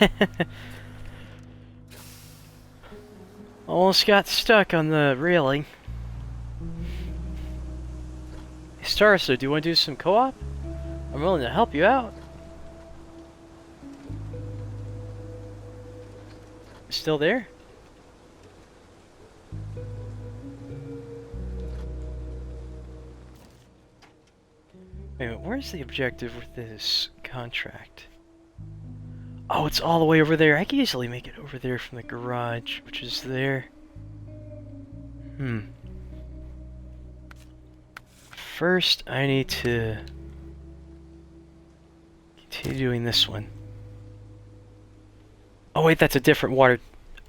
Almost got stuck on the railing. Hey, Starso, do you want to do some co-op? I'm willing to help you out. Still there? Wait, where's the objective with this contract? Oh, it's all the way over there. I can easily make it over there from the garage, which is there. First, I need to continue doing this one. Oh wait, that's a different water...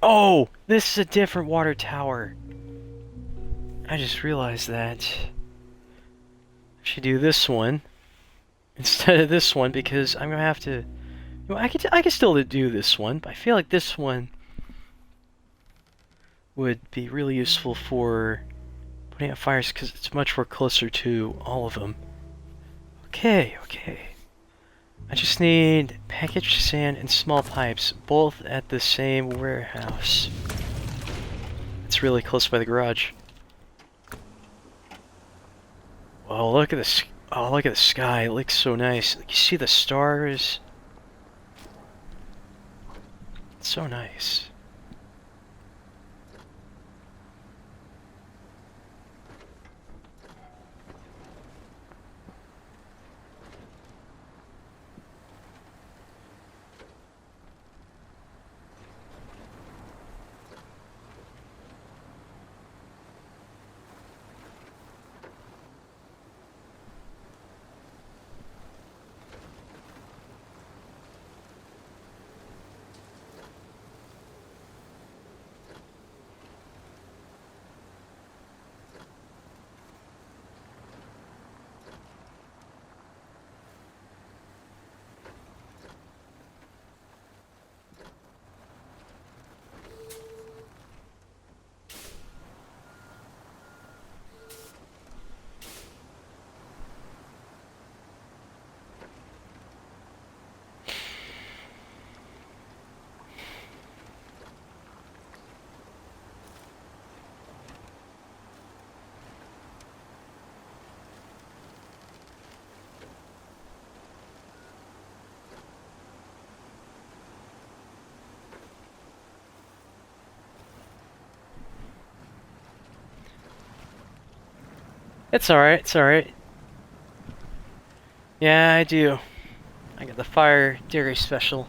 Oh! This is a different water tower. I just realized that. I should do this one instead of this one because I'm gonna have to... Well, I can still do this one, but I feel like this one would be really useful for putting out fires because it's much more closer to all of them. Okay. I just need packaged sand and small pipes, both at the same warehouse. It's really close by the garage. Oh, look at this! Oh, look at the sky. It looks so nice. You see the stars? It's so nice. It's alright. Yeah, I do. I got the fire dairy special.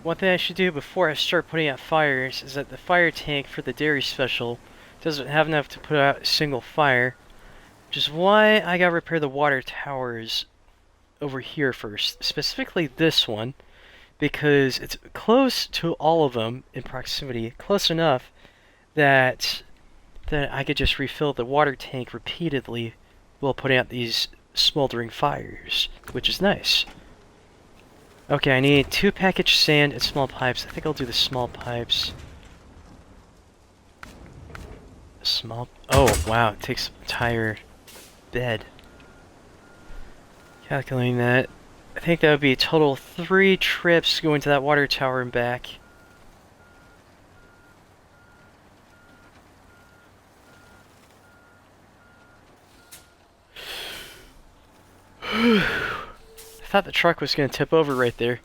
one thing I should do before I start putting out fires is that the fire tank for the dairy special doesn't have enough to put out a single fire, which is why I gotta repair the water towers over here first, specifically this one, because it's close to all of them in proximity, close enough that I could just refill the water tank repeatedly while putting out these smoldering fires, which is nice. Okay, I need 2 packaged sand and small pipes. I think I'll do the small pipes. Oh, wow, it takes an entire bed. Calculating that. I think that would be a total of 3 trips going to that water tower and back. I thought the truck was going to tip over right there.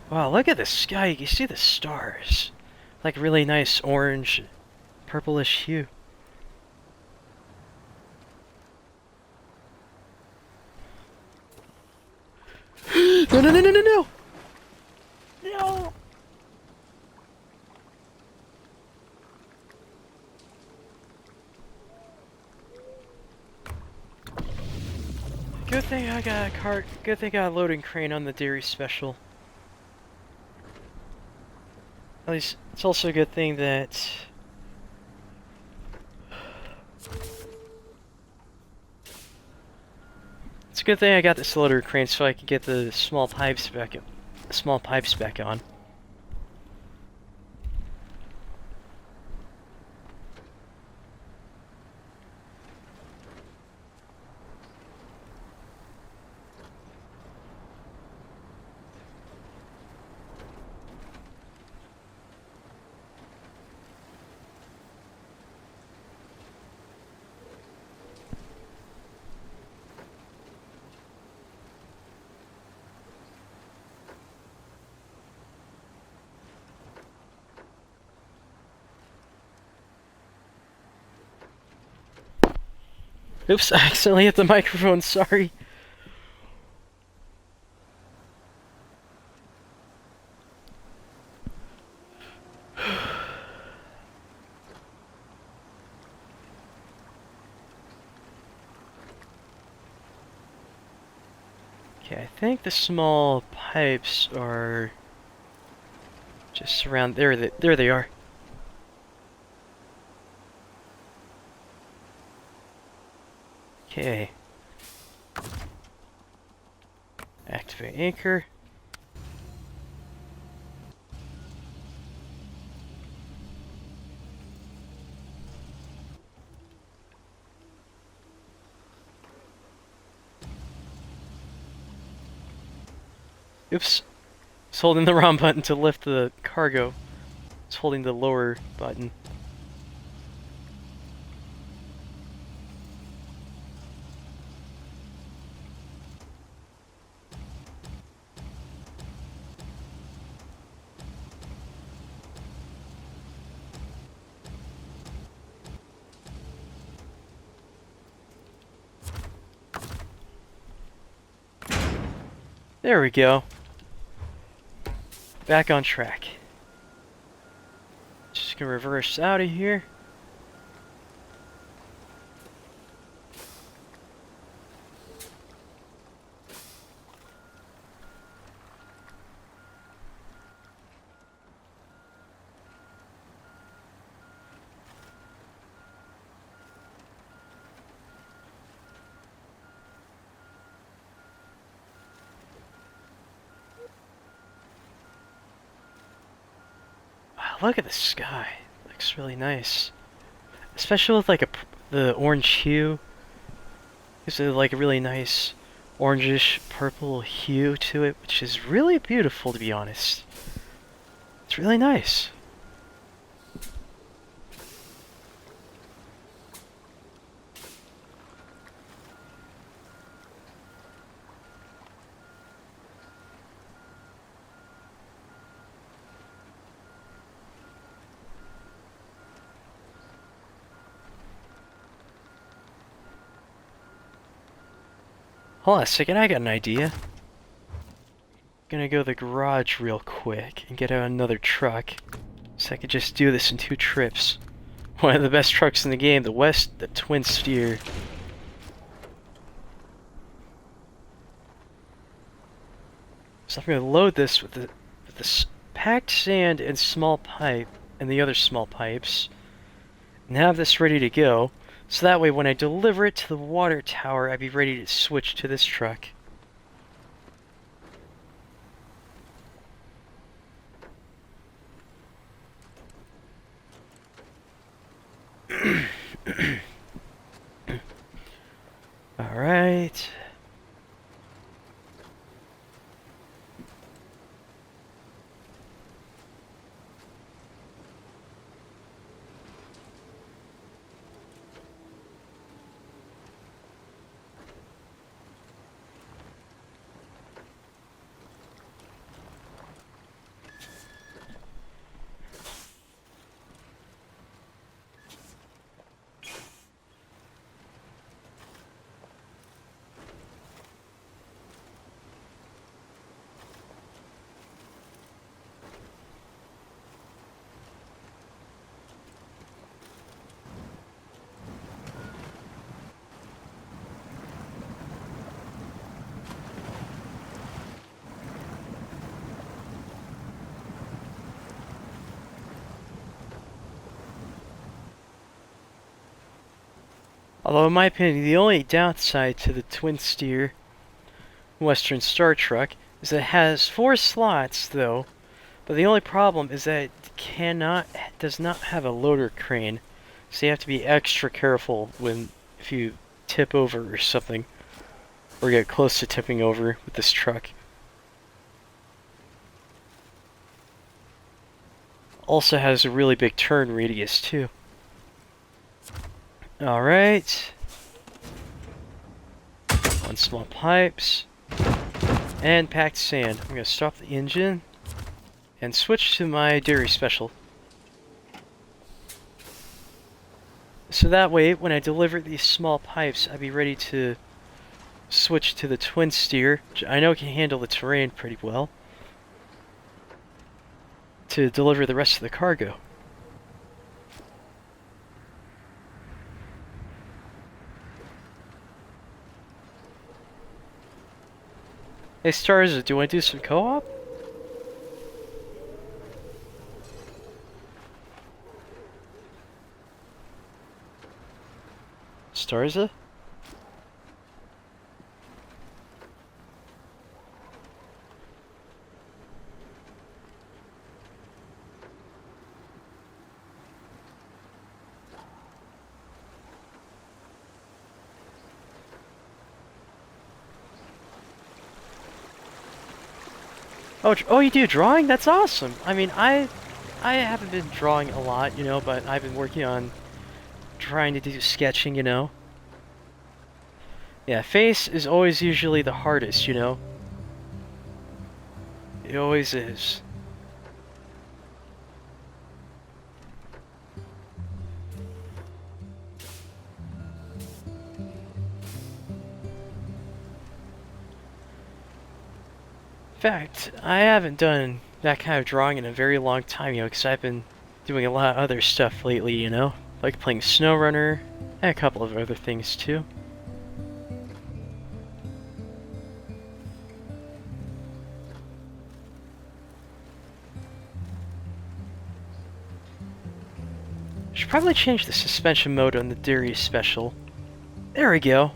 Wow, look at the sky. You can see the stars. Like really nice orange, purplish hue. No, no, no, no, no, no! No! Good thing I got a cart. Good thing I got a loading crane on the dairy special. At least, it's also a good thing that... It's a good thing I got this loader crane so I can get the small pipes back on. Oops, I accidentally hit the microphone, sorry. Okay, I think the small pipes are just around there. There they are. Okay. Activate anchor. Oops. I was holding the wrong button to lift the cargo. I was holding the lower button. There we go. Back on track. Just gonna reverse out of here. Look at the sky. Looks really nice. Especially with like the orange hue. Gives it like a really nice orangish purple hue to it, which is really beautiful, to be honest. It's really nice. Hold on a second, I got an idea. Gonna go to the garage real quick and get out another truck, so I could just do this in 2 trips. One of the best trucks in the game, the twin steer. So I'm gonna load this with the packed sand and small pipe and the other small pipes, and have this ready to go. So that way when I deliver it to the water tower, I'd be ready to switch to this truck. Alright. Although in my opinion, the only downside to the twin steer Western Star truck is that it has 4 slots though, but the only problem is that it does not have a loader crane, so you have to be extra careful if you tip over or something, or get close to tipping over with this truck. Also has a really big turn radius too. Alright. 1 small pipes. And packed sand. I'm going to stop the engine and switch to my dairy special. So that way, when I deliver these small pipes, I'd be ready to switch to the twin steer, which I know can handle the terrain pretty well, to deliver the rest of the cargo. Hey Stars, do you want to do some co-op? Starza? Oh, you do drawing? That's awesome. I mean, I haven't been drawing a lot, you know, but I've been working on trying to do sketching, you know. Yeah, face is always usually the hardest, you know. It always is. In fact, I haven't done that kind of drawing in a very long time, you know, because I've been doing a lot of other stuff lately, you know, like playing SnowRunner, and a couple of other things too. Should probably change the suspension mode on the Dairy Special. There we go.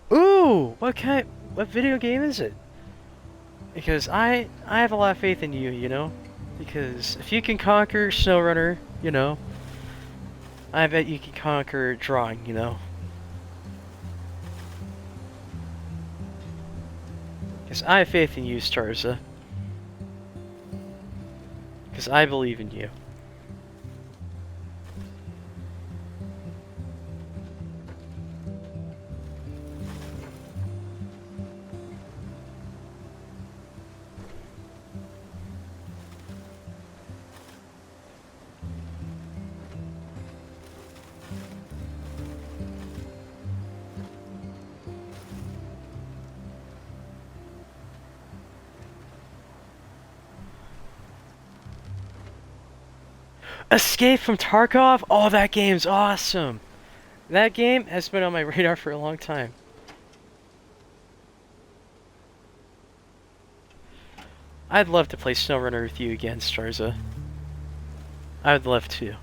Ooh, what video game is it? Because I have a lot of faith in you, you know? Because if you can conquer SnowRunner, you know, I bet you can conquer drawing, you know? Because I have faith in you, Starza. Because I believe in you. Escape from Tarkov? Oh, that game's awesome. That game has been on my radar for a long time. I'd love to play SnowRunner with you again, Starza. I would love to.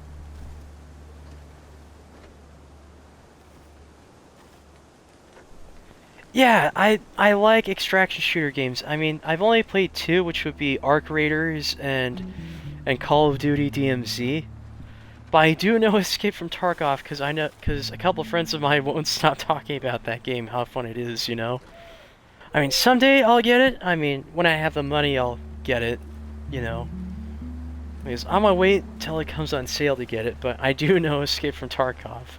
Yeah, I like extraction shooter games. I mean, I've only played two, which would be Arc Raiders and Call of Duty DMZ. But I do know Escape from Tarkov because a couple of friends of mine won't stop talking about that game, how fun it is, you know. I mean, someday I'll get it. I mean, when I have the money, I'll get it, you know. Because I'm gonna wait till it comes on sale to get it. But I do know Escape from Tarkov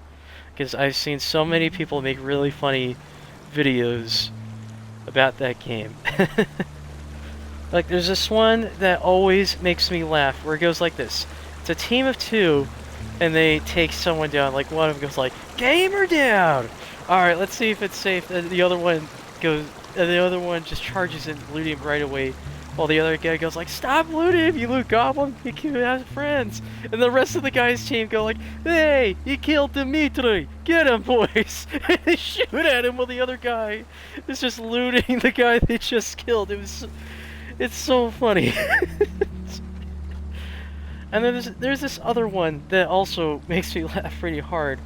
because I've seen so many people make really funny videos about that game. Like, there's this one that always makes me laugh where it goes like this. It's a team of two, and they take someone down. Like, one of them goes like, "Gamer down!" Alright, let's see if it's safe. The other one goes, the other one just charges in, looting him right away. While the other guy goes like, "Stop looting him, you loot goblin, you kill his friends." And the rest of the guy's team go like, "Hey, he killed Dimitri, get him, boys!" And they shoot at him while the other guy is just looting the guy they just killed. It's so funny. And then there's this other one that also makes me laugh pretty hard,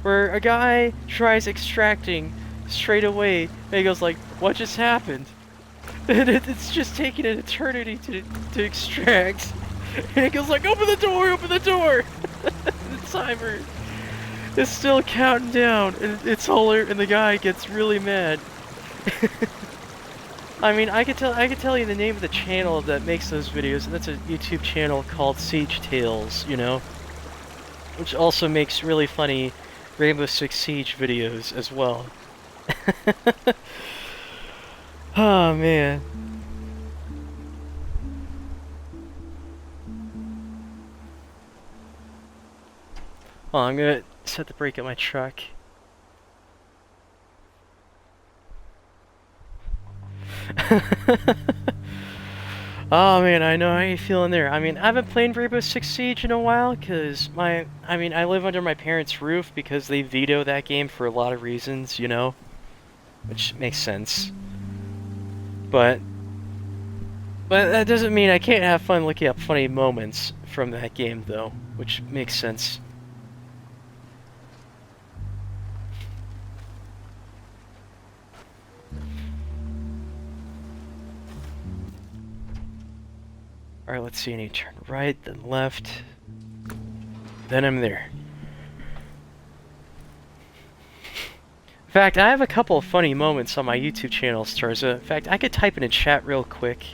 where a guy tries extracting straight away, and he goes like, "What just happened?" And it's just taking an eternity to extract. And it goes like, "Open the door, open the door!" The timer is still counting down, and it's hilarious, and the guy gets really mad. I mean, I could tell you the name of the channel that makes those videos, and that's a YouTube channel called Siege Tales, you know? Which also makes really funny Rainbow Six Siege videos as well. Oh, man. Oh, I'm gonna set the brake at my truck. Oh man, I know how you feeling there. I mean, I haven't played Rainbow Six Siege in a while because I live under my parents' roof because they veto that game for a lot of reasons, you know, which makes sense. But that doesn't mean I can't have fun looking up funny moments from that game, though, which makes sense. Alright, let's see, I need to turn right, then left. Then I'm there. In fact, I have a couple of funny moments on my YouTube channel, Starza. In fact, I could type in a chat real quick.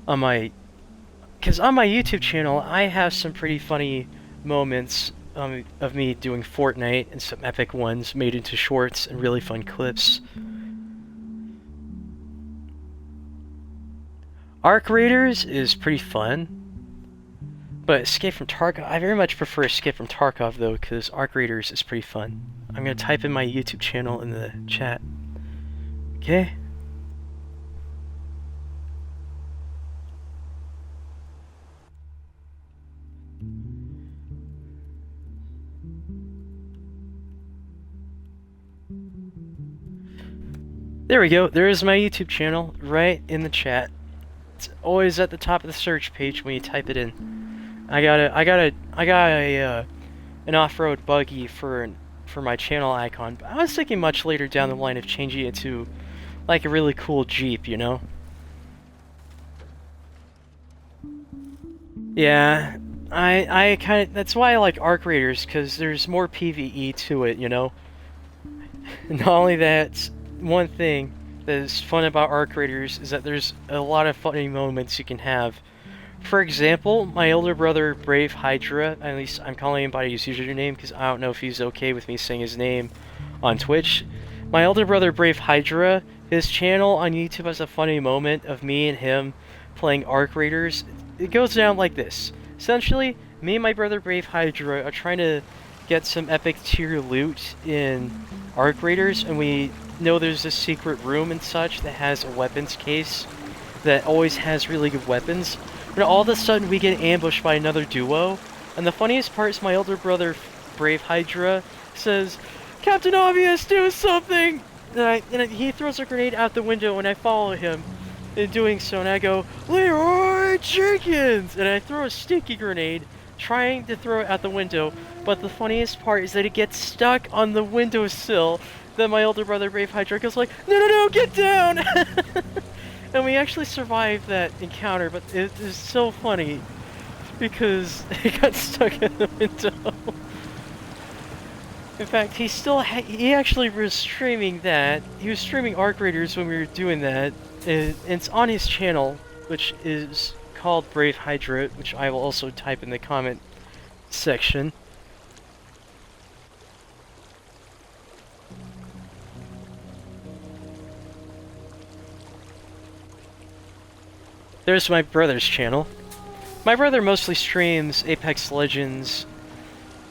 Because on my YouTube channel, I have some pretty funny moments of me doing Fortnite and some epic ones made into shorts and really fun clips. Arc Raiders is pretty fun, but Escape from Tarkov, I very much prefer Escape from Tarkov though, because Arc Raiders is pretty fun. I'm gonna type in my YouTube channel in the chat. Okay? There we go, there is my YouTube channel, right in the chat. It's always at the top of the search page when you type it in. I got an off-road buggy for my channel icon, but I was thinking much later down the line of changing it to like a really cool Jeep, you know? Yeah, I kind of, that's why I like Arc Raiders, because there's more PvE to it, you know? Not only that, one thing, that is fun about Arc Raiders is that there's a lot of funny moments you can have. For example, my older brother, Brave Hydra, at least I'm calling him by his username because I don't know if he's okay with me saying his name on Twitch. My older brother, Brave Hydra, his channel on YouTube has a funny moment of me and him playing Arc Raiders. It goes down like this. Essentially, me and my brother, Brave Hydra, are trying to get some epic tier loot in Arc Raiders, and we know there's a secret room and such that has a weapons case that always has really good weapons. But all of a sudden we get ambushed by another duo, and the funniest part is my older brother, Brave Hydra, says, "Captain Obvious, do something!" And he throws a grenade out the window, and I follow him in doing so, and I go, "Leroy Jenkins!" And I throw a stinky grenade, trying to throw it out the window, but the funniest part is that it gets stuck on the windowsill. Then my older brother, Brave Hydra, goes like, "No, no, no, get down!" And we actually survived that encounter, but it is so funny because it got stuck in the window. In fact, he actually was streaming that. He was streaming Arc Raiders when we were doing that. And it's on his channel, which is called Brave Hydra, which I will also type in the comment section. There's my brother's channel. My brother mostly streams Apex Legends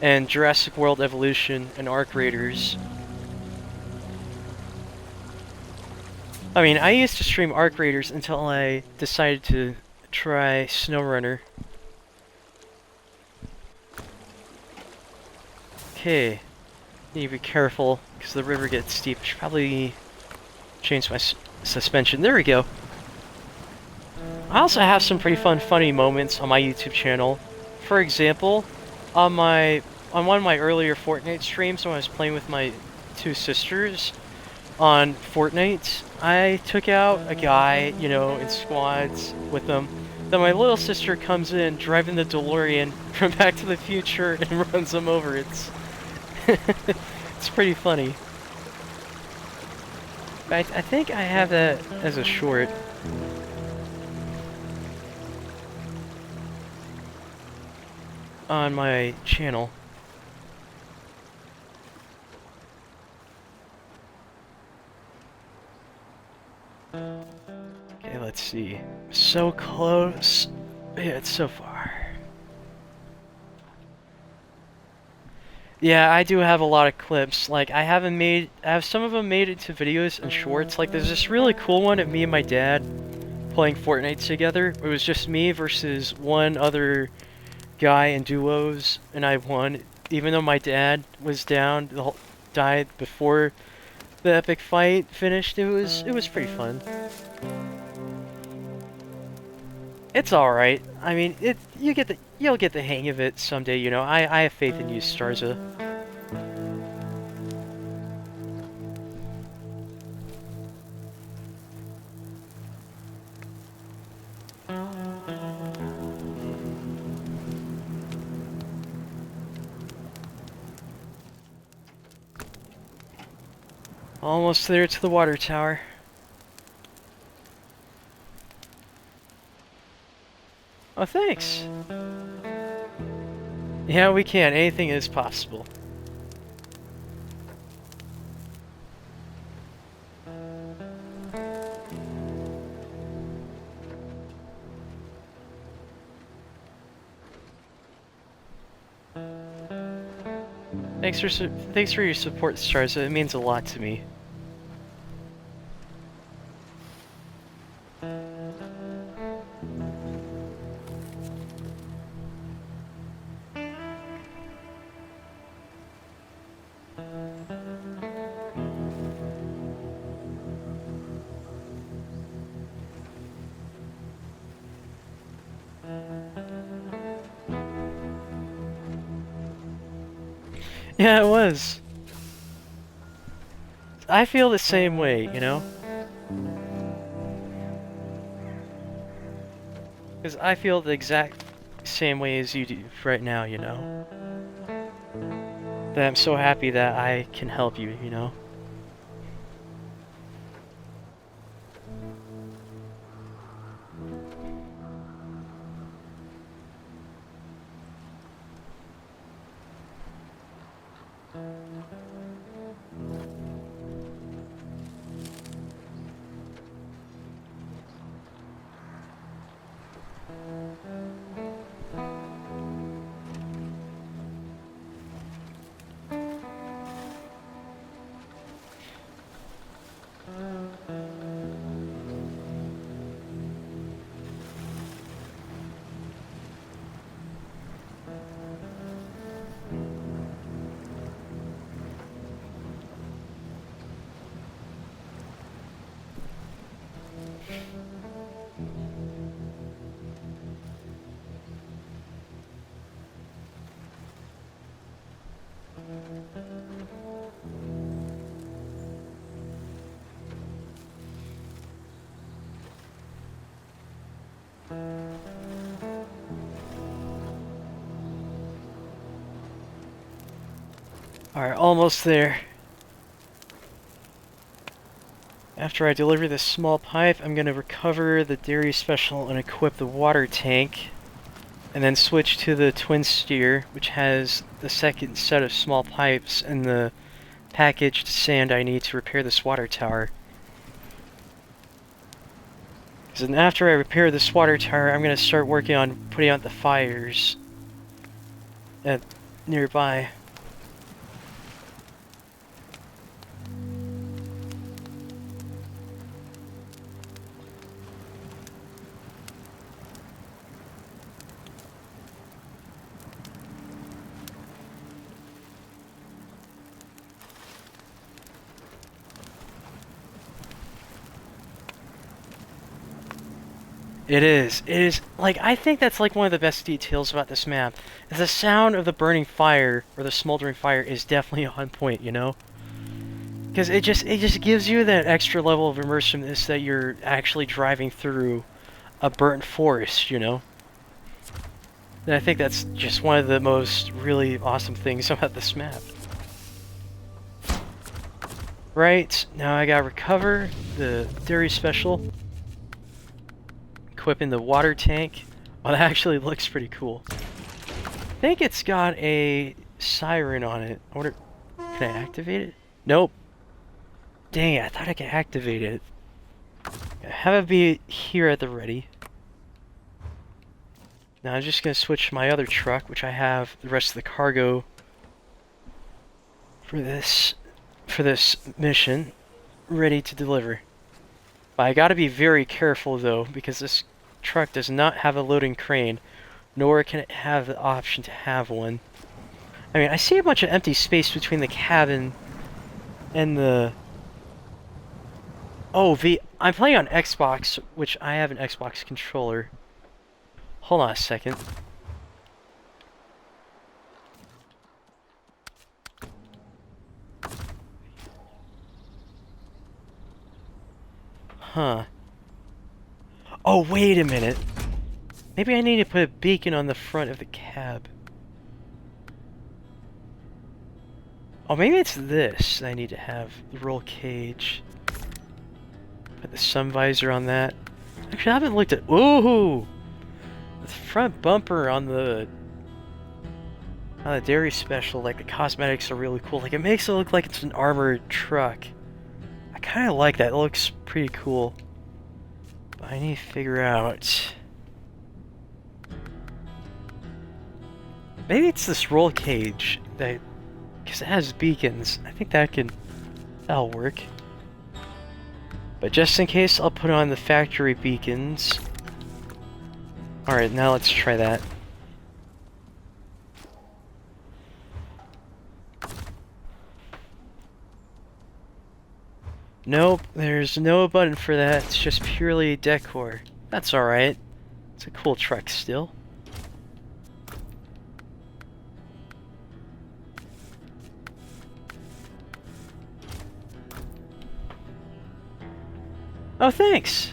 and Jurassic World Evolution and Arc Raiders. I mean, I used to stream Arc Raiders until I decided to try SnowRunner. Okay, need to be careful because the river gets steep. I should probably change my suspension. There we go. I also have some pretty funny moments on my YouTube channel. For example, on one of my earlier Fortnite streams when I was playing with my two sisters on Fortnite, I took out a guy, you know, in squads with them. Then my little sister comes in driving the DeLorean from Back to the Future and runs him over. It's it's pretty funny. I think I have that as a short. On my channel. Okay, let's see. So close. Yeah, it's so far. Yeah, I do have a lot of clips. Like, I have some of them made into videos and shorts. Like, there's this really cool one of me and my dad playing Fortnite together. It was just me versus one other guy in duos, and I won, even though my dad was down, died before the epic fight finished. It was pretty fun. It's all right. I mean, you'll get the hang of it someday. You know, I have faith in you, Starza. Almost there to the water tower. Oh, thanks. Yeah, we can. Anything is possible. Thanks for your support, Starza. It means a lot to me. Yeah, it was. I feel the same way, you know? Because I feel the exact same way as you do right now, you know? That I'm so happy that I can help you, you know? Alright, almost there. After I deliver this small pipe, I'm going to recover the dairy special and equip the water tank. And then switch to the twin steer, which has the second set of small pipes and the packaged sand I need to repair this water tower. Because then after I repair this water tower, I'm going to start working on putting out the fires nearby. It is, like, I think that's like one of the best details about this map, is the sound of the burning fire, or the smoldering fire, is definitely on point, you know? Because it just gives you that extra level of immersiveness that you're actually driving through a burnt forest, you know? And I think that's just one of the most really awesome things about this map. Right, now I gotta recover the dairy special. Equipping the water tank. Oh, that actually looks pretty cool. I think it's got a siren on it. I wonder, can I activate it? Nope. Dang it, I thought I could activate it. Have it be here at the ready. Now I'm just gonna switch to my other truck, which I have the rest of the cargo for this mission ready to deliver. But I gotta be very careful though, because this truck does not have a loading crane, nor can it have the option to have one. I mean, I see a bunch of empty space between the cabin and the... Oh, I'm playing on Xbox, which I have an Xbox controller. Hold on a second. Huh. Oh, wait a minute. Maybe I need to put a beacon on the front of the cab. Oh, maybe it's this I need to have. The roll cage. Put the sun visor on that. Actually, I haven't looked at... Ooh! The front bumper on the dairy special, like the cosmetics are really cool. Like, it makes it look like it's an armored truck. I kind of like that. It looks pretty cool. But I need to figure out... Maybe it's this roll cage that... Because it has beacons. I think that'll work. But just in case, I'll put on the factory beacons. Alright, now let's try that. Nope, there's no button for that. It's just purely decor. That's alright. It's a cool truck still. Oh, thanks!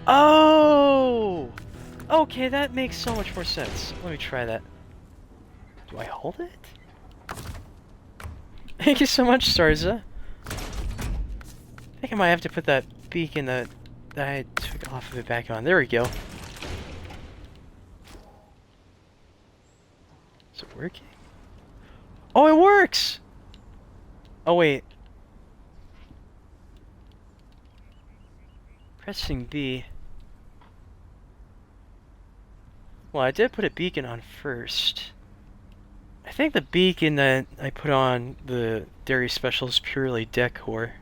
Oh! Okay, that makes so much more sense. Let me try that. Do I hold it? Thank you so much, Starza. I think I might have to put that beacon that I took off of it back on. There we go. Is it working? Oh, it works! Oh, wait. Pressing B. Well, I did put a beacon on first. I think the beacon that I put on the dairy special is purely decor.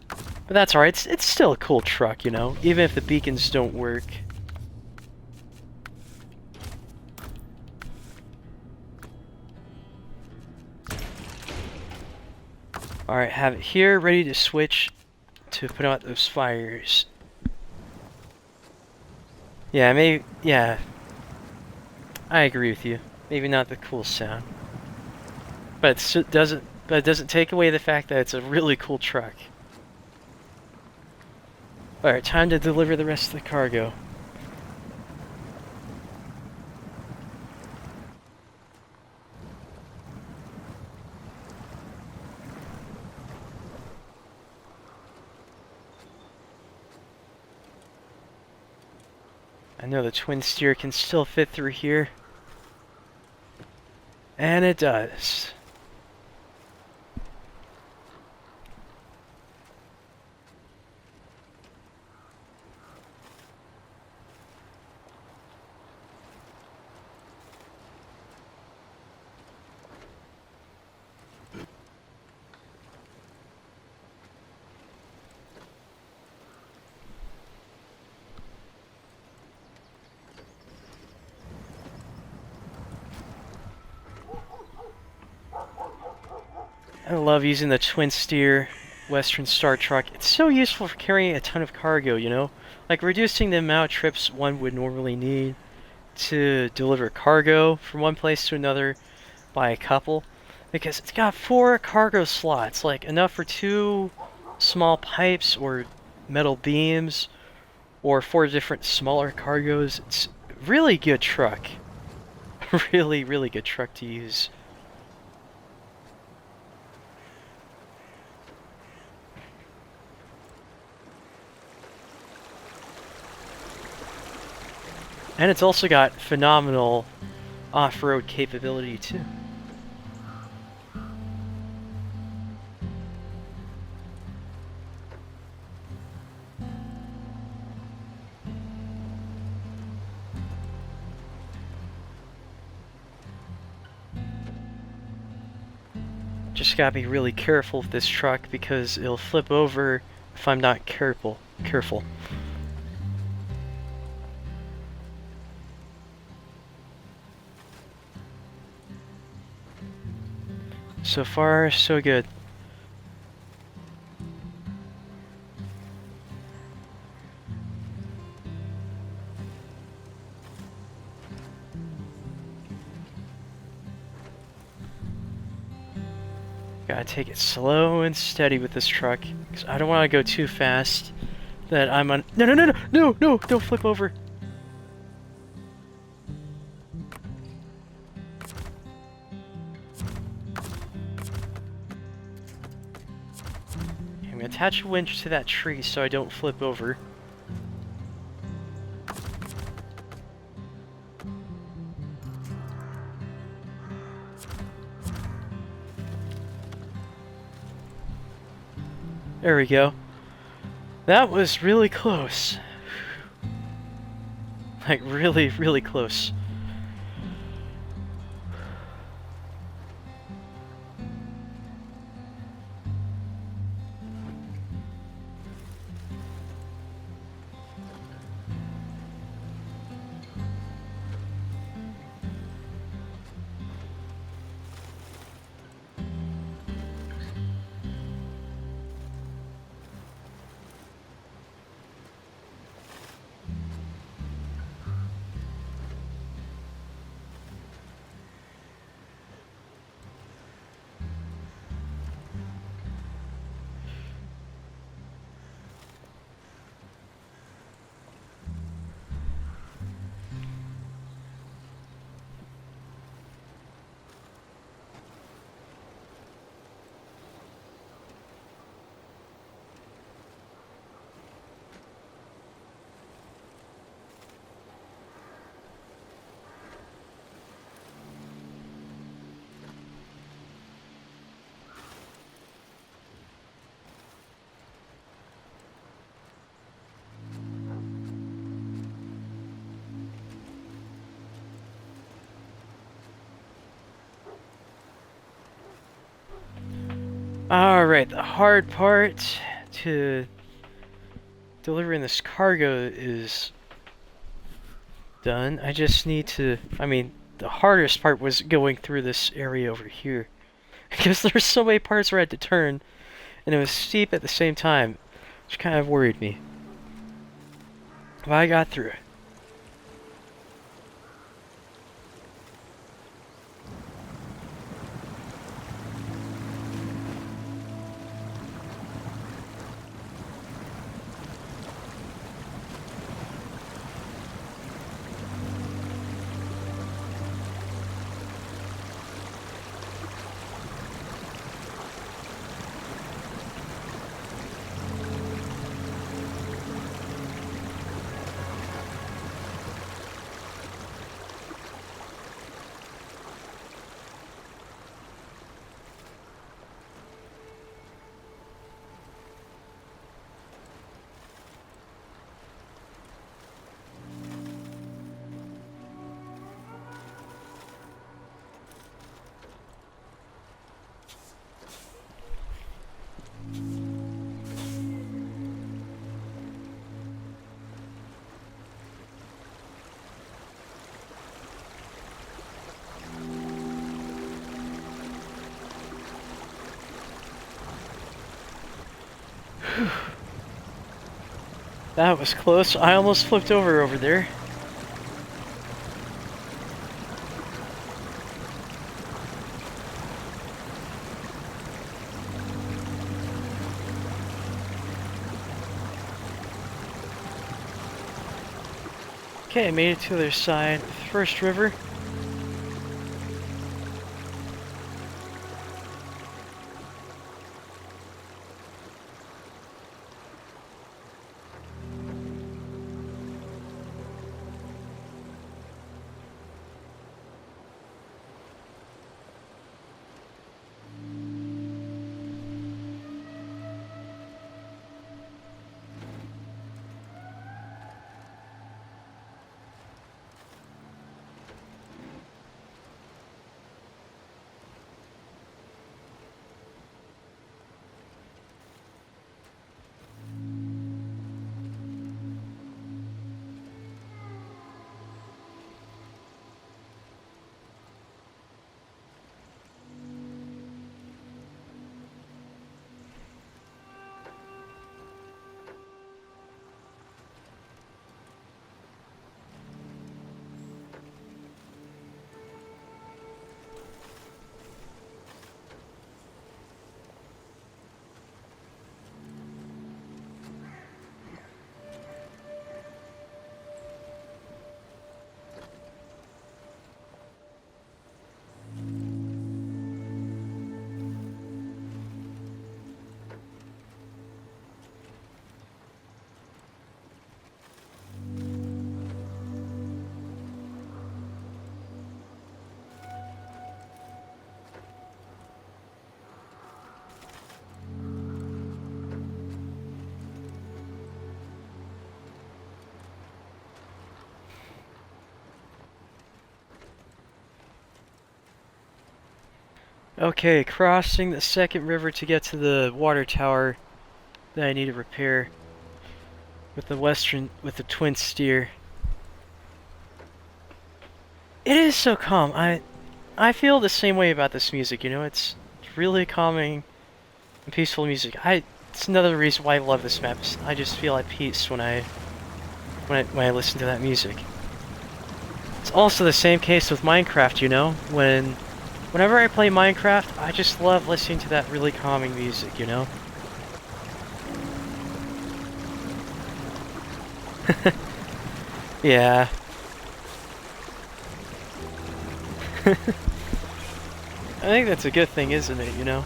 But that's alright, it's still a cool truck, you know, even if the beacons don't work. Alright, have it here, ready to switch to put out those fires. Yeah, maybe, yeah. I agree with you. Maybe not the cool sound. But it doesn't take away the fact that it's a really cool truck. Alright, time to deliver the rest of the cargo. I know the twin steer can still fit through here. And it does. I love using the twin steer Western Star truck. It's so useful for carrying a ton of cargo, you know? Like reducing the amount of trips one would normally need to deliver cargo from one place to another by a couple. Because it's got 4 cargo slots, like enough for 2 small pipes or metal beams or 4 different smaller cargos. It's a really good truck. Really, really good truck to use. And it's also got phenomenal off-road capability too. Just gotta be really careful with this truck because it'll flip over if I'm not careful. So far, so good. Gotta take it slow and steady with this truck, because I don't want to go too fast that I'm on... No, no, no, no, no, no, don't flip over. I'm gonna attach a winch to that tree so I don't flip over. There we go. That was really close. Like, really, really close. Alright, the hard part to delivering this cargo is done. I just need to... I mean, the hardest part was going through this area over here. Because there's so many parts where I had to turn, and it was steep at the same time, which kind of worried me. But I got through it. That was close. I almost flipped over there. Okay, I made it to the other side. First river. Okay, crossing the second river to get to the water tower that I need to repair with the twin steer. It is so calm. I feel the same way about this music, you know, it's really calming and peaceful music. It's another reason why I love this map. I just feel at peace when I listen to that music. It's also the same case with Minecraft, you know, whenever I play Minecraft, I just love listening to that really calming music, you know? Yeah. I think that's a good thing, isn't it, you know?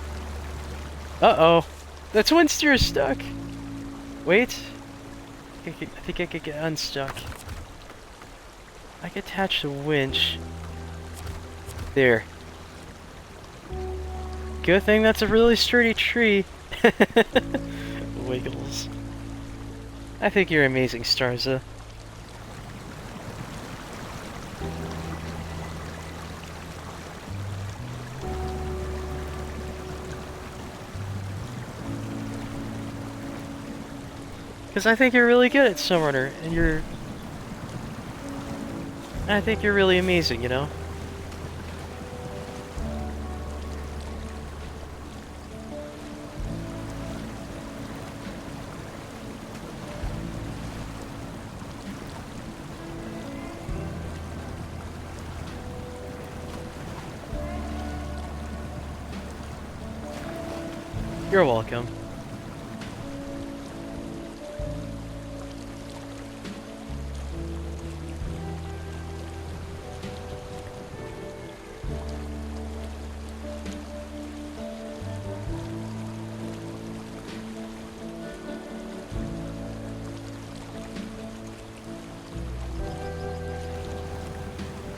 Uh-oh. The twin steer is stuck. Wait. I think I could get unstuck. I can attach the winch. There. Good thing that's a really sturdy tree. Wiggles. I think you're amazing, Starza. Because I think you're really good at SnowRunner, and I think you're really amazing, you know? You're welcome.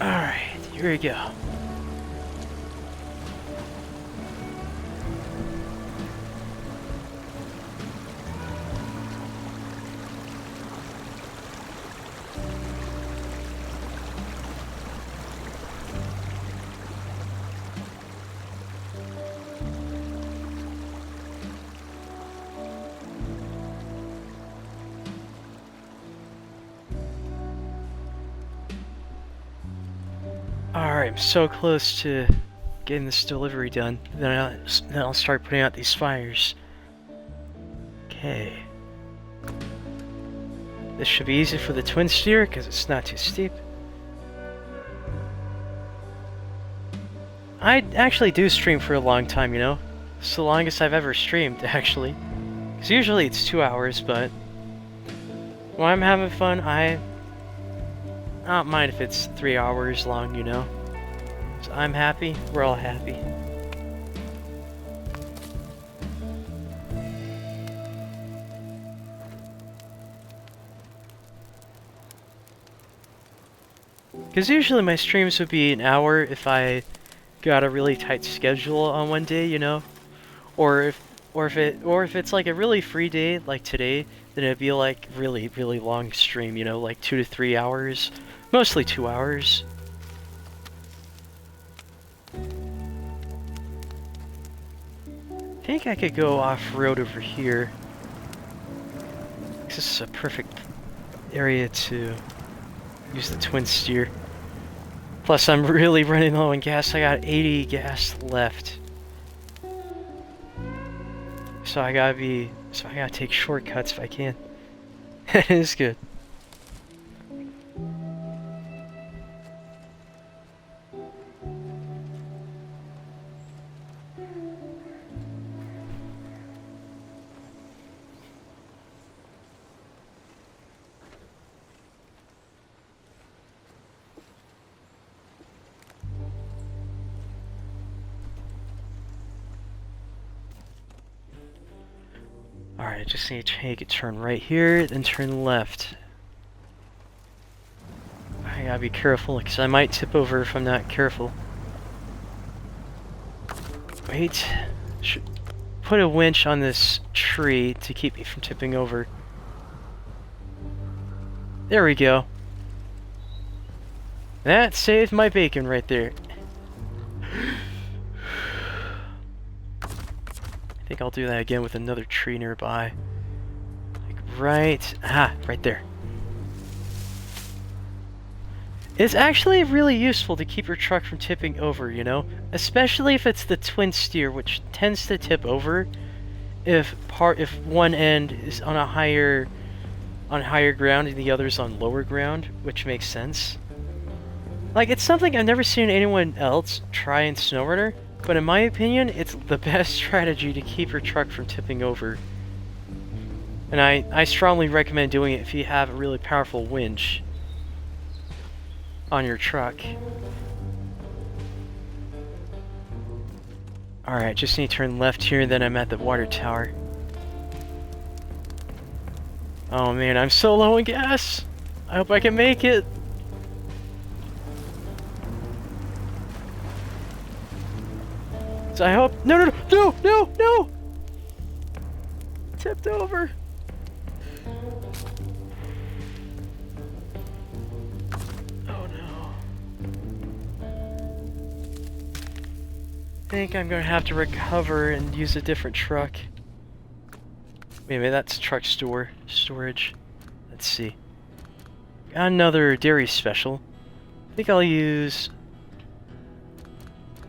Alright, here we go. Alright, I'm so close to getting this delivery done. Then I'll start putting out these fires. Okay. This should be easy for the twin steer because it's not too steep. I actually do stream for a long time, you know? It's the longest I've ever streamed, actually. Because usually it's 2 hours, but when I'm having fun, I don't mind if it's 3 hours long, you know? So I'm happy, we're all happy. Because usually my streams would be an hour if I got a really tight schedule on one day, you know? Or if it's like a really free day like today, then it'd be like really long stream, you know, like 2 to 3 hours, mostly 2 hours. I think I could go off-road over here. This is a perfect area to use the twin steer. Plus, I'm really running low on gas. I got 80 gas left. So I gotta take shortcuts if I can. It is good. Alright, I just need to take a turn right here, then turn left. I gotta be careful, because I might tip over if I'm not careful. Wait. Should put a winch on this tree to keep me from tipping over. There we go. That saved my bacon right there. I think I'll do that again with another tree nearby. Like right there. It's actually really useful to keep your truck from tipping over, you know? Especially if it's the twin steer, which tends to tip over if one end is on higher ground and the other's on lower ground, which makes sense. Like, it's something I've never seen anyone else try in SnowRunner, but in my opinion, it's the best strategy to keep your truck from tipping over. And I strongly recommend doing it if you have a really powerful winch on your truck. Alright, just need to turn left here, then I'm at the water tower. Oh man, I'm so low in gas! I hope I can make it! So I hope— No! Tipped over! Oh no. I think I'm gonna have to recover and use a different truck. Wait a minute, that's truck storage. Let's see. Got another dairy special. I think I'll use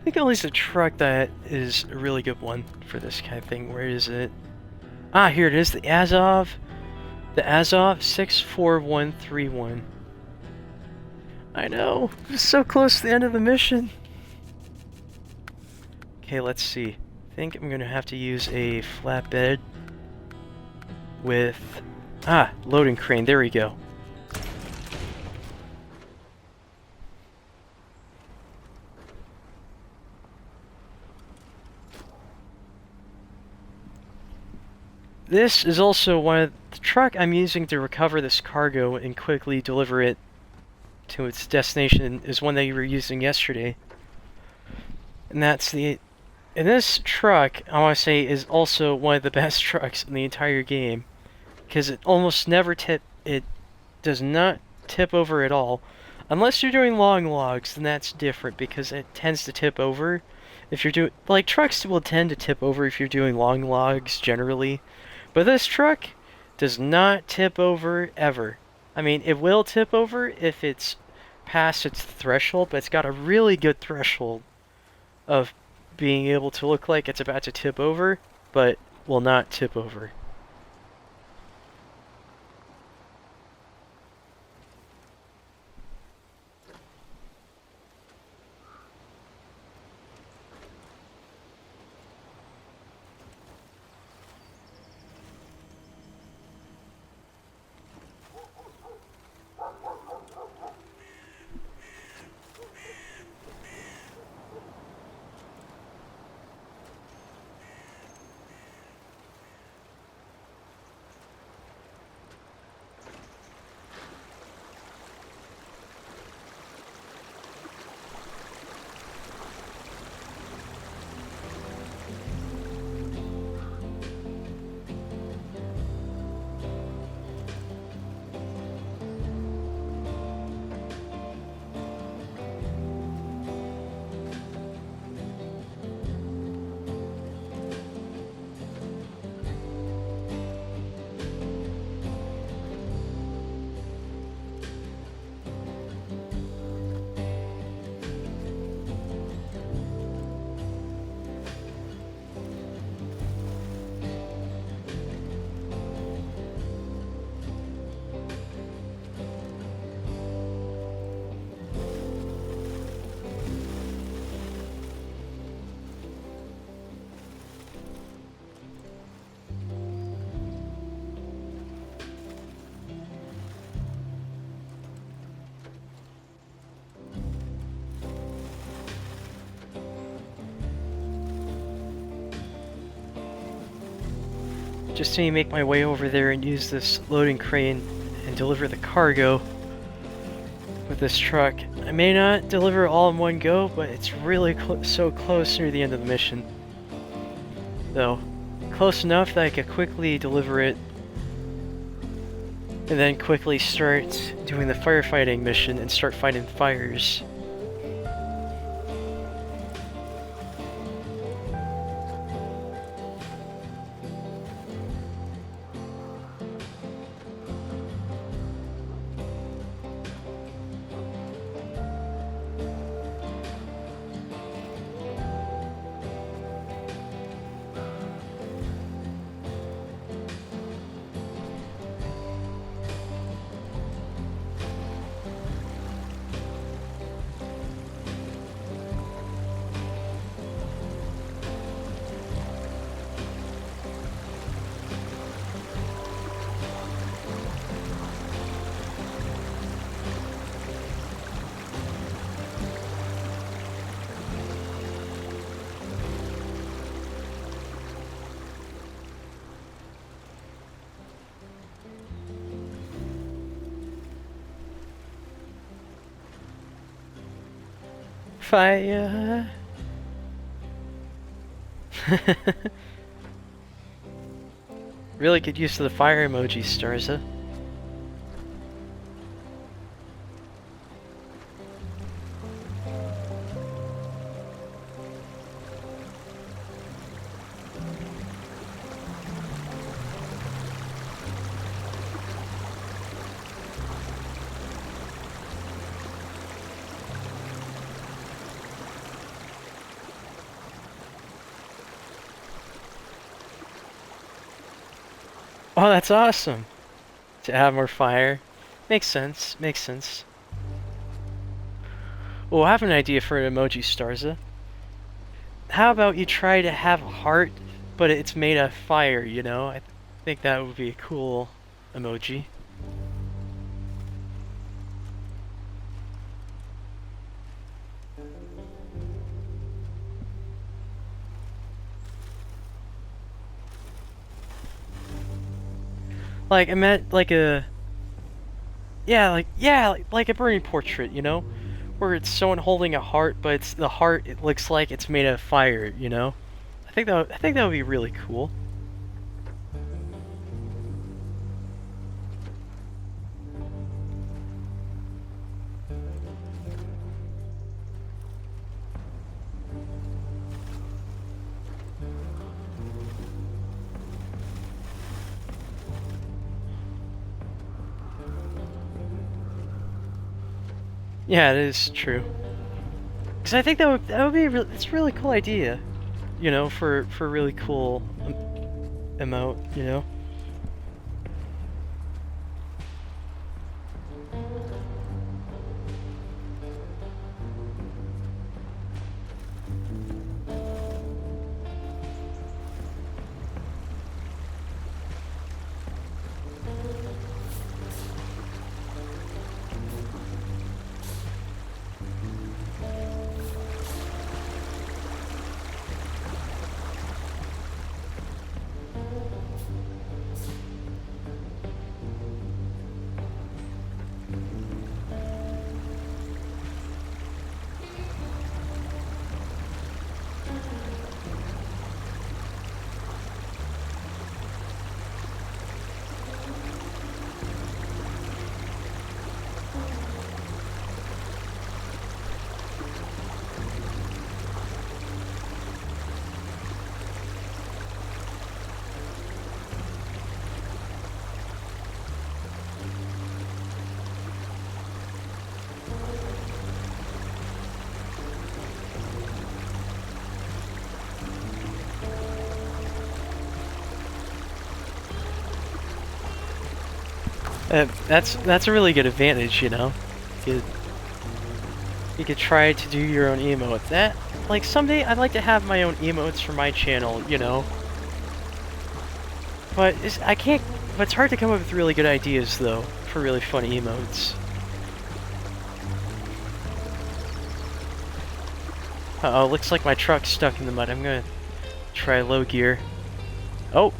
a truck that is a really good one for this kind of thing. Where is it? Ah, here it is, the Azov. The Azov 64131. I know, I'm so close to the end of the mission. Okay, let's see. I think I'm gonna have to use a flatbed with loading crane. There we go. This is also one of the truck I'm using to recover this cargo and quickly deliver it to its destination is one that you were using yesterday. And this truck, I want to say, is also one of the best trucks in the entire game. Because it almost never it does not tip over at all. Unless you're doing long logs, then that's different because it tends to tip over. If you're doing, like, trucks will tend to tip over if you're doing long logs generally. But this truck does not tip over ever. I mean, it will tip over if it's past its threshold, but it's got a really good threshold of being able to look like it's about to tip over, but will not tip over. just to make my way over there and use this loading crane and deliver the cargo with this truck. I may not deliver all in one go, but it's really so close near the end of the mission. Though, close enough that I could quickly deliver it and then quickly start doing the firefighting mission and start fighting fires. Fire. Really get used to the fire emoji, Starza. Oh, that's awesome. To have more fire. Makes sense, makes sense. Oh, I have an idea for an emoji, Starza. How about you try to have a heart, but it's made of fire, you know? I think that would be a cool emoji. Like, I meant like a... Yeah, like a burning portrait, you know? Where it's someone holding a heart, but it's the heart, it looks like it's made of fire, you know? I think that would be really cool. Yeah, it is true. Because I think that would be it's a really cool idea, you know, for a really cool emote, you know. That's a really good advantage, you know. You could try to do your own emotes. That, like, someday I'd like to have my own emotes for my channel, you know. But I can't. But it's hard to come up with really good ideas though for really fun emotes. Uh oh, looks like my truck's stuck in the mud. I'm gonna try low gear. Oh,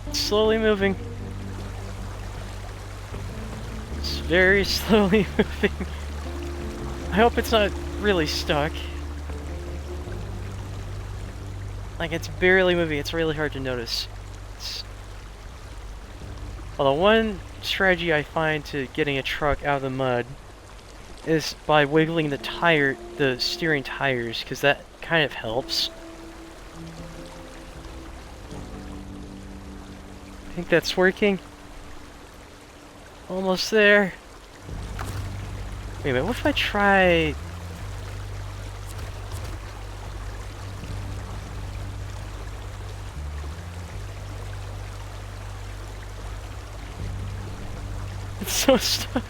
It's slowly moving. It's very slowly moving. I hope it's not really stuck. Like, it's barely moving. It's really hard to notice. Well, the one strategy I find to getting a truck out of the mud is by wiggling the steering tires, because that kind of helps. I think that's working. Almost there. Wait a minute, what if I try... It's so stuck.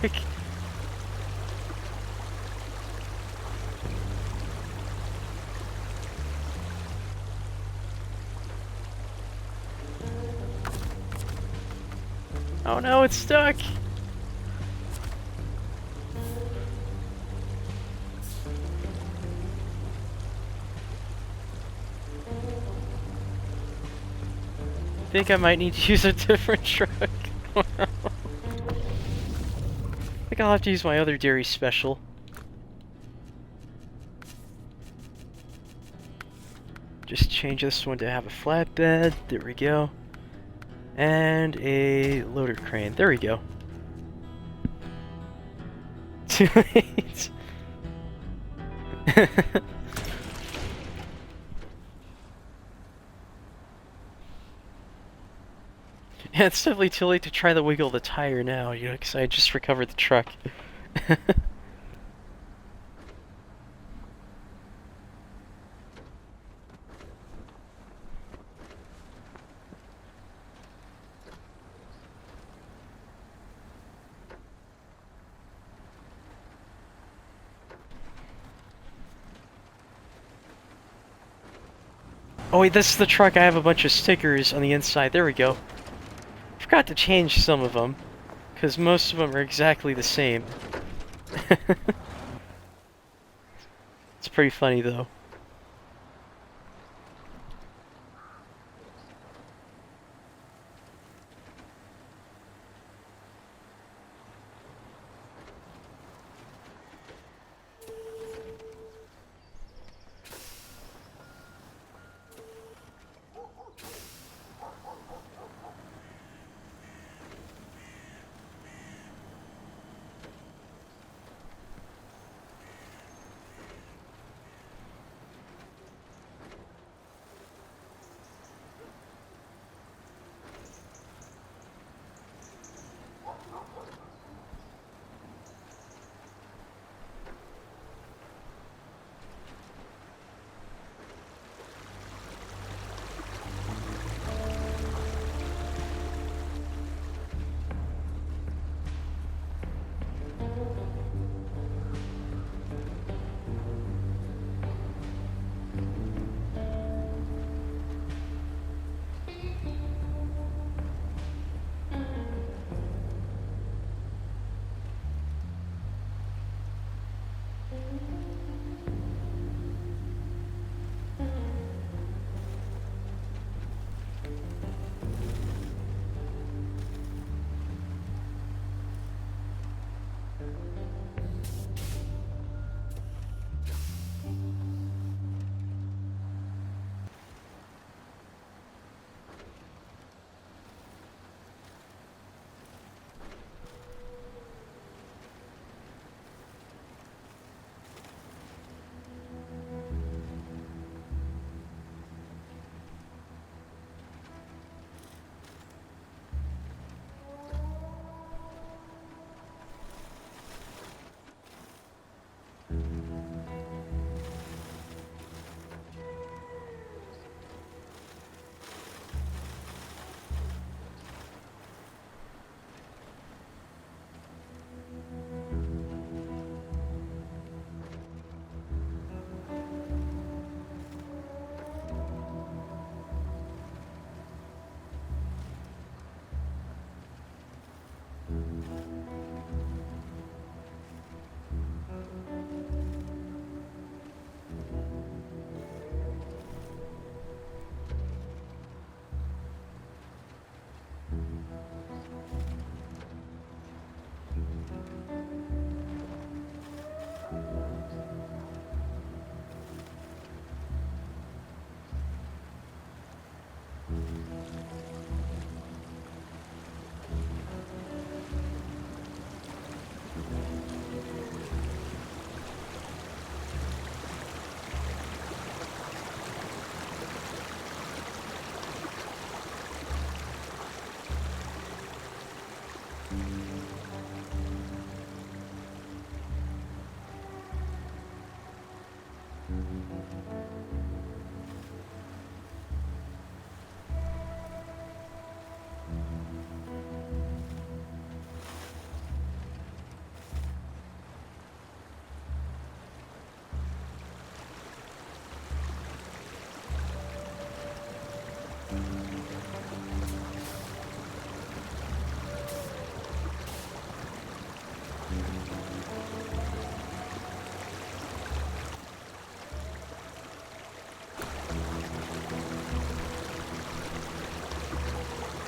Oh no, it's stuck. I think I might need to use a different truck. I think I'll have to use my other dairy special. Just change this one to have a flatbed. There we go. And a loader crane. There we go. Too late. Yeah, it's definitely too late to try to wiggle the tire now, you know, because I just recovered the truck. Oh wait, this is the truck. I have a bunch of stickers on the inside. There we go. Forgot to change some of them, because most of them are exactly the same. It's pretty funny though.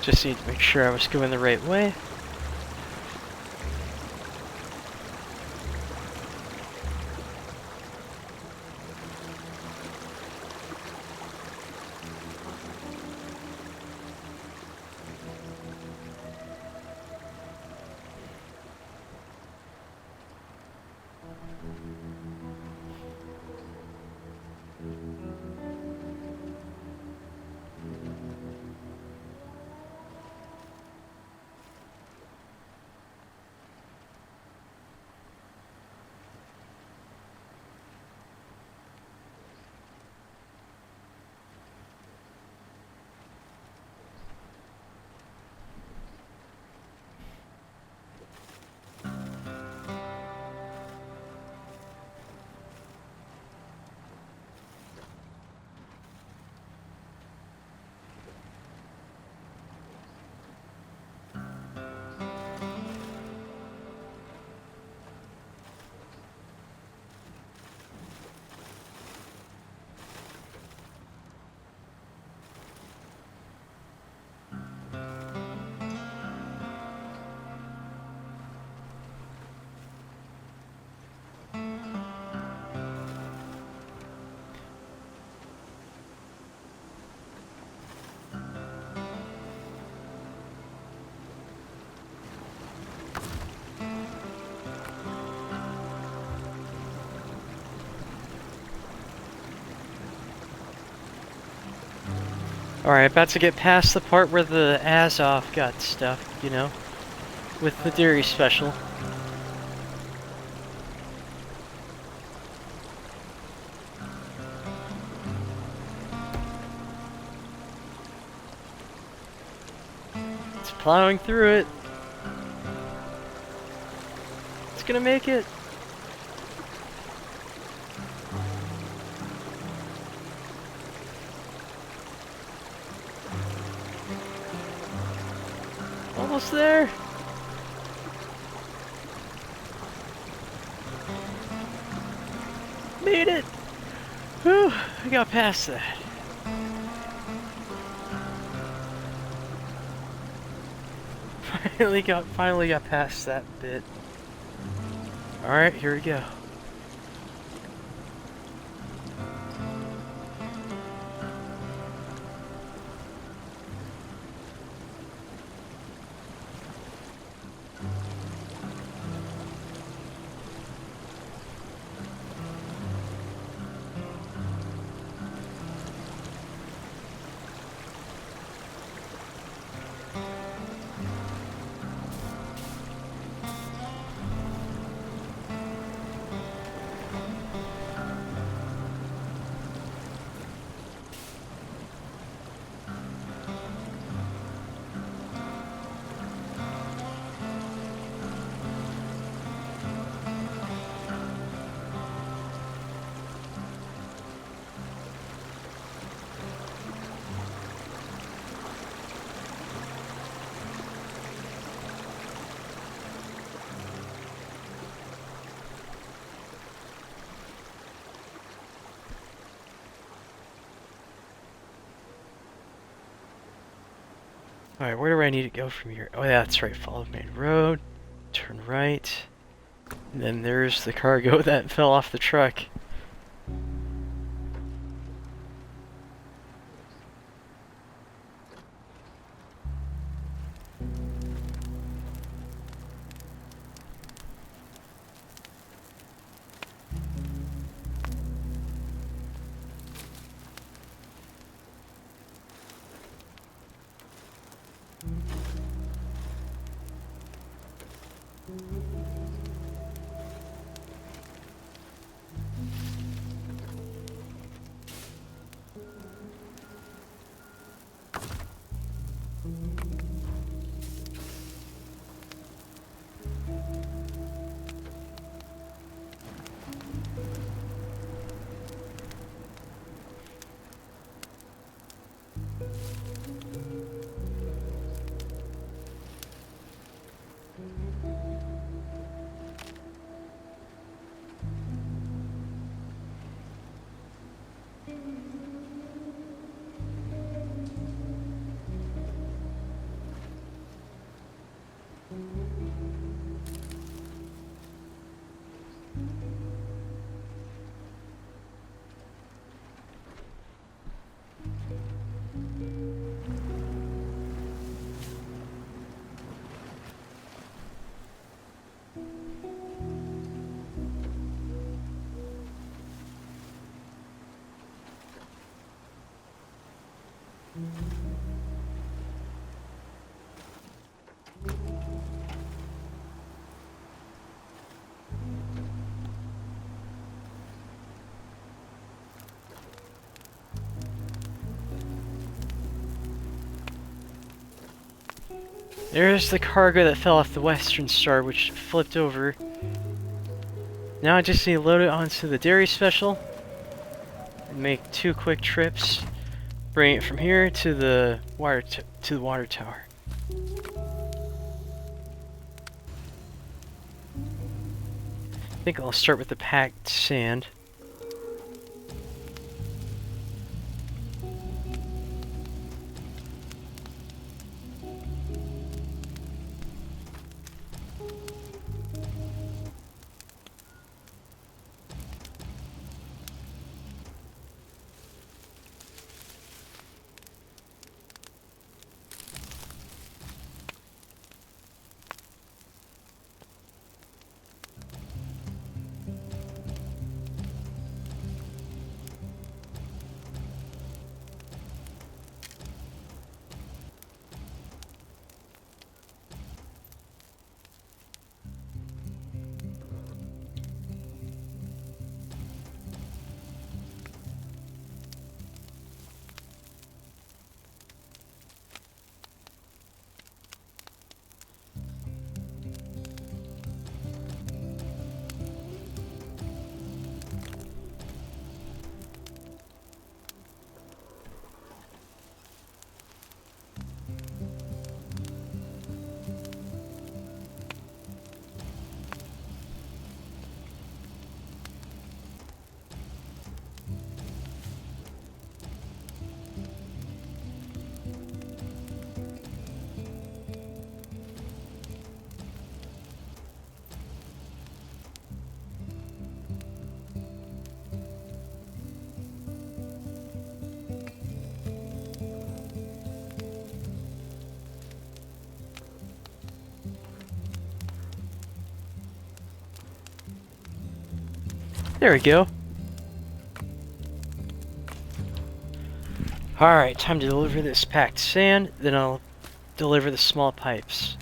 Just need to make sure I was going the right way. Alright, about to get past the part where the Azov got stuffed, you know, with the dairy special. It's plowing through it. It's gonna make it. Almost there. Made it. Whew, I got past that. Finally got past that bit. Alright, here we go. Alright, where do I need to go from here? Oh yeah, that's right, follow the main road, turn right, and then there's the cargo that fell off the truck. There's the cargo that fell off the Western Star, which flipped over. Now I just need to load it onto the dairy special and make 2 quick trips. Bring it from here to the water tower. I think I'll start with the packed sand. There we go. Alright, time to deliver this packed sand, then I'll deliver the small pipes.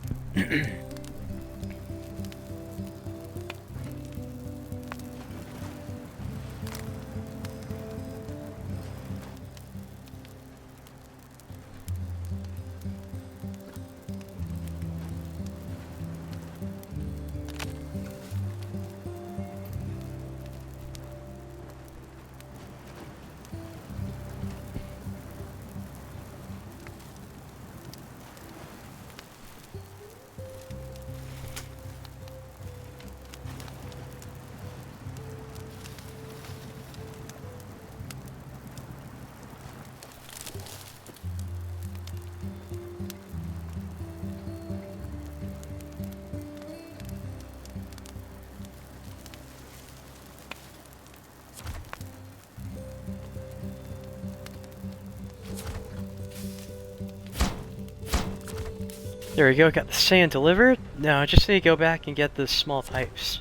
There we go, got the sand delivered. Now I just need to go back and get the small pipes.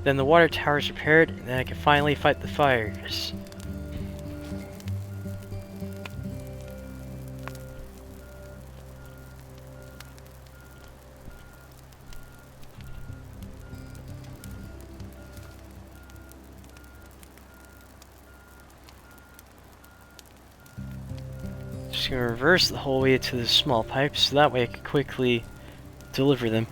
Then the water tower is repaired, and then I can finally fight the fires. Just gonna reverse the whole way to the small pipes, so that way I can quickly deliver them.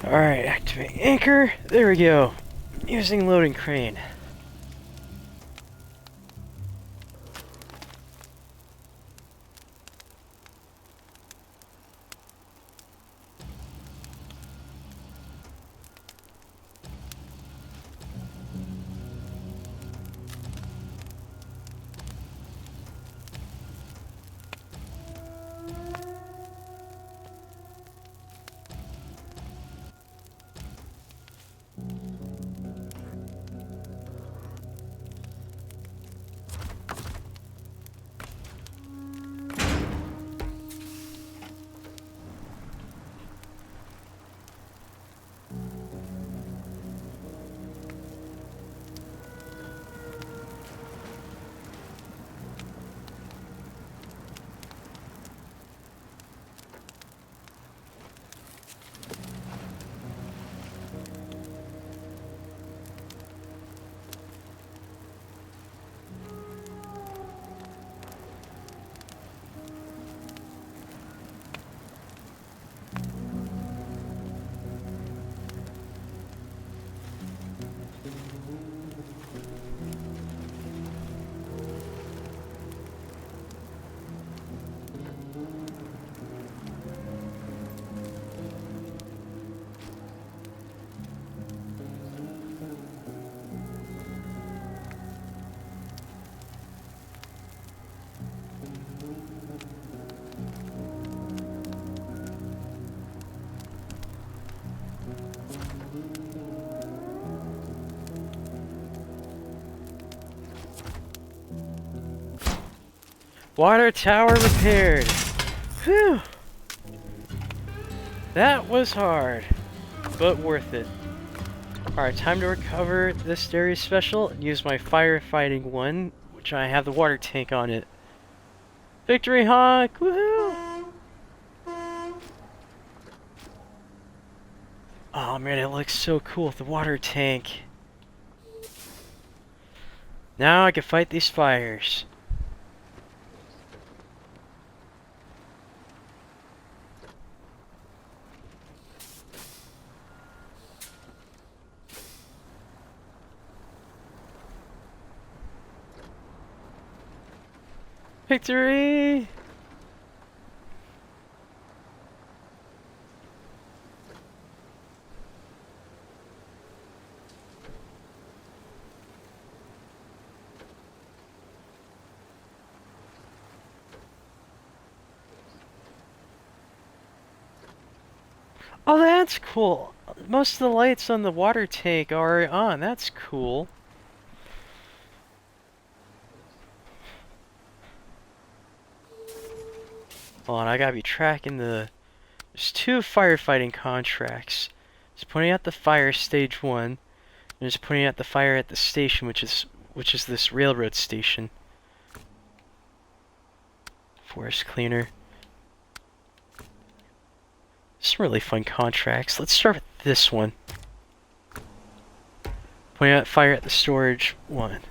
Alright, activate anchor. There we go. Using loading crane. Water tower repaired. Whew. That was hard, but worth it. Alright, time to recover this area special and use my firefighting one, which I have the water tank on it. Victory honk! Woohoo! Oh man, it looks so cool with the water tank. Now I can fight these fires. Victory! Oh, that's cool. Most of the lights on the water tank are on. That's cool. Hold on, I gotta be tracking the... There's 2 firefighting contracts. Just pointing out the fire, stage 1, and just pointing out the fire at the station, which is this railroad station. Forest cleaner. Some really fun contracts. Let's start with this one. Pointing out fire at the storage 1.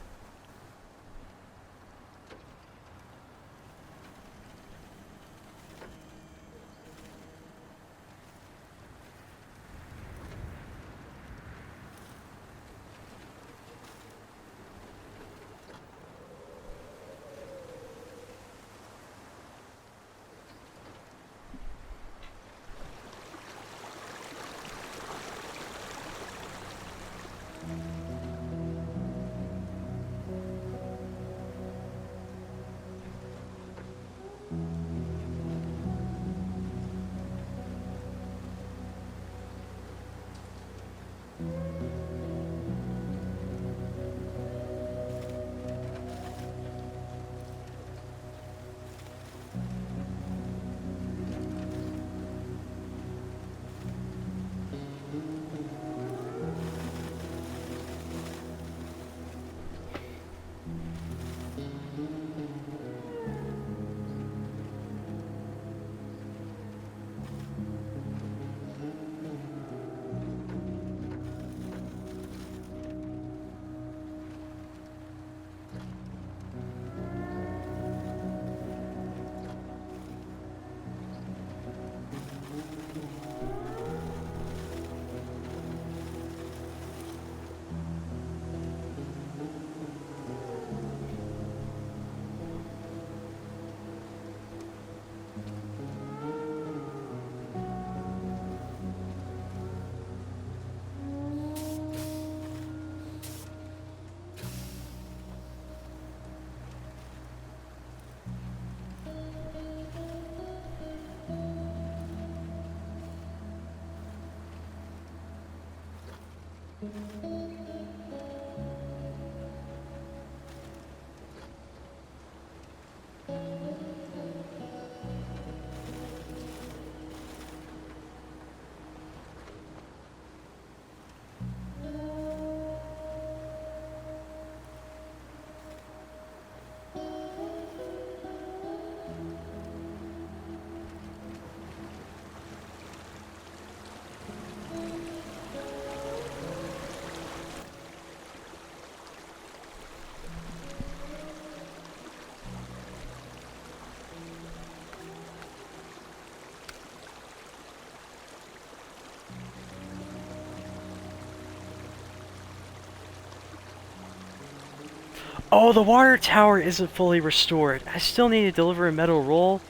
Oh, the water tower isn't fully restored. I still need to deliver a metal roll,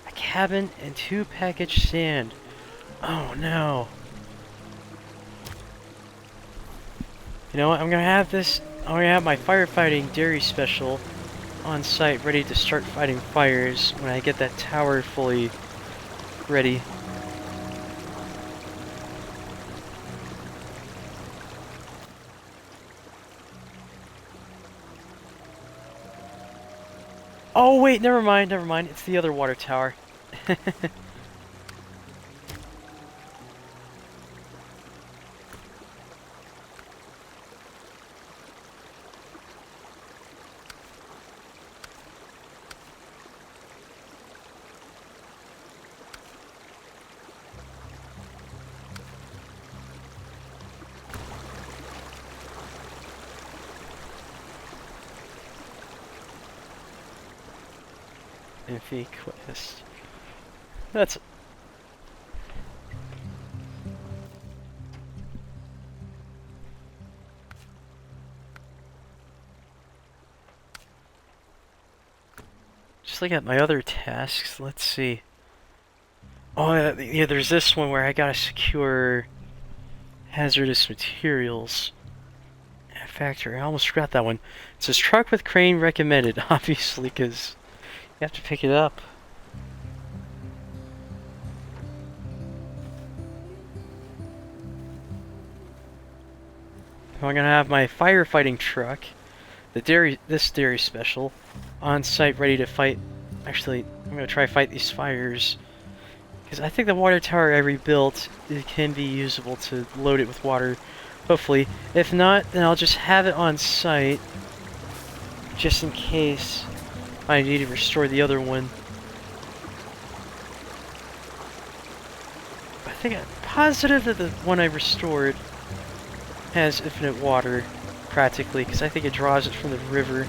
a cabin, and 2 packaged sand. Oh no. You know what, I'm gonna have my firefighting dairy special on site ready to start fighting fires when I get that tower fully ready. Oh wait, never mind, it's the other water tower. Infy quest. That's... Just look at my other tasks, let's see. Oh yeah, there's this one where I gotta secure hazardous materials. Factory, I almost forgot that one. It says truck with crane recommended, obviously, because you have to pick it up. I'm gonna have my firefighting truck, this dairy special, on site ready to fight. Actually, I'm gonna try to fight these fires. Because I think the water tower I rebuilt, it can be usable to load it with water. Hopefully. If not, then I'll just have it on site. Just in case I need to restore the other one. I think I'm positive that the one I restored has infinite water, practically, because I think it draws it from the river.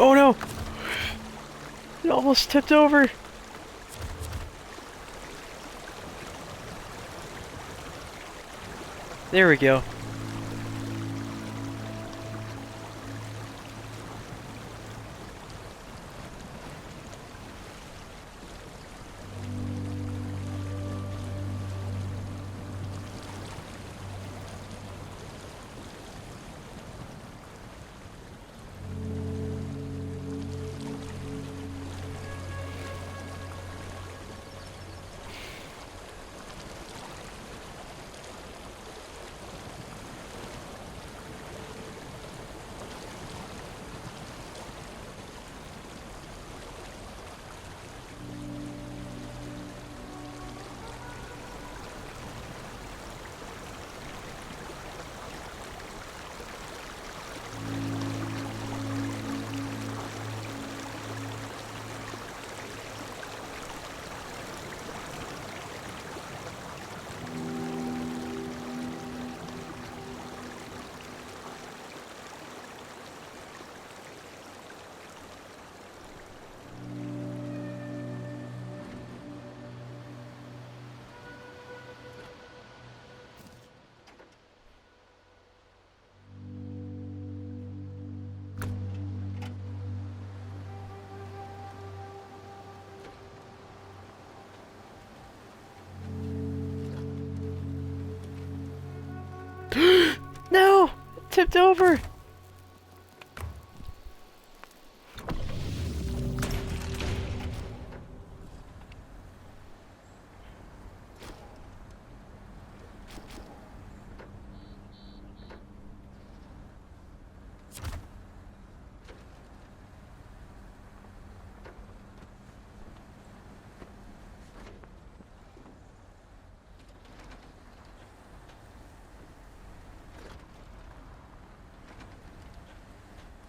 Oh no! It almost tipped over. There we go. No! It tipped over!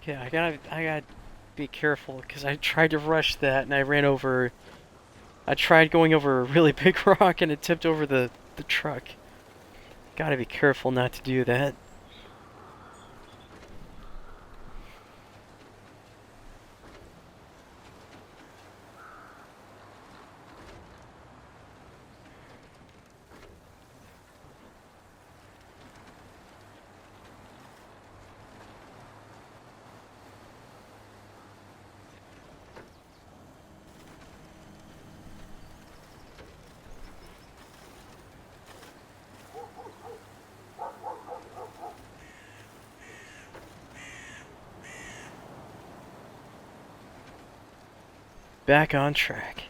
Okay, I gotta be careful because I tried to rush that and I ran over. I tried going over a really big rock and it tipped over the truck. Gotta be careful not to do that. Back on track.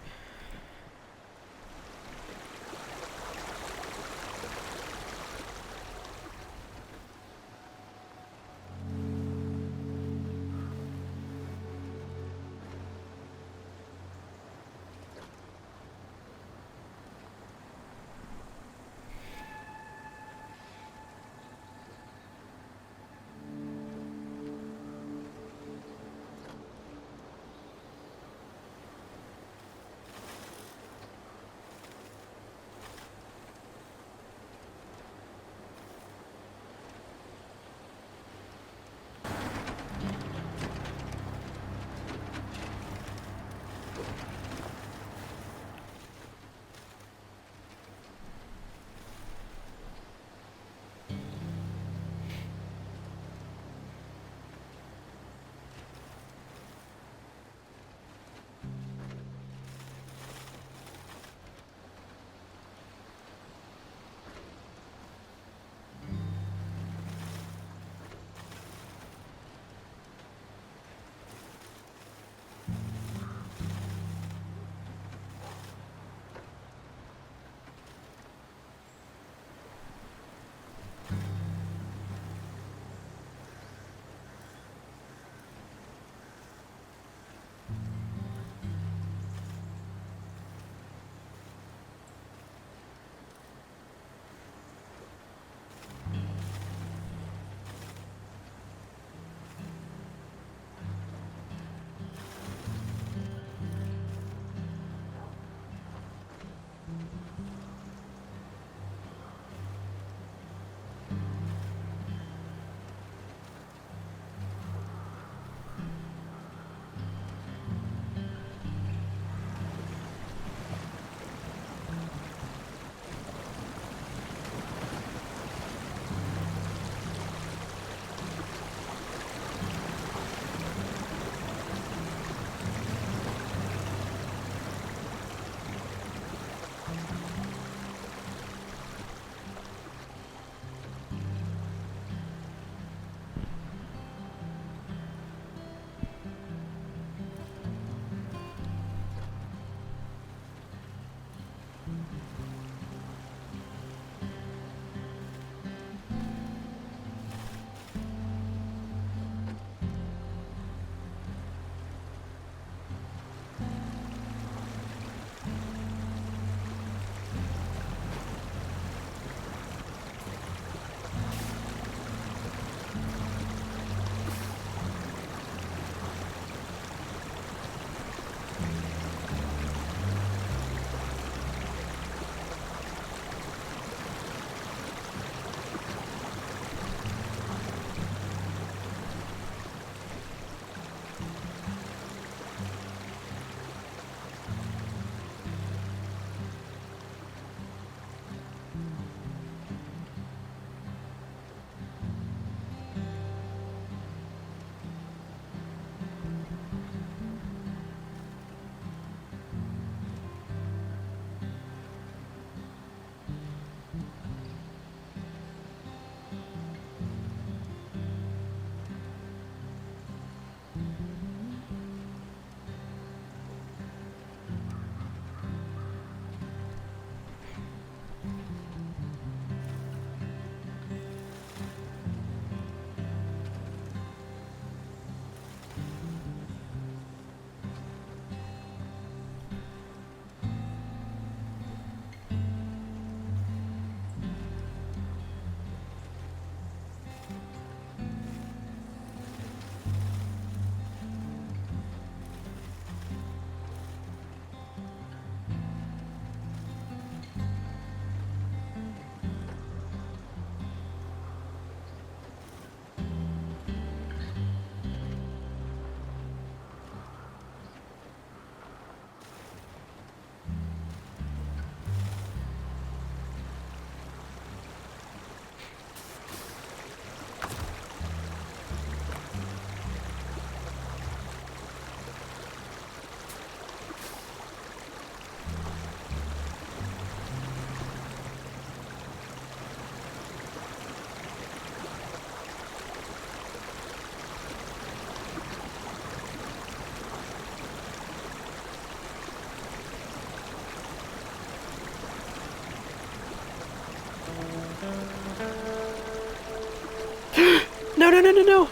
No, no, no, no, no!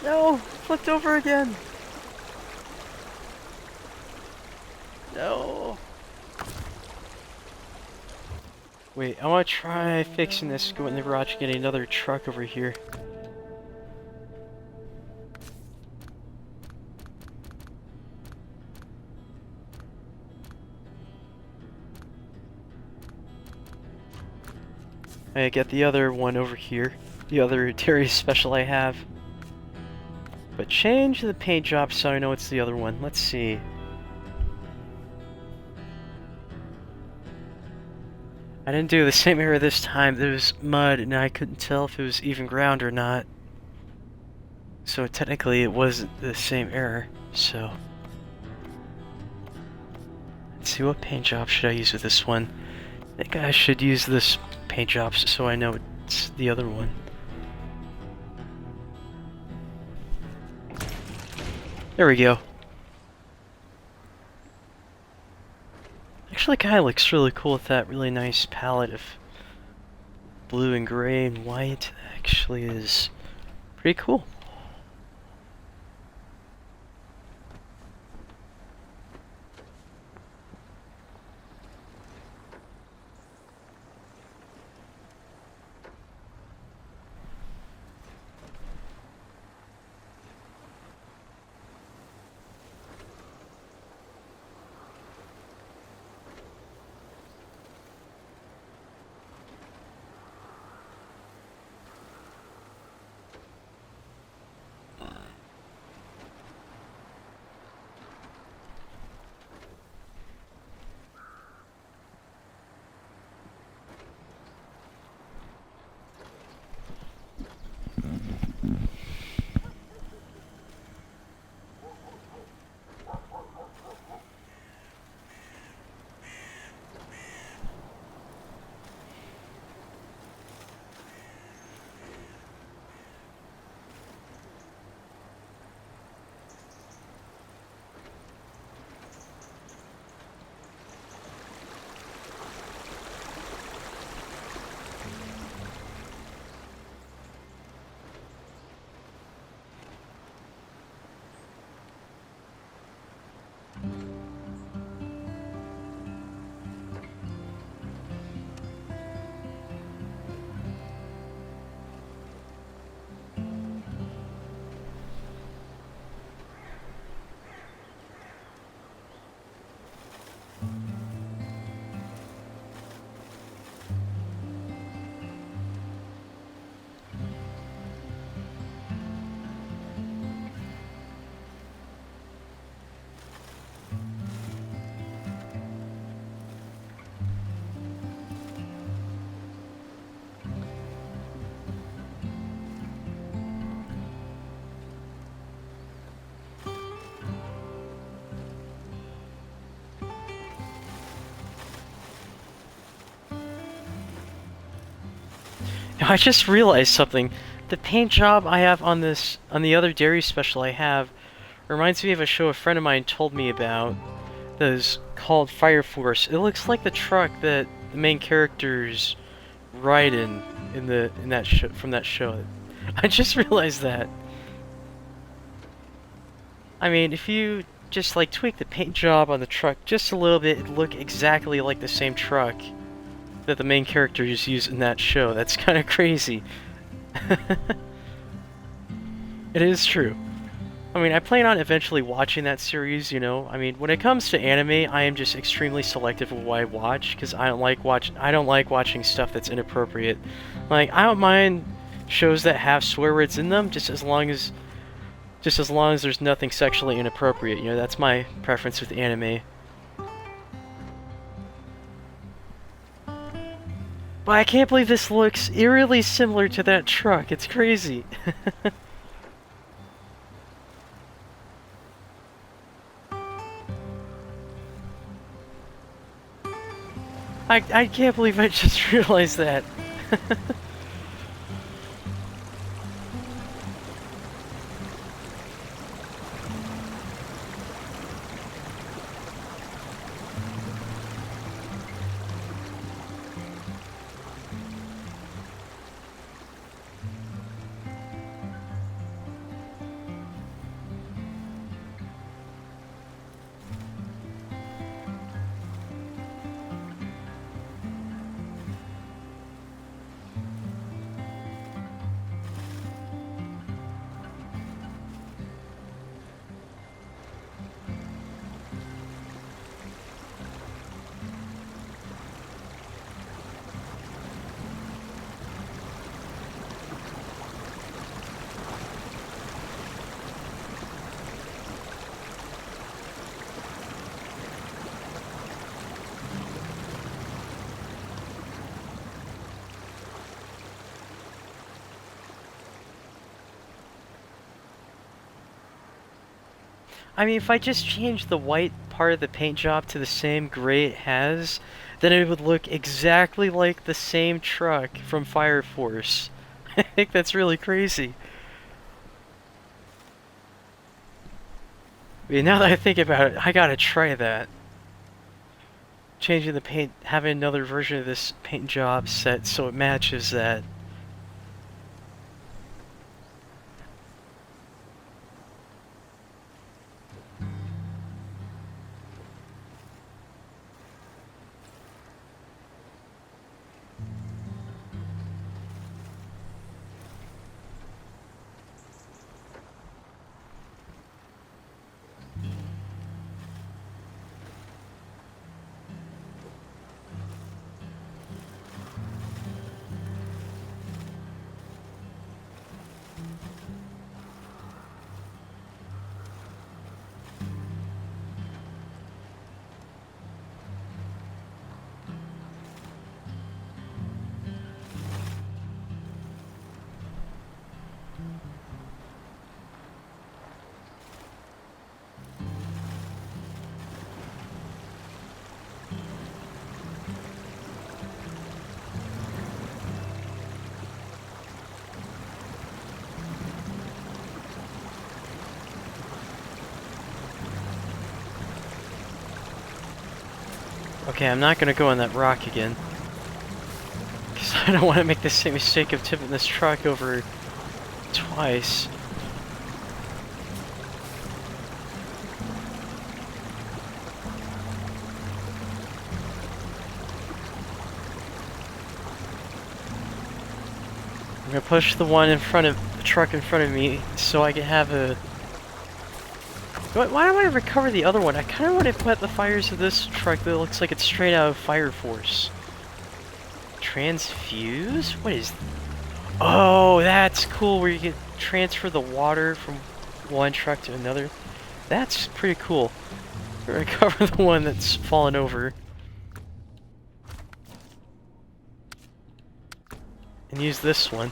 No! Flipped over again! No! Wait, I want to try fixing this, go in the garage and get another truck over here. I get the other one over here. The other Terry special I have. But change the paint job so I know it's the other one. Let's see. I didn't do the same error this time. There was mud and I couldn't tell if it was even ground or not. So technically it wasn't the same error, so. Let's see, what paint job should I use with this one? I think I should use this paint job so I know it's the other one. There we go. Actually kind of looks really cool with that really nice palette of blue and gray and white. Actually is pretty cool. I just realized something. The paint job I have on this, on the other dairy special I have, reminds me of a show a friend of mine told me about. That is called Fire Force. It looks like the truck that the main characters ride in that show, from that show. I just realized that. I mean, if you just like tweak the paint job on the truck just a little bit, it'd look exactly like the same truck that the main characters use in that show. That's kind of crazy. It is true. I mean, I plan on eventually watching that series, you know. I mean, when it comes to anime, I am just extremely selective of what I watch because I don't like watching stuff that's inappropriate. Like, I don't mind shows that have swear words in them just as long as there's nothing sexually inappropriate. You know, that's my preference with anime. But I can't believe this looks eerily similar to that truck. It's crazy. I can't believe I just realized that. I mean, if I just change the white part of the paint job to the same gray it has, then it would look exactly like the same truck from Fire Force. I think that's really crazy. I mean, now that I think about it, I gotta try that. Changing the paint, having another version of this paint job set so it matches that. Okay, I'm not gonna go on that rock again. Because I don't want to make the same mistake of tipping this truck over twice. I'm gonna push the one in front of the truck in front of me so I can have a... Why do I recover the other one? I kind of want to put the fires of this truck that looks like it's straight out of Fire Force. Transfuse? What is... Oh, that's cool, where you can transfer the water from one truck to another. That's pretty cool. Recover the one that's fallen over. And use this one.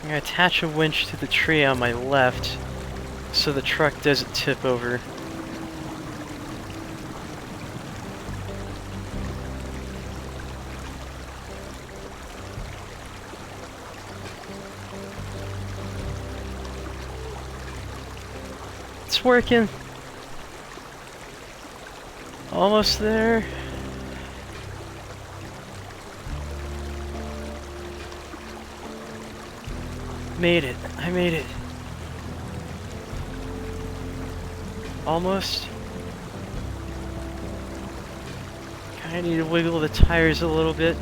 I'm gonna attach a winch to the tree on my left so the truck doesn't tip over. It's working. Almost there. Made it. I made it. Almost. Kinda need to wiggle the tires a little bit.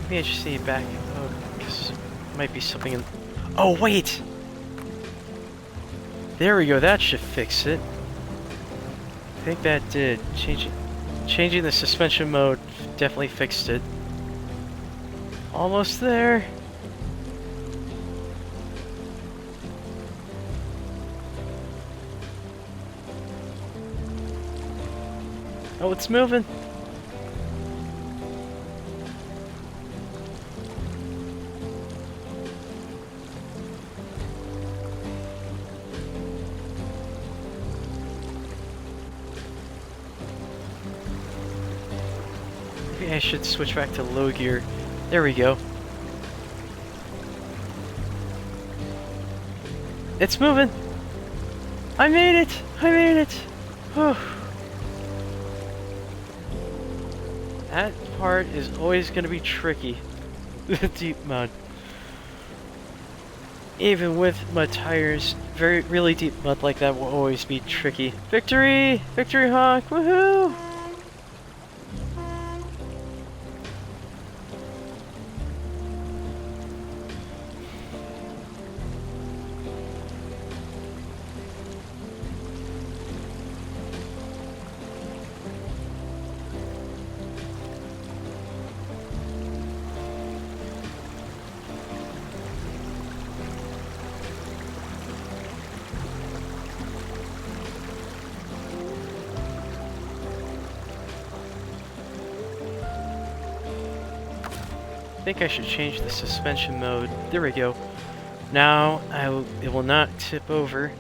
Maybe I just need to back. Oh, because might be something in. Oh, wait! There we go. That should fix it. I think that did. Changing the suspension mode definitely fixed it. Almost there. Oh, it's moving. Maybe I should switch back to low gear. There we go. It's moving. I made it. I made it. Whew. That part is always going to be tricky. The deep mud. Even with mud tires, really deep mud like that will always be tricky. Victory! Victory honk! Woohoo! think I should change the suspension mode. There we go. Now it will not tip over.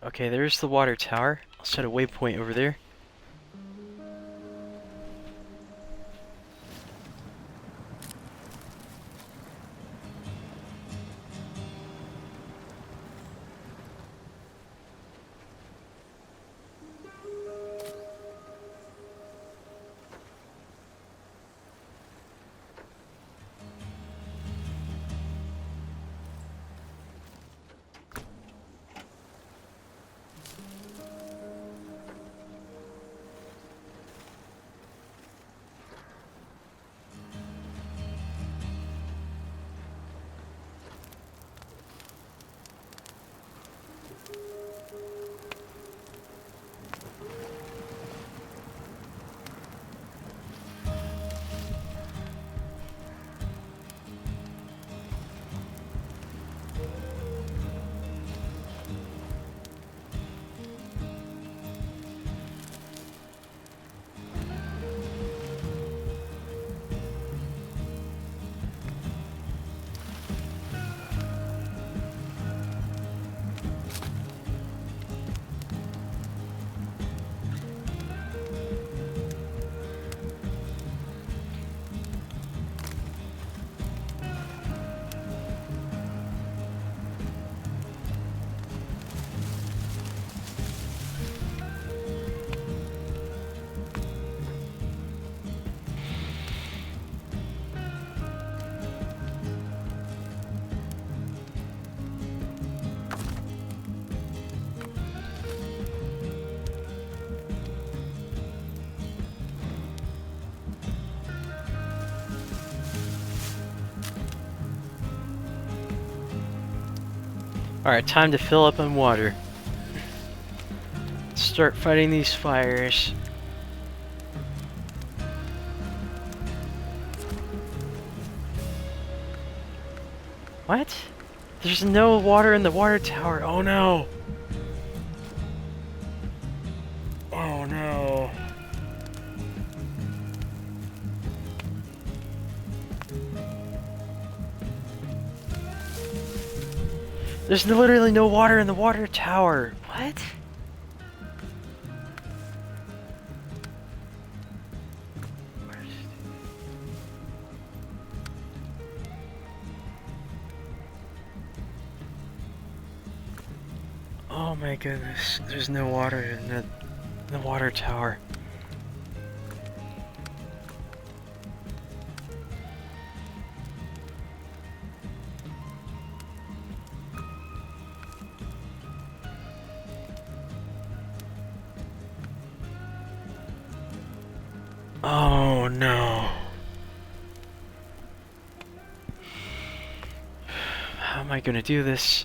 Okay, there's the water tower. I'll set a waypoint over there. Alright, time to fill up on water. Start fighting these fires. What? There's no water in the water tower. Oh no! Oh no. There's literally no water in the water tower. What? Oh my goodness, there's no water in the water tower. Oh no. How am I gonna do this?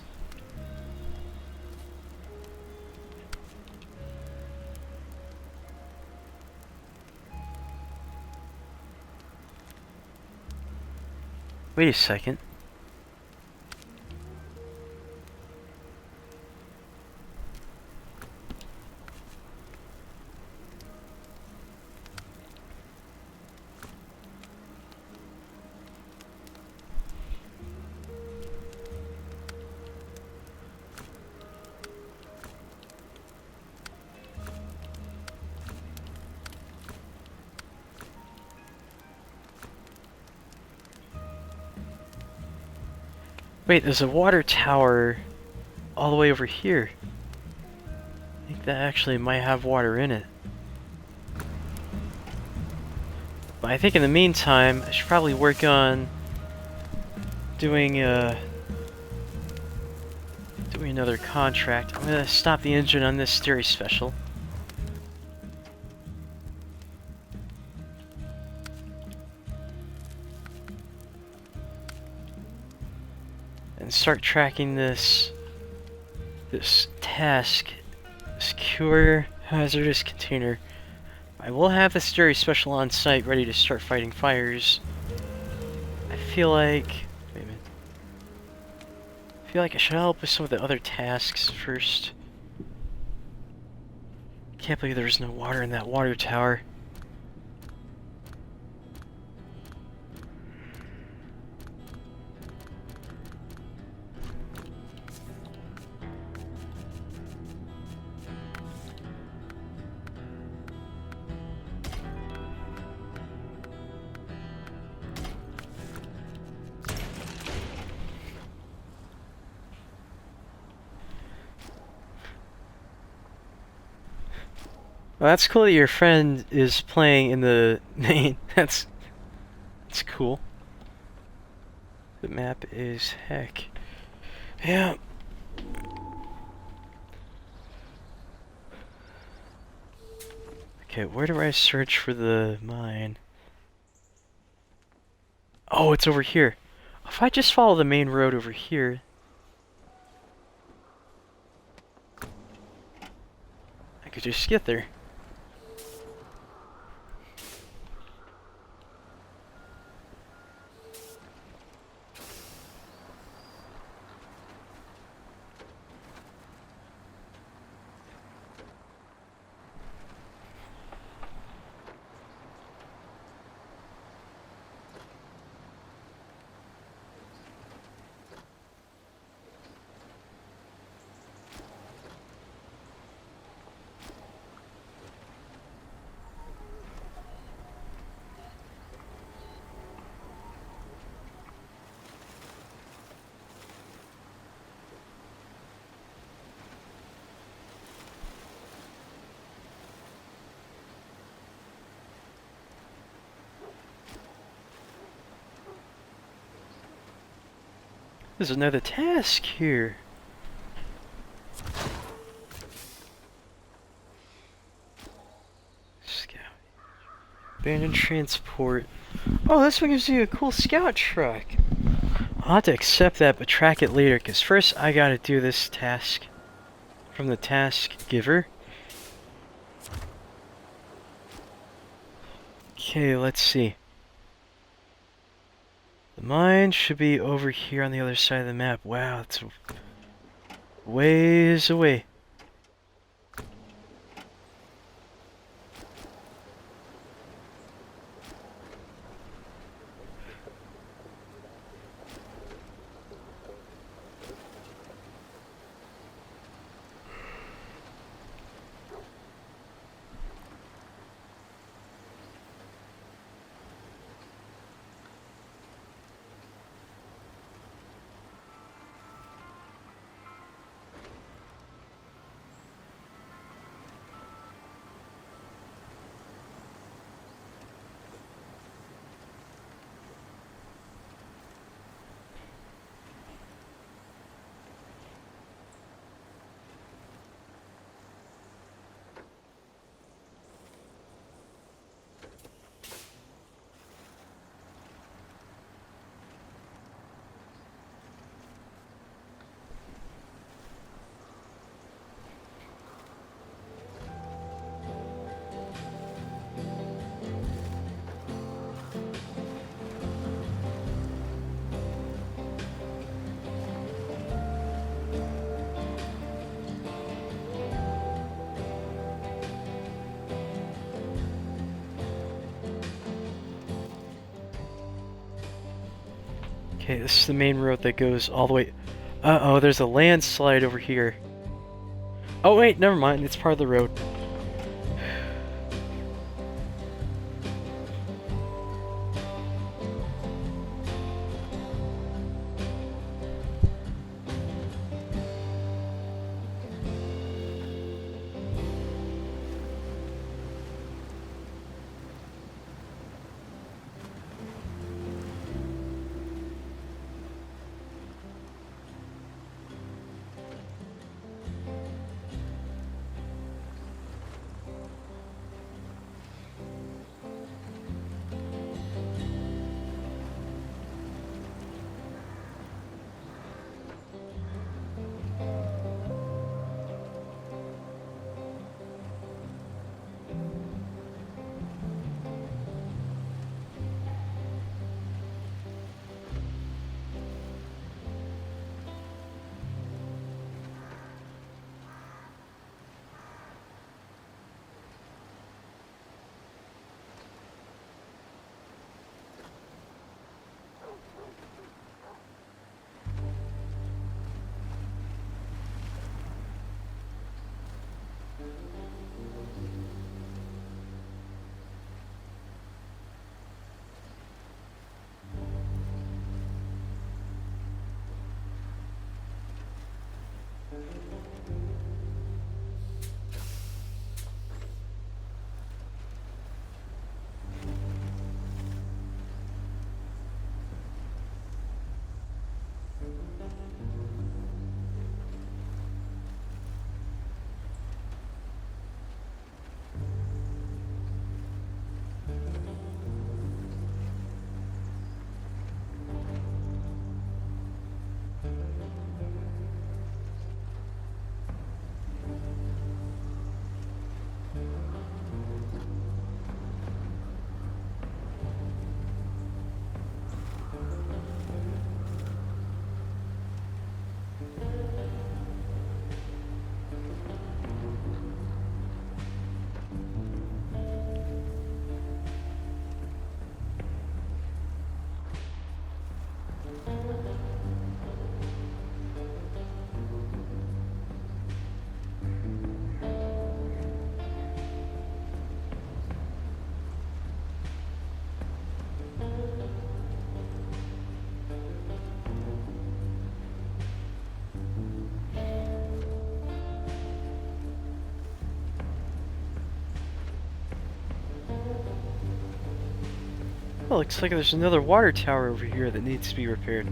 Wait a second. Wait, there's a water tower all the way over here. I think that actually might have water in it. But I think in the meantime, I should probably work on doing another contract. I'm gonna stop the engine on this Sterry Special. And start tracking this task, secure hazardous container. I will have the Sterry Special on site ready to start fighting fires. I feel like, wait a minute. I feel like I should help with some of the other tasks first. Can't believe there's no water in that water tower. Well, that's cool that your friend is playing in the main. That's cool. The map is heck. Yeah. Okay, where do I search for the mine? Oh, it's over here. If I just follow the main road over here, I could just get there. There's another task here. Scout. Abandoned transport. Oh, this one gives you a cool scout truck. I'll have to accept that, but track it later, because first I gotta do this task from the task giver. Okay, let's see. The mine should be over here on the other side of the map. Wow, it's ways away. Okay, this is the main road that goes all the way... Uh-oh, there's a landslide over here. Oh wait, never mind, it's part of the road. Well, looks like there's another water tower over here that needs to be repaired.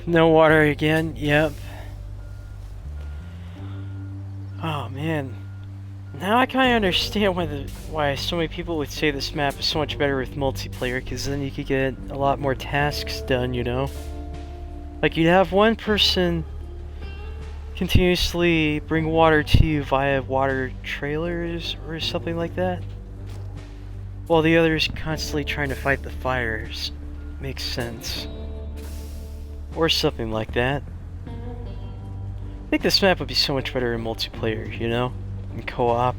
No water again, yep. Oh man. Now I kind of understand why so many people would say this map is so much better with multiplayer, because then you could get a lot more tasks done, you know? Like, you'd have one person continuously bring water to you via water trailers or something like that, while the other is constantly trying to fight the fires. Makes sense. Or something like that. I think this map would be so much better in multiplayer, you know? In co-op.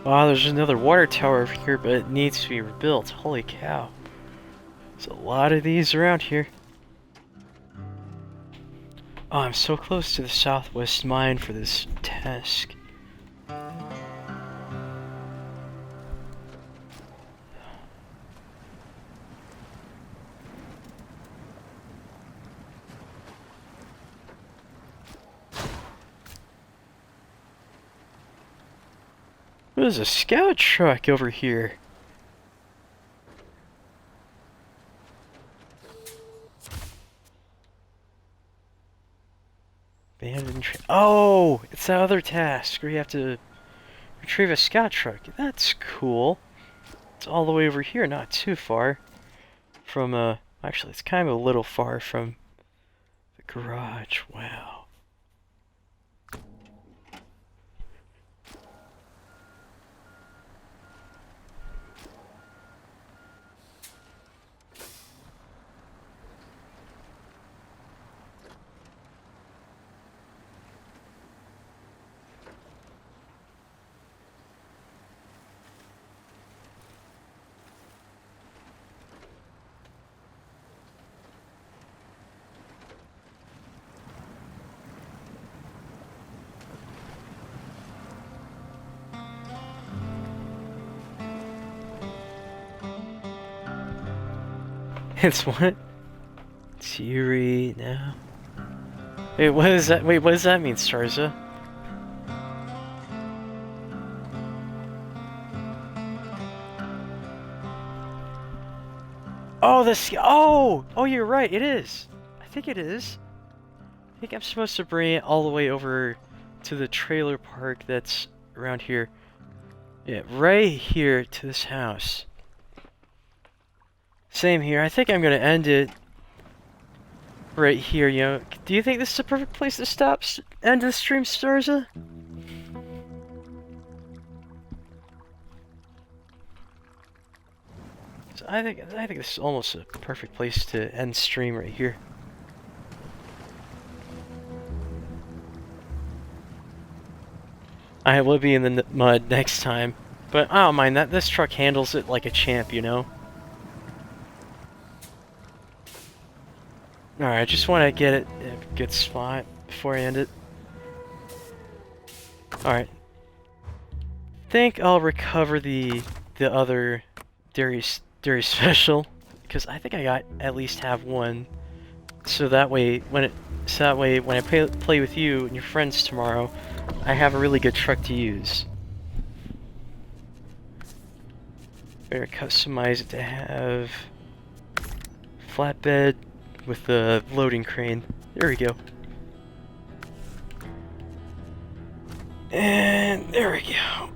Wow, there's another water tower over here, but it needs to be rebuilt. Holy cow. There's a lot of these around here. Oh, I'm so close to the southwest mine for this task. There's a scout truck over here. Oh, it's that other task where you have to retrieve a scout truck. That's cool. It's all the way over here, not too far from, actually, it's kind of a little far from the garage. Wow. It's what? Siri now. Wait, what is that? Wait, what does that mean, Starza? Oh, this. Oh, you're right. It is. I think it is. I think I'm supposed to bring it all the way over to the trailer park that's around here. Yeah, right here to this house. Same here. I think I'm gonna end it right here, you know. Do you think this is the perfect place to stop? End the stream, Starza? So I think this is almost a perfect place to end stream right here. I will be in the mud next time, but I don't mind that. This truck handles it like a champ, you know. Alright, I just want to get it in a good spot before I end it. Alright. Think I'll recover the other dairy special, because I think I got at least have one. So that way when I play with you and your friends tomorrow, I have a really good truck to use. Better customize it to have flatbed with the loading crane. There we go. And there we go.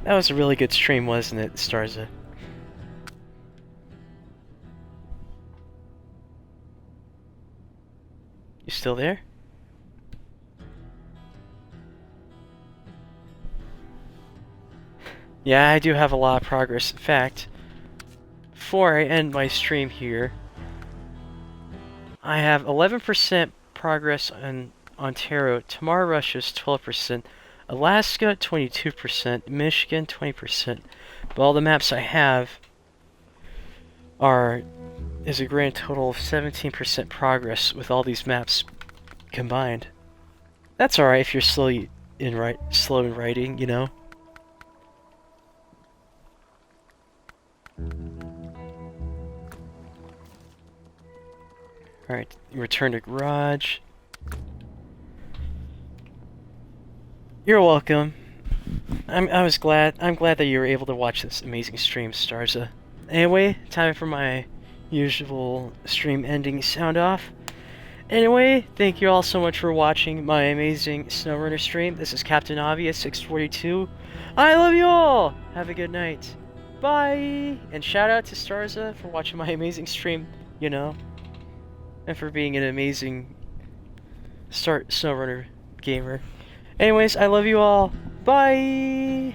That was a really good stream, wasn't it, Starza? You still there? Yeah, I do have a lot of progress. In fact, before I end my stream here, I have 11% progress on Ontario, Tomorrow Russia's 12%, Alaska 22%, Michigan 20%. But all the maps I have is a grand total of 17% progress with all these maps combined. That's alright if you're slow in writing, you know. Alright, return to garage. You're welcome. I'm glad that you were able to watch this amazing stream, Starza. Anyway, time for my usual stream ending sound off. Anyway, thank you all so much for watching my amazing SnowRunner stream. This is Captain Obvious 642. I love you all! Have a good night. Bye! And shout out to Starza for watching my amazing stream, you know. And for being an amazing SnowRunner gamer. Anyways, I love you all. Bye!